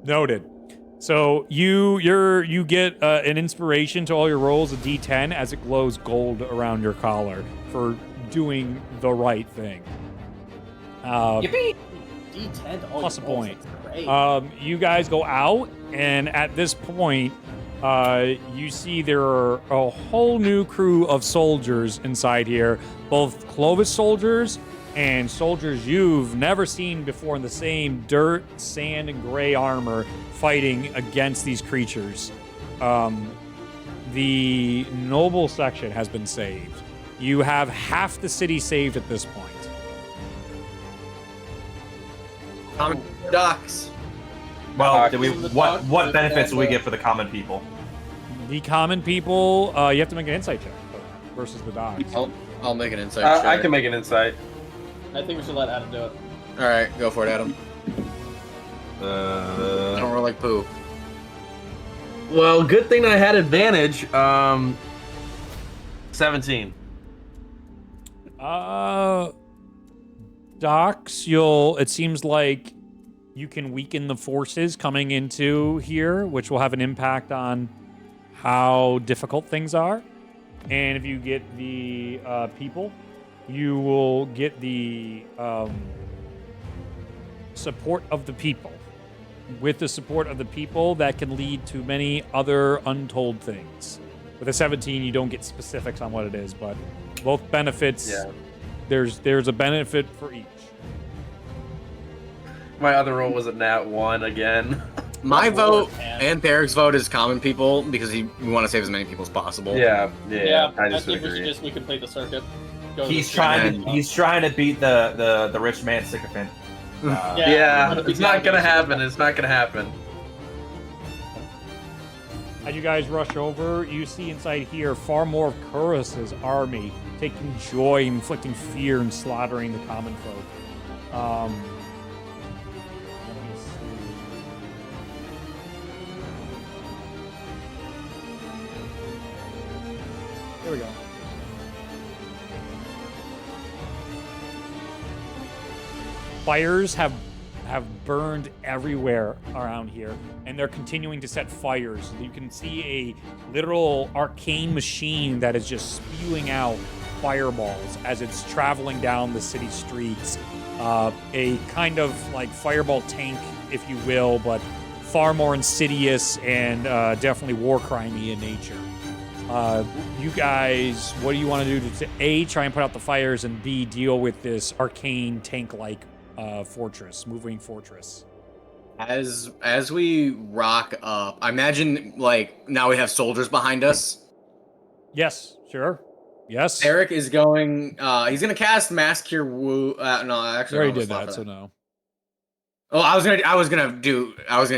Noted. So you get an inspiration to all your rolls, a D10, as it glows gold around your collar for doing the right thing. Yippee! D10 to all plus your a rolls, point. that's great. You guys go out, and at this point, you see there are a whole new crew of soldiers inside here, both Clovis soldiers and soldiers you've never seen before in the same dirt, sand, and gray armor fighting against these creatures. The noble section has been saved. You have half the city saved at this point. Common docks. Well, what benefits do we get for the common people? The common people, you have to make an insight check for that versus the dogs. I'll make an insight check. I can make an insight. I think we should let Adam do it. All right, go for it, Adam. I don't roll like poo. Well, good thing I had advantage. 17. Docs, it seems like you can weaken the forces coming into here, which will have an impact on how difficult things are. And if you get the people, you will get the support of the people. With the support of the people, that can lead to many other untold things. With a 17, you don't get specifics on what it is, but both benefits, there's a benefit for each. My other roll was a nat 1 again. My vote and Theric's vote is common people because we want to save as many people as possible. Yeah. I think we complete the circuit. He's trying to beat the rich man sycophant. It's not gonna happen. It's not gonna happen. As you guys rush over, you see inside here far more of Kuros's army taking joy, inflicting fear, and slaughtering the common folk. Let me see. There we go. Fires have burned everywhere around here, and they're continuing to set fires. You can see a literal arcane machine that is just spewing out fireballs as it's traveling down the city streets. A kind of like fireball tank, if you will, but far more insidious and definitely war crimey in nature. You guys, what do you want to do to A, try and put out the fires, and B, deal with this arcane tank-like fortress, moving fortress? As we rock up, I imagine like now we have soldiers behind us. Yes, sure. Yes. Eric is going. He's gonna cast Mass Cure Wound. No, actually, I already did that, so no. Oh, I was gonna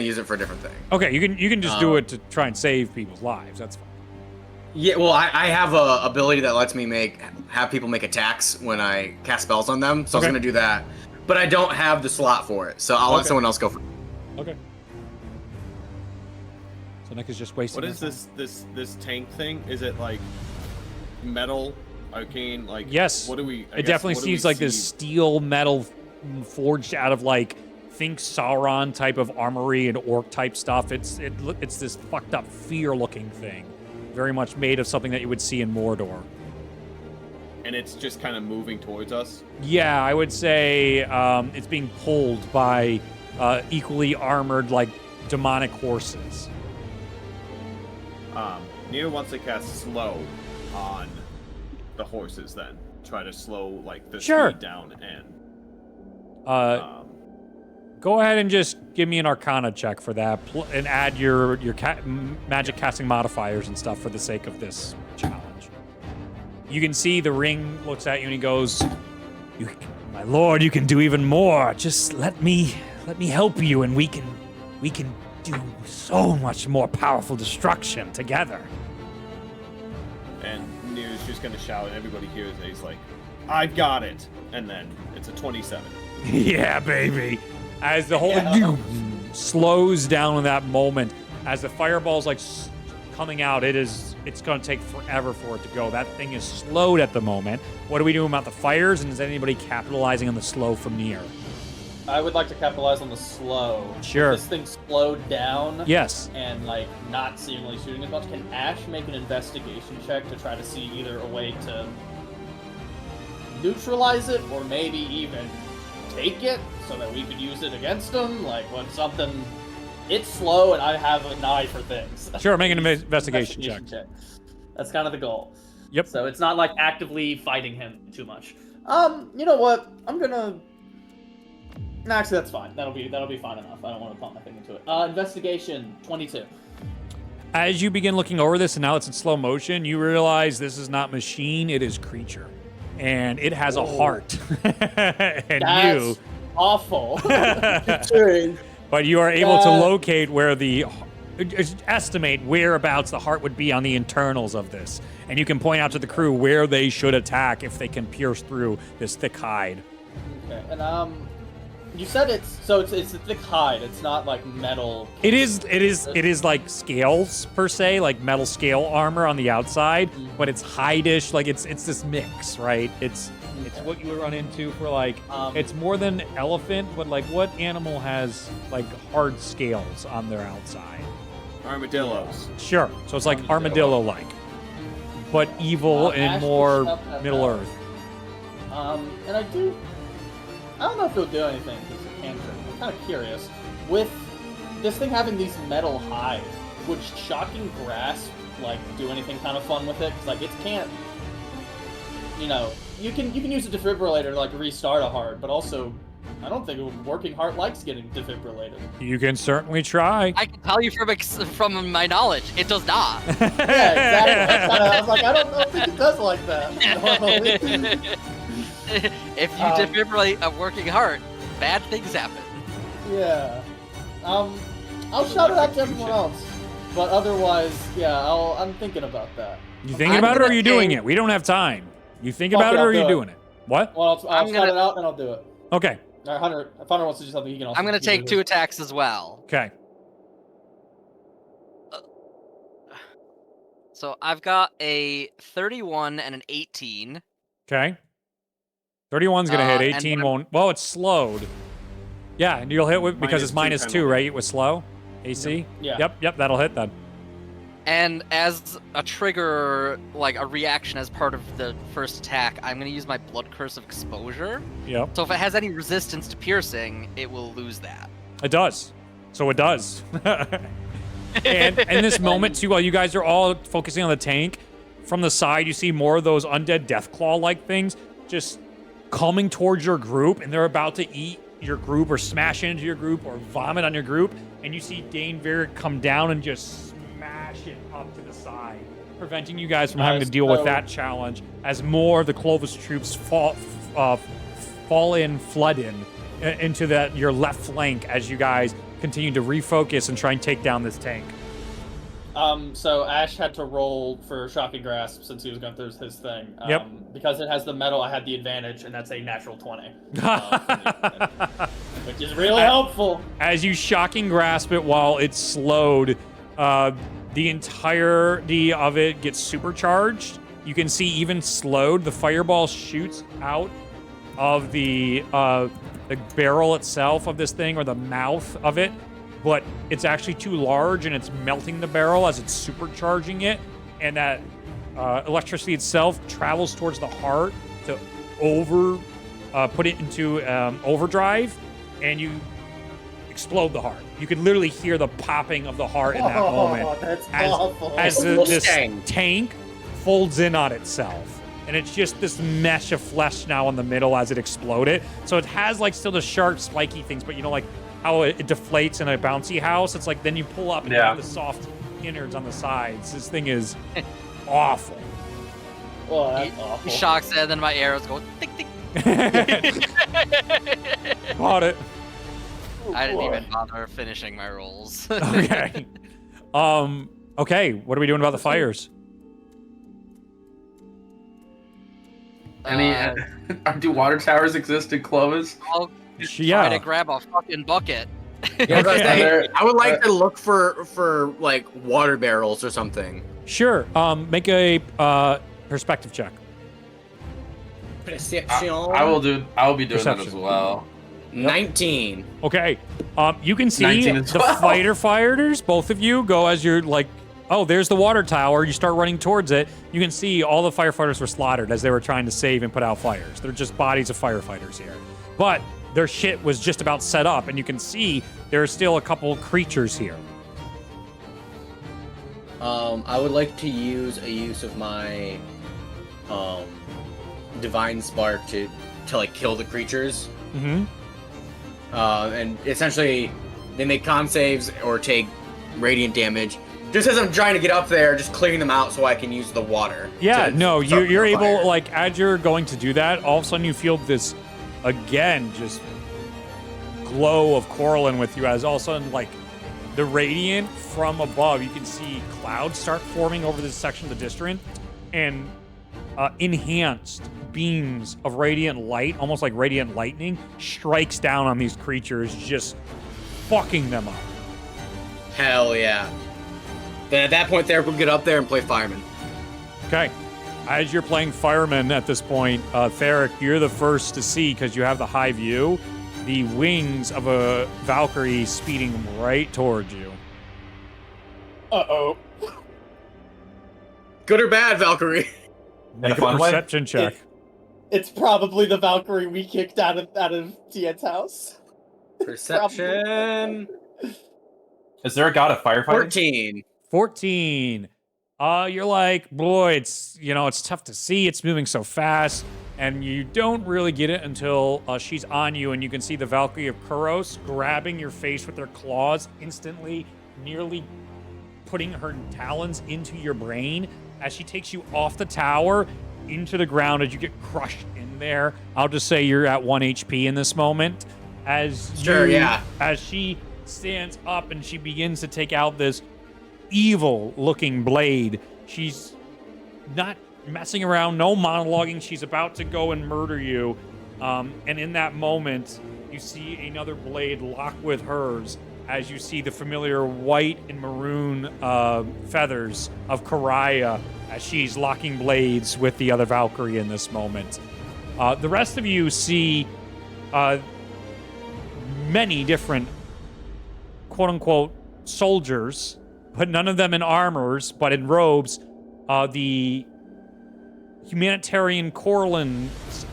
use it for a different thing. Okay, you can just do it to try and save people's lives. That's fine. Yeah, well, I have a ability that lets me have people make attacks when I cast spells on them, so I was gonna do that. But I don't have the slot for it, so I'll let someone else go for it. Okay. So Nick is just wasting. What is this tank thing? Is it like metal, arcane? Like yes. What do we? It definitely seems like this steel metal forged out of like think Sauron type of armory and orc type stuff. It's this fucked up fear looking thing, very much made of something that you would see in Mordor. and it's just kind of moving towards us. Yeah, I would say it's being pulled by equally armored, like, demonic horses. Nier wants to cast slow on the horses then. Try to slow, like, the speed down and... Go ahead and just give me an Arcana check for that, and add your magic casting modifiers and stuff for the sake of this challenge. You can see the ring looks at you and he goes, "My lord, you can do even more. Just let me help you, and we can do so much more powerful destruction together." And Nier's just gonna shout, and everybody hears it. He's like, "I've got it!" And then it's a 27. Yeah, baby. As the whole slows down in that moment, as the fireball's like coming out, it's going to take forever for it to go. That thing is slowed at the moment. What are we doing about the fires, and is anybody capitalizing on the slow from Nier? I would like to capitalize on the slow. Sure. If this thing slowed down. Yes. And like not seemingly shooting as much. Can Ash make an investigation check to try to see either a way to neutralize it or maybe even take it so that we could use it against them? Like when something, it's slow and I have an eye for things. Sure, make an investigation check. That's kind of the goal. Yep. So it's not like actively fighting him too much. You know what? I'm gonna. No, actually, that's fine. That'll be fine enough. I don't want to pump my thing into it. Investigation 22. As you begin looking over this, and now it's in slow motion, you realize this is not machine; it is creature, and it has a heart. And that's awful. But you are able to locate where estimate whereabouts the heart would be on the internals of this, and you can point out to the crew where they should attack if they can pierce through this thick hide. Okay, and you said it's a thick hide. It's not like metal. It is like scales per se, like metal scale armor on the outside, but it's hide-ish. Like it's this mix, right? It's what you would run into for like it's more than elephant, but like what animal has like hard scales on their outside? Armadillos. Sure. So it's like armadillo-like, but evil and more Middle Earth. And I don't know if it'll do anything because it can. I'm kind of curious. With this thing having these metal hides, would Shocking Grasp like do anything kind of fun with it? Because like it can't. You know, you can use a defibrillator to like restart a heart, but also I don't think a working heart likes getting defibrillated. You can certainly try. I can tell you from my knowledge, it does not. Yeah, exactly. I was like, I don't think it does like that. If you defibrillate a working heart, bad things happen. Yeah. I'll shout it out to everyone else. But otherwise, yeah, I'm thinking about that. You thinking about it or are you doing it? We don't have time. You think about it or are you doing it? What? Well, I'll shout it out and I'll do it. Okay. All right, Hunter, if Hunter wants to do something, he can also. I'm going to take 2 attacks as well. Okay. So I've got a 31 and an 18. Okay. 31's going to hit. 18 won't. Well, it's slowed. Yeah, and you'll hit with, because it's -2, right? It was slow? AC? Yeah. Yep, that'll hit then. And as a trigger, like a reaction as part of the first attack, I'm going to use my Blood Curse of Exposure. Yep. So if it has any resistance to piercing, it will lose that. It does. So it does. And in this moment, too, while you guys are all focusing on the tank, from the side, you see more of those undead Deathclaw-like things just coming towards your group, and they're about to eat your group or smash into your group or vomit on your group, and you see Dane Varric come down and just smash it up to the side, preventing you guys from having to deal with that challenge as more of the Clovis troops fall in, flood into your left flank as you guys continue to refocus and try and take down this tank. So Ash had to roll for Shocking Grasp since he was going through his thing. Yep. Because it has the metal, I had the advantage, and that's a natural 20. Which is really helpful. As you Shocking Grasp it while it's slowed, the entirety of it gets supercharged. You can see even slowed, the fireball shoots out of the barrel itself of this thing, or the mouth of it, but it's actually too large and it's melting the barrel as it's supercharging it, and that electricity itself travels towards the heart to put it into overdrive, and you explode the heart. You could literally hear the popping of the heart in that moment. That's awful. As this tank folds in on itself. And it's just this mesh of flesh now in the middle as it exploded. So it has like still the sharp, spiky things, but you know, like how it deflates in a bouncy house. It's like then you pull up and you have the soft innards on the sides. This thing is awful. Oh, that's awful. Shocks it, and then my arrows go tick tick. Caught it. I didn't even bother finishing my rolls. Okay. Okay. What are we doing about the fires? Do water towers exist in Clovis? I'll try to grab a fucking bucket. I would like to look for like water barrels or something. Sure. Make a perspective check. Perception. I will be doing that as well. 19. Okay. You can see the fighter fighters, both of you, go as you're like, oh, there's the water tower. You start running towards it. You can see all the firefighters were slaughtered as they were trying to save and put out fires. They're just bodies of firefighters here. But their shit was just about set up, and you can see there are still a couple creatures here. I would like to use of my divine spark to like kill the creatures. Mm-hmm. And essentially, they make con saves or take radiant damage. Just as I'm trying to get up there, just clearing them out so I can use the water. Yeah, no, you're able, like, as you're going to do that, all of a sudden you feel this, again, just glow of Corlin with you as all of a sudden, like, the radiant from above, you can see clouds start forming over this section of the district, and enhanced beams of radiant light, almost like radiant lightning, strikes down on these creatures, just fucking them up. Hell yeah. Then at that point, Theric will get up there and play fireman. Okay. As you're playing fireman at this point, Theric, you're the first to see, because you have the high view, the wings of a Valkyrie speeding right towards you. Uh-oh. Good or bad, Valkyrie? Make a perception check. It's probably the Valkyrie we kicked out of Tien's house. Perception. Is there a god of firefighting? 14. You're like, boy, it's tough to see. It's moving so fast. And you don't really get it until she's on you, and you can see the Valkyrie of Kuros grabbing your face with their claws, instantly, nearly putting her talons into your brain as she takes you off the tower into the ground as you get crushed in there. I'll just say you're at 1 HP in this moment. As she stands up and she begins to take out this evil-looking blade. She's not messing around, no monologuing. She's about to go and murder you. And in that moment, you see another blade lock with hers as you see the familiar white and maroon feathers of Karaya as she's locking blades with the other Valkyrie in this moment. The rest of you see many different quote-unquote soldiers, but none of them in armors, but in robes. The humanitarian Corlins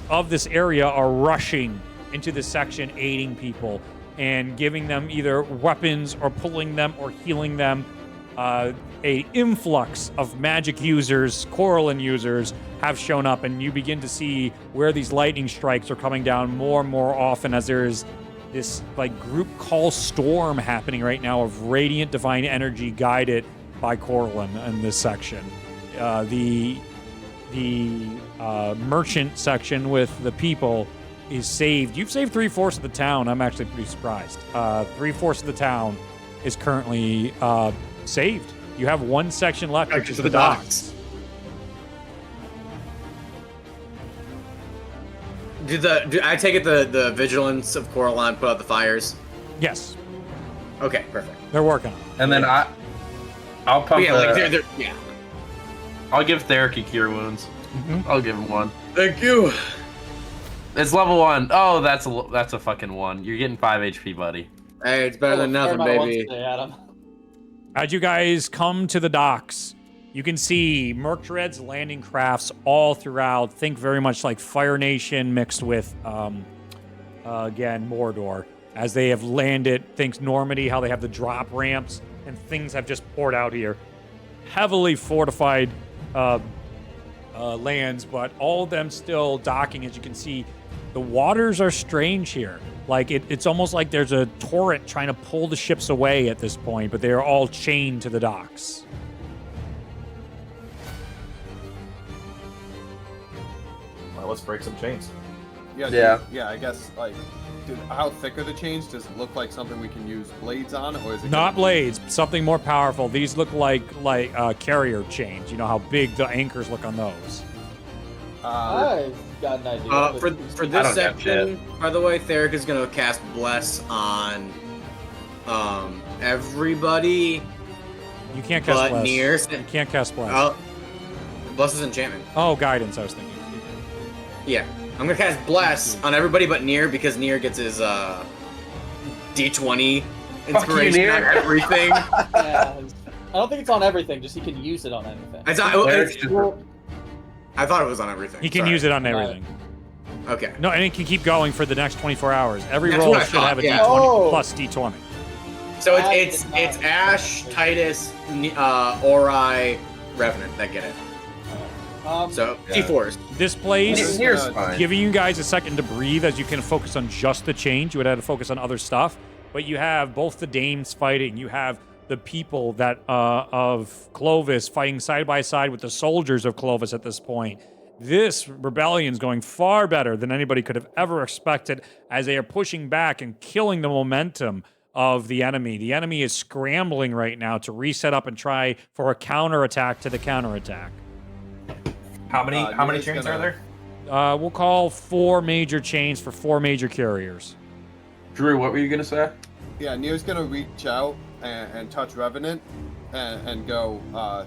of this area are rushing into this section, aiding people and giving them either weapons or pulling them or healing them. A influx of magic users, Corlin users, have shown up, and you begin to see where these lightning strikes are coming down more and more often as there is this like group call storm happening right now of radiant divine energy guided by Corlin in this section. The merchant section with the people is saved. You've saved 3/4 of the town. I'm actually pretty surprised. 3/4 of the town is currently saved. You have one section left, which is the docks. Do I take it the vigilance of Coraline put out the fires? Yes. Okay, perfect. They're working on it. And then I'll pump yeah. I'll give Theric a cure wounds. Mm-hmm. I'll give him one. Thank you. It's level 1. Oh, that's a fucking 1. You're getting 5 HP, buddy. Hey, it's better than nothing, baby. As you guys come to the docks, You can see Murktred's landing crafts all throughout. Think very much like Fire Nation mixed with, again, Mordor. As they have landed, think Normandy, how they have the drop ramps, and things have just poured out here. Heavily fortified lands, but all of them still docking. As you can see, the waters are strange here. Like, it's almost like there's a torrent trying to pull the ships away at this point, but they're all chained to the docks. Well, let's break some chains. Yeah. I guess, like, how thick are the chains? Does it look like something we can use blades on, or is it not blades? Something more powerful. These look like carrier chains. You know how big the anchors look on those. I've got an idea. For this section, by the way, Theric is gonna cast Bless on everybody. You can't cast Bless. Near. You can't cast Bless. Bless is enchantment. Oh, guidance. I was thinking. Yeah. I'm gonna cast Bless on everybody but Nier, because Nier gets his D20 inspiration on everything. Yeah, I don't think it's on everything, just he can use it on anything. I thought it was on everything. He can use it on everything. Okay. No, and it can keep going for the next 24 hours. Every That's roll what I should thought, have a yeah. D20 plus D20. So it's Ash, Titus, Ori, Revenant that get it. So D4s. This place Here's fine. giving you guys a second to breathe as you can focus on just the change. You would have to focus on other stuff, but you have both the dames fighting. You have the people that of Clovis fighting side by side with the soldiers of Clovis at this point. This rebellion is going far better than anybody could have ever expected, as they are pushing back and killing the momentum of the enemy. The enemy is scrambling right now to reset up and try for a counterattack to the counterattack. How many chains are there? We'll call 4 major chains for 4 major carriers. Drew, what were you gonna say? Yeah, Nier's gonna reach out and touch Revenant and go, do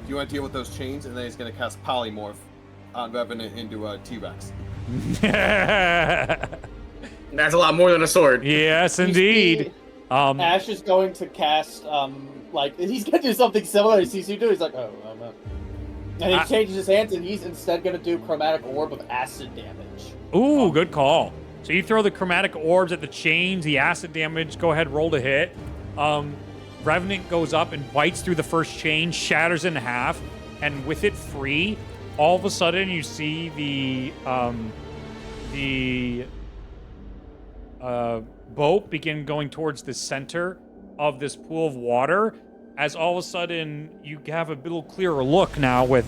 you want to deal with those chains? And then he's gonna cast Polymorph on Revenant into a T-Rex. That's a lot more than a sword. Yes, indeed. Ash is going to cast, he's gonna do something similar. He sees you do, he's like, oh, I'm not. And he changes his hands, and he's instead going to do Chromatic Orb of acid damage. Ooh, good call. So you throw the Chromatic Orbs at the chains, the acid damage, go ahead, roll to hit. Revenant goes up and bites through the first chain, shatters in half, and with it free, all of a sudden you see the boat begin going towards the center of this pool of water, as all of a sudden you have a little clearer look now with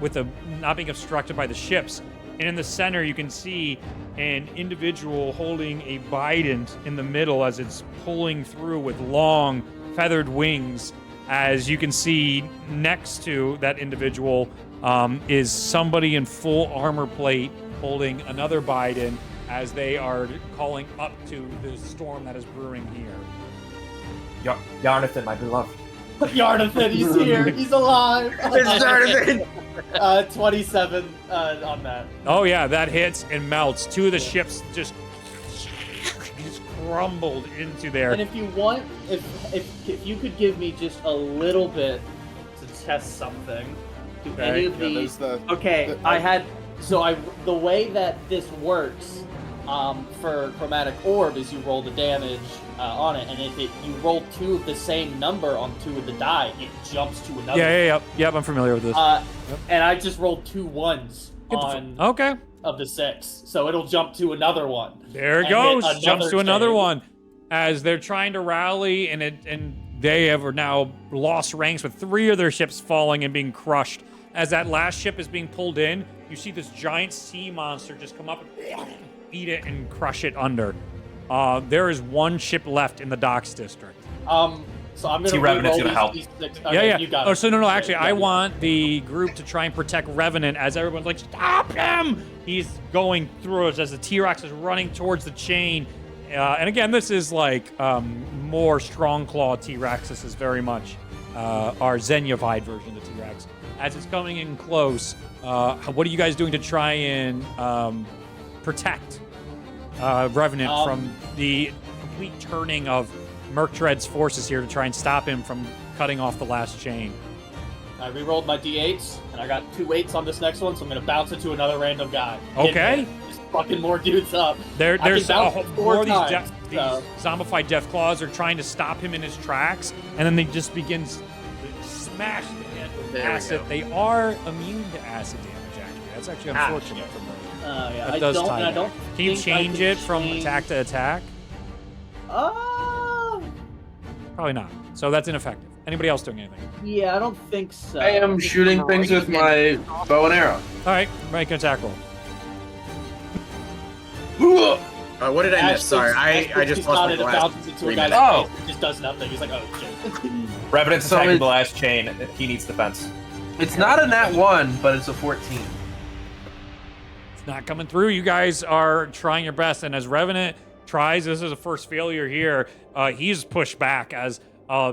the not being obstructed by the ships. And in the center, you can see an individual holding a bident in the middle as it's pulling through with long feathered wings. As you can see next to that individual is somebody in full armor plate holding another bident as they are calling up to the storm that is brewing here. Yarnathan, my beloved. Yarnathan, he's here. He's alive. This is Yarnathan. 27 on that. Oh yeah, that hits and melts. 2 of the ships just crumbled into there. And if you want, if you could give me just a little bit to test something, do any of these? The way that this works for Chromatic Orb is you roll the damage on it, and if you roll 2 of the same number on 2 of the die, it jumps to another. Yep, I'm familiar with this. And I just rolled 2 1s of the 6, so it'll jump to another one. There it goes, jumps to another one. As they're trying to rally, and they have now lost ranks with 3 of their ships falling and being crushed. As that last ship is being pulled in, you see this giant sea monster just come up and eat it and crush it under. There is 1 ship left in the docks district. So I'm gonna Revenant's gonna help. These 6. Okay, you got it. So no. Actually, I want the group to try and protect Revenant as everyone's like, stop him! He's going through us as the T-Rex is running towards the chain. And again, this is like more strong claw T-Rex. This is very much our Zenya-fied version of the T-Rex. As it's coming in close, what are you guys doing to try and protect Revenant from the complete turning of Murktred's forces here to try and stop him from cutting off the last chain? I re-rolled my d8s, and I got 2 8s on this next one, so I'm gonna bounce it to another random guy. Okay. Just fucking more dudes up. There's bounce it 4 more of times, these zombified death claws are trying to stop him in his tracks, and then they just begin to smash the head with There we acid. go. They are immune to acid damage, actually. That's actually unfortunate for me. Yeah, That I does don't, tie and I back. don't Can you think I change can it from change- attack to attack? Probably not. So that's ineffective. Anybody else doing anything? Yeah, I don't think so. I am shooting things with my bow and arrow. All right, make an attack roll. What did I miss? Sorry, I just lost my it last bounces into a 3 guy's minutes. face. It just does nothing. He's like, oh shit. Revenant's So attacking it's- the last chain. He needs defense. It's not a nat 1, but it's a 14. It's not coming through. You guys are trying your best, and as Revenant tries, this is a first failure here. He's pushed back as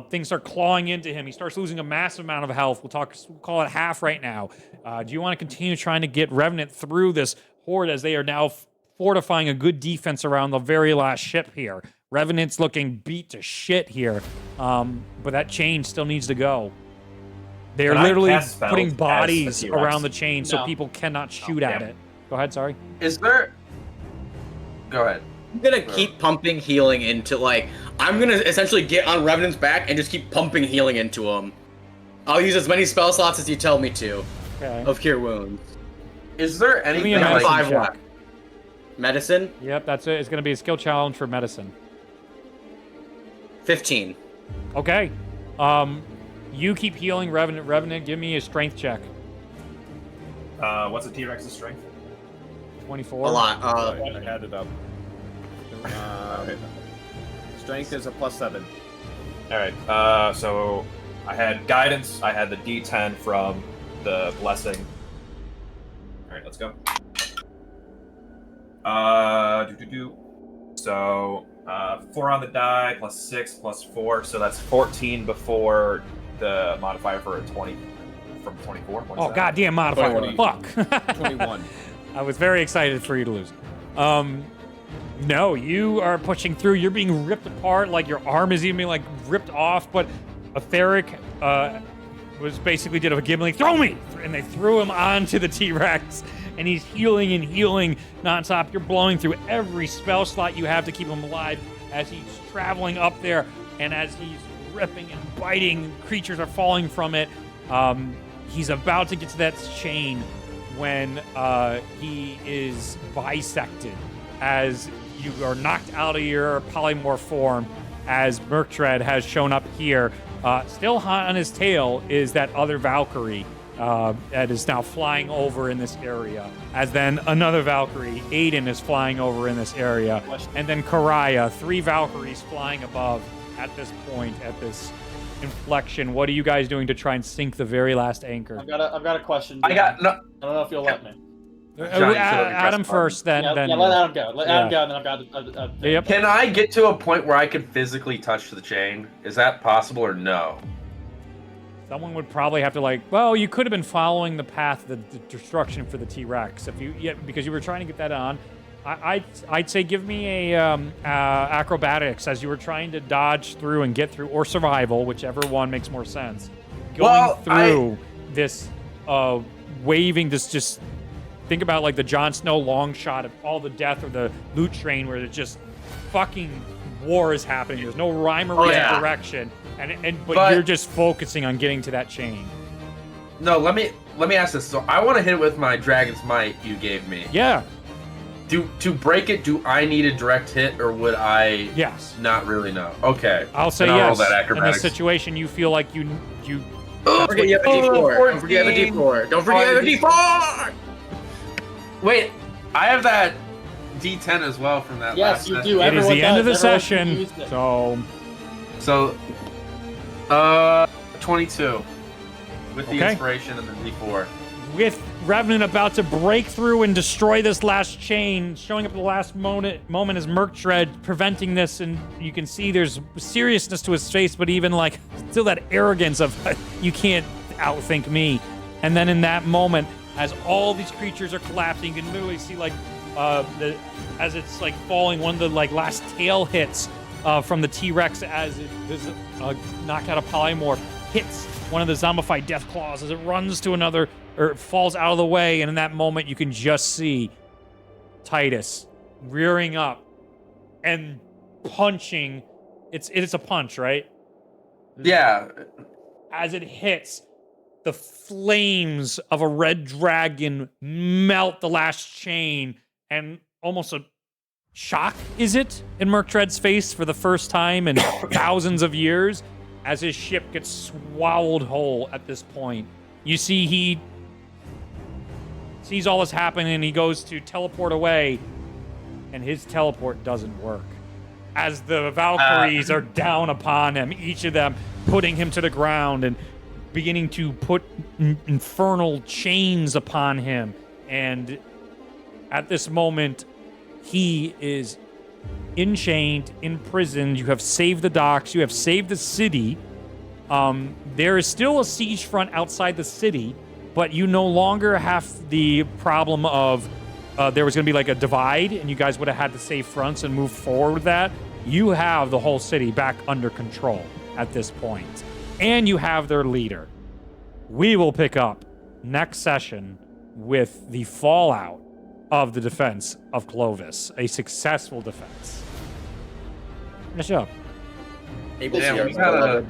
things start clawing into him. He starts losing a massive amount of health. We'll call it half right now. Do you want to continue trying to get Revenant through this horde as they are now fortifying a good defense around the very last ship here? Revenant's looking beat to shit here, but that chain still needs to go. They're Can I literally cast spells putting as the bodies T-Rex? around the chain so No. people cannot shoot at damn. it. Go ahead, sorry. Is there... Go ahead. I'm gonna keep pumping healing into, like, I'm gonna essentially get on Revenant's back and just keep pumping healing into him. I'll use as many spell slots as you tell me to Okay. of Cure Wounds. Is there Give me anything a I have medicine like... 5 check. left. Medicine? Yep, that's it. It's going to be a skill challenge for medicine. 15. Okay. You keep healing Revenant. Revenant, give me a strength check. What's a T-Rex's strength? 24. A lot. I had it up. Strength is a +7. All right. So I had guidance. I had the D10 from the blessing. All right, let's go. So 4 on the die +6 +4, so that's 14 before the modifier for a 20 from 24. What is Oh, that? goddamn modifier. 21. Fuck. 21. I was very excited for you to lose. No, you are pushing through. You're being ripped apart. Like your arm is even being like ripped off. But Etheric was basically did a Gimli, throw me! And they threw him onto the T-Rex. And he's healing and healing nonstop. You're blowing through every spell slot you have to keep him alive as he's traveling up there. And as he's ripping and biting, creatures are falling from it. He's about to get to that chain when he is bisected as you are knocked out of your polymorph form as Murktred has shown up here. Still hot on his tail is that other Valkyrie that is now flying over in this area. As then another Valkyrie, Aiden, is flying over in this area. And then Karaya, 3 Valkyries flying above at this point, at this inflection. What are you guys doing to try and sink the very last anchor? I've got a question. I got... No, I don't know if you'll let me. Adam first, then... Yeah, then let Adam go. Let Adam yeah. go, and then I've got a Yep. Can I get to a point where I can physically touch the chain? Is that possible or no? Someone would probably have to well, you could have been following the path of the destruction for the T-Rex because you were trying to get that on. I'd say give me a acrobatics as you were trying to dodge through and get through, or survival, whichever one makes more sense. Going through this waving, this just think about like the Jon Snow long shot of all the death of the loot train where it's just fucking war is happening. There's no rhyme or reason direction, but you're just focusing on getting to that chain. No, let me ask this. So I want to hit it with my Dragon's Might you gave me. Yeah. To break it, do I need a direct hit, or would I? Yes. Not really know. Okay. I'll say Then yes. roll that In acrobatics. this situation, you feel like you. Don't forget you have a D4. Don't forget you have a D4. Don't forget you have a D4. Wait, I have that D10 as well from that last you session. do. It is the end of the Everyone session, used it. so 22 with the Okay. inspiration and the D4. with Revenant about to break through and destroy this last chain, showing up at the last moment as Murktred preventing this, and you can see there's seriousness to his face, but even like still that arrogance of you can't outthink me. And then in that moment, as all these creatures are collapsing, you can literally see like as it's like falling, one of the like last tail hits from the T-Rex as it does knock out a polymorph, hits one of the zombified death claws as it runs to another, or falls out of the way, and in that moment you can just see Titus rearing up and punching. It's a punch, right? Yeah. As it hits, the flames of a red dragon melt the last chain, and almost a shock, is it, in Murktread's face for the first time in thousands of years, as his ship gets swallowed whole at this point. You see he sees all this happen, and he goes to teleport away, and his teleport doesn't work. As the Valkyries are down upon him, each of them putting him to the ground and beginning to put infernal chains upon him. And at this moment, he is enchained, imprisoned. You have saved the docks. You have saved the city. There is still a siege front outside the city, but you no longer have the problem of there was going to be like a divide, and you guys would have had to save fronts and move forward with that. You have the whole city back under control at this point, and you have their leader. We will pick up next session with the fallout of the defense of Clovis, a successful defense. Finish up. Able Yeah, to we gotta